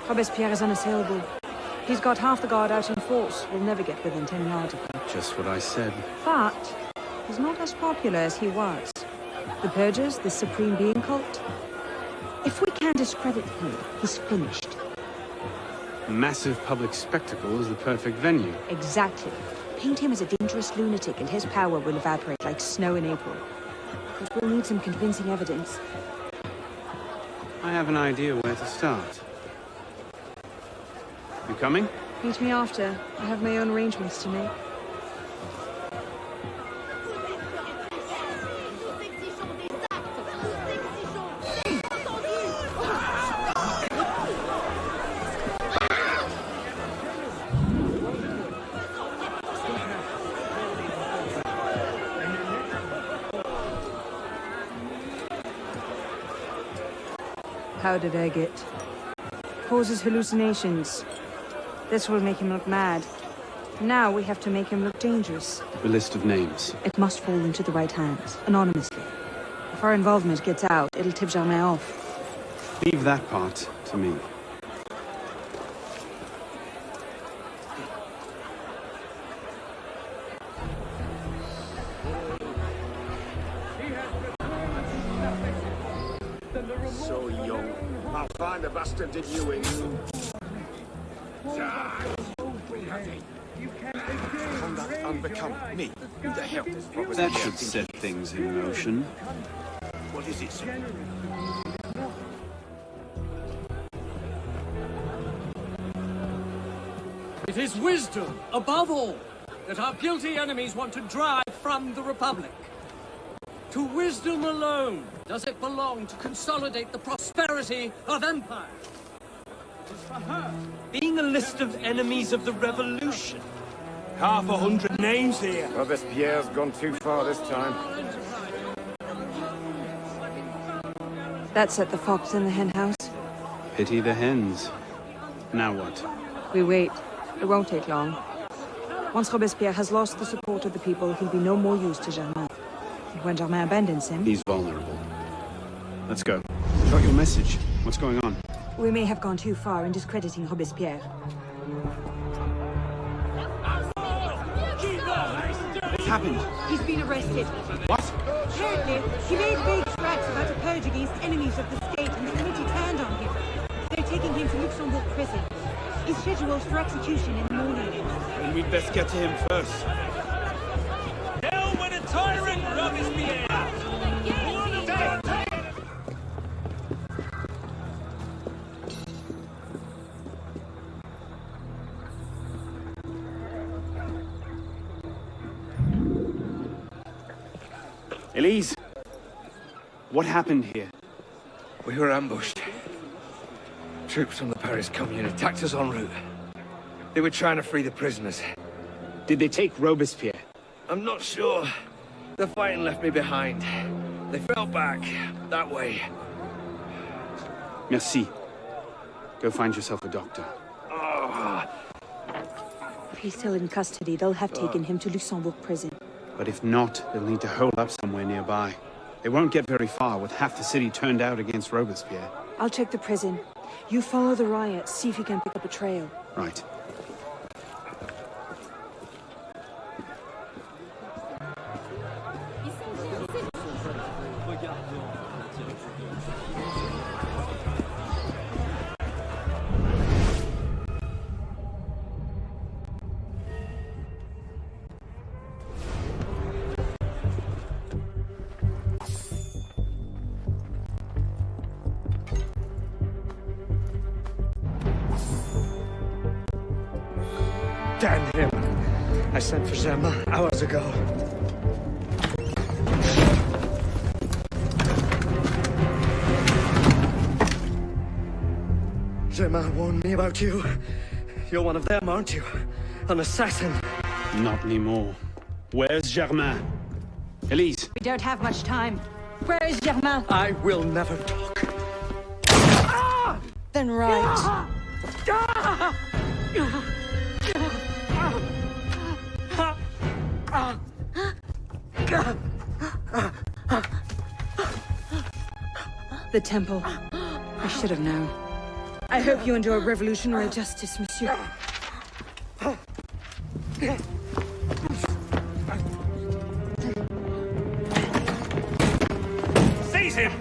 Robespierre is unassailable. He's got half the guard out in force. We'll never get within 10 yards of him. Just what I said. But he's not as popular as he was. The Purgers, the Supreme Being cult. If we can discredit him, he's finished. A massive public spectacle is the perfect venue. Exactly. Paint him as a dangerous lunatic and his power will evaporate like snow in April. But we'll need some convincing evidence. I have an idea where to start. You coming? Meet me after. I have my own arrangements to make. How did I get? Causes hallucinations. This will make him look mad. Now we have to make him look dangerous. The list of names. It must fall into the right hands, anonymously. If our involvement gets out, it'll tip Germain off. Leave that part to me. So young. I'll find the bastard did you in. Conduct unbecome me. Who the hell does Robert That Pierre should think set he is? things in motion. What is it, sir? It is wisdom, above all, that our guilty enemies want to drive from the Republic. To wisdom alone does it belong to consolidate the prosperity of empire. It is for her. Being a list of enemies of the revolution. 100 names here. Robespierre's gone too far this time. That set the fox in the hen house. Pity the hens. Now what? We wait. It won't take long. Once Robespierre has lost the support of the people, he'll be no more use to Germain. And when Germain abandons him... He's vulnerable. Let's go. Got your message. What's going on? We may have gone too far in discrediting Robespierre. What's happened? He's been arrested. What? Apparently, he made vague threats about a purge against enemies of the state, and the committee turned on him. They're taking him to Luxembourg prison. He's scheduled for execution in the morning. Then we'd best get to him first. Hell with a tyrant, Robespierre! Elise! What happened here? We were ambushed. Troops from the Paris Commune attacked us en route. They were trying to free the prisoners. Did they take Robespierre? I'm not sure. The fighting left me behind. They fell back, that way. Merci. Go find yourself a doctor. Oh. If he's still in custody, they'll have taken him to Luxembourg prison. But if not, they'll need to hole up somewhere nearby. They won't get very far with half the city turned out against Robespierre. I'll check the prison. You follow the riot, see if you can pick up a trail. Right. Damn him. I sent for Germain hours ago. Germain warned me about you. You're one of them, aren't you? An assassin. Not anymore. Where's Germain? Elise! We don't have much time. Where is Germain? I will never talk. Then right. The temple. I should have known. I hope you enjoy revolutionary justice, monsieur. Seize him!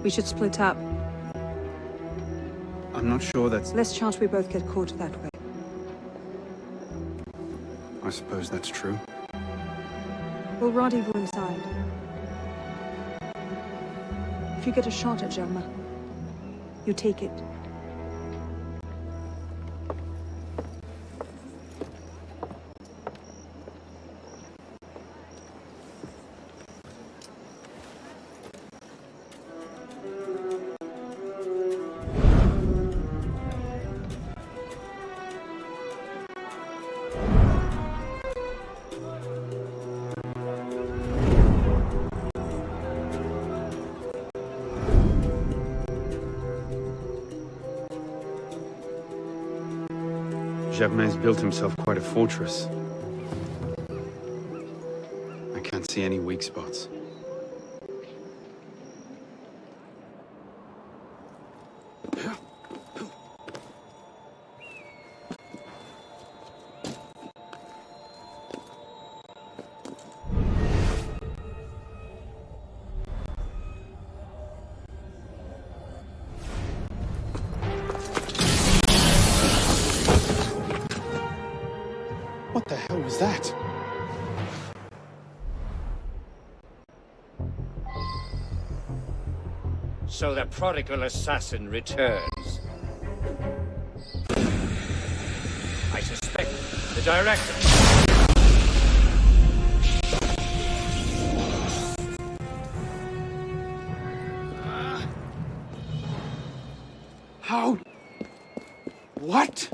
We should split up. I'm not sure that's... Less chance we both get caught that way. I suppose that's true. We'll rendezvous inside. If you get a shot at Germain, you take it. Germain's built himself quite a fortress. I can't see any weak spots. What the hell was that? So the prodigal assassin returns. I suspect the director. How? What?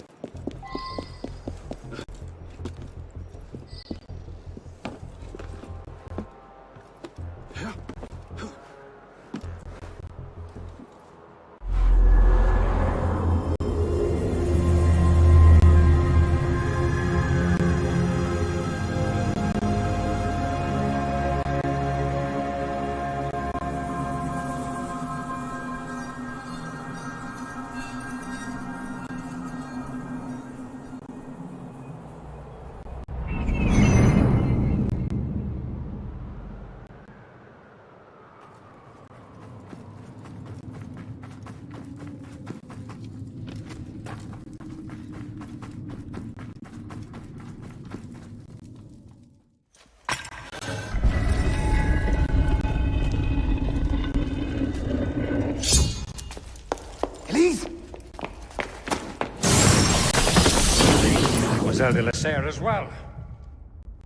De la Serre as well.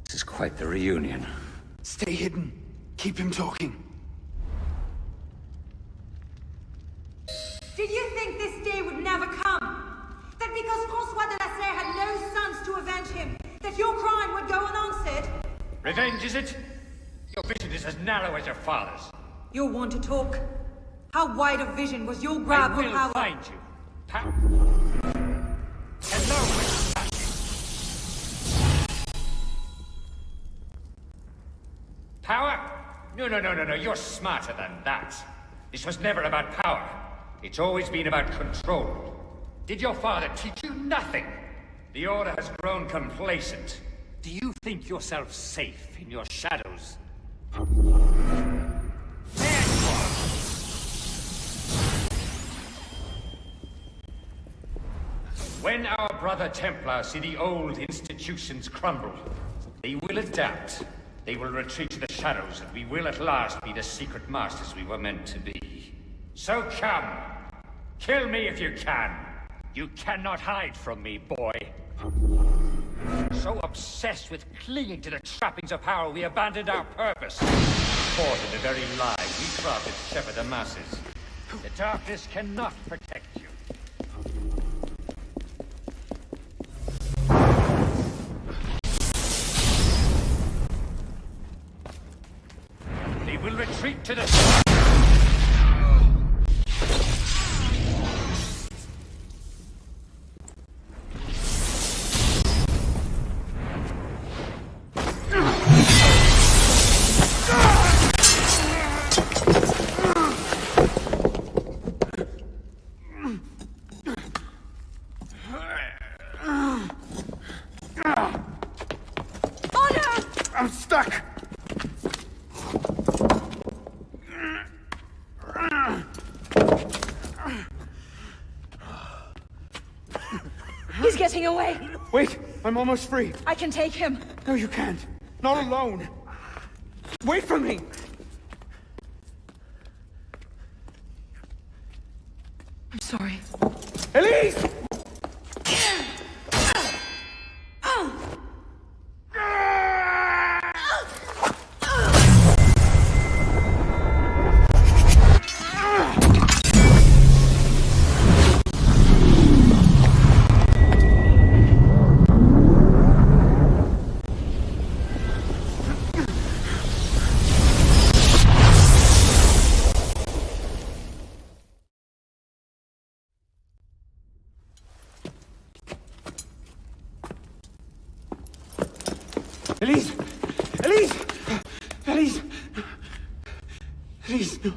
This is quite the reunion. Stay hidden. Keep him talking. Did you think this day would never come? That because Francois de la Serre had no sons to avenge him, that your crime would go unanswered? Revenge, is it? Your vision is as narrow as your father's. You'll want to talk. How wide of vision was your grab for power? I will find you. Hello, power? No, you're smarter than that. This was never about power. It's always been about control. Did your father teach you nothing? The Order has grown complacent. Do you think yourself safe in your shadows? When our brother Templars see the old institutions crumble, they will adapt. They will retreat to the shadows, and we will at last be the secret masters we were meant to be. So come! Kill me if you can! You cannot hide from me, boy! So obsessed with clinging to the trappings of power, we abandoned our purpose. Caught in the very lie we crafted to shepherd the masses. The darkness cannot protect you. They will retreat to the... I'm stuck! He's getting away! Wait! I'm almost free. I can take him. No, you can't. Not alone. Wait for me! I'm sorry. Elise! Elise! Elise! Elise! Elise, no.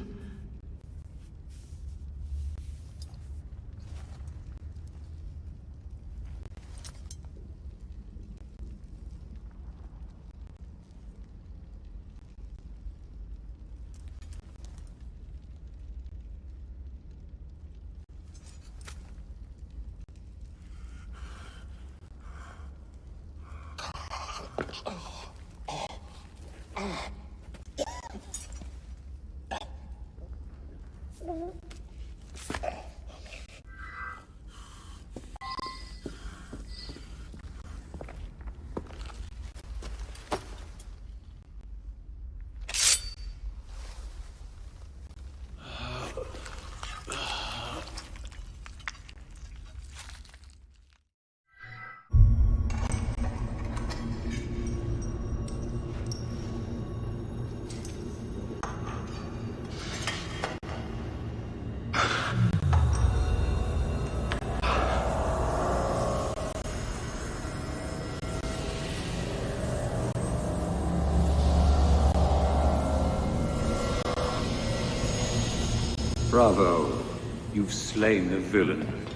Bravo. You've slain the villain.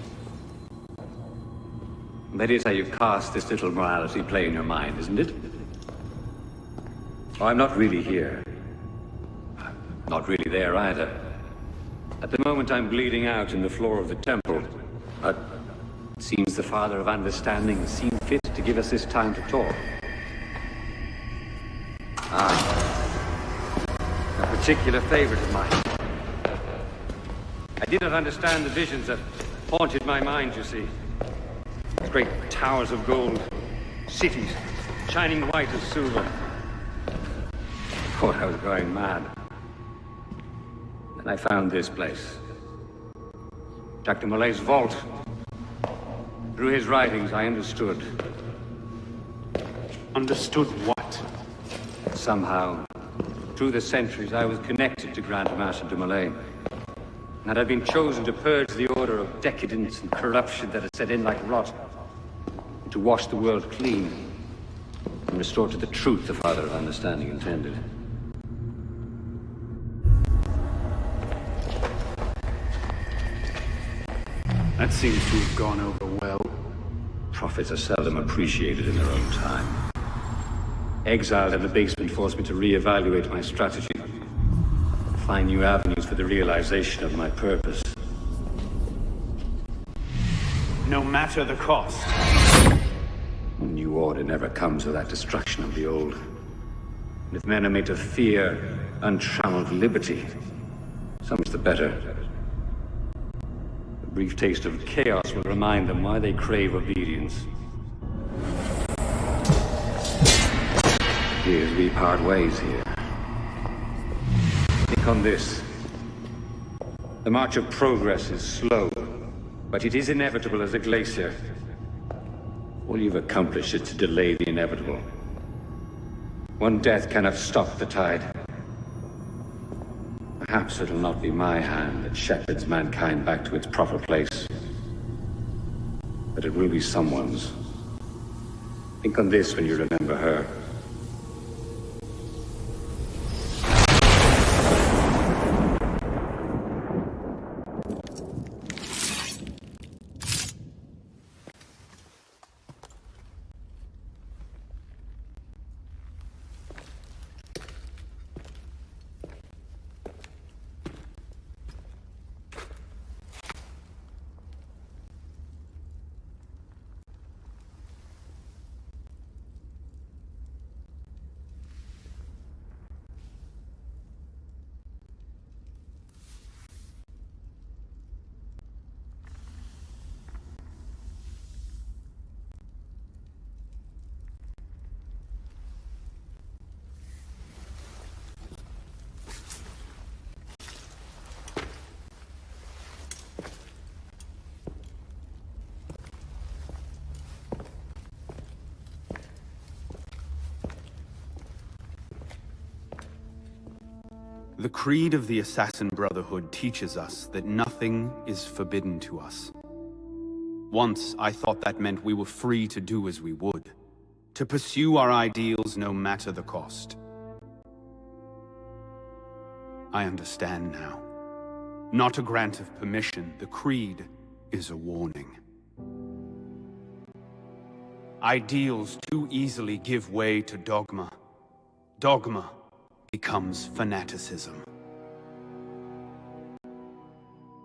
That is how you cast this little morality play in your mind, isn't it? Oh, I'm not really here. Not really there either. At the moment I'm bleeding out in the floor of the temple. But it seems the Father of Understanding has seen fit to give us this time to talk. A particular favorite of mine. I did not understand the visions that haunted my mind, you see. Great towers of gold, cities shining white as silver. I thought I was going mad. And I found this place. Dr. Mollay's vault. Through his writings, I understood. Understood what? Somehow, through the centuries, I was connected to Grand Master de Molay. And I'd been chosen to purge the order of decadence and corruption that had set in like rot. And to wash the world clean. And restore to the truth the Father of Understanding intended. That seems to have gone over well. Prophets are seldom appreciated in their own time. Exiled in the basement forced me to reevaluate my strategy. Find new avenues for the realization of my purpose. No matter the cost. A new order never comes without destruction of the old. And if men are made to fear untrammeled liberty, so much the better. A brief taste of chaos will remind them why they crave obedience. Here's we part ways here. Think on this. The march of progress is slow, but it is inevitable as a glacier. All you've accomplished is to delay the inevitable. One death cannot stop the tide. Perhaps it'll not be my hand that shepherds mankind back to its proper place. But it will be someone's. Think on this when you remember her. The creed of the Assassin Brotherhood teaches us that nothing is forbidden to us. Once, I thought that meant we were free to do as we would, to pursue our ideals no matter the cost. I understand now. Not a grant of permission, the creed is a warning. Ideals too easily give way to dogma. Dogma becomes fanaticism.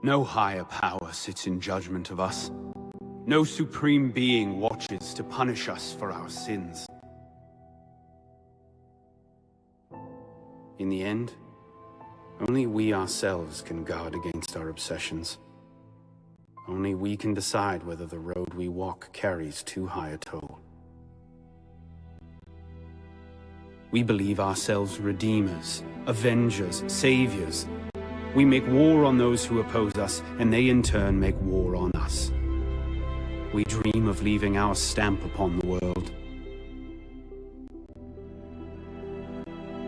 No higher power sits in judgment of us. No supreme being watches to punish us for our sins. In the end, only we ourselves can guard against our obsessions. Only we can decide whether the road we walk carries too high a toll. We believe ourselves redeemers, avengers, saviors. We make war on those who oppose us, and they in turn make war on us. We dream of leaving our stamp upon the world.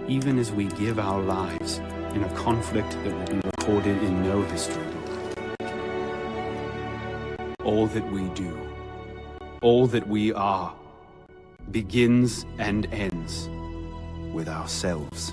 Even as we give our lives in a conflict that will be recorded in no history. All that we do, all that we are, begins and ends with ourselves.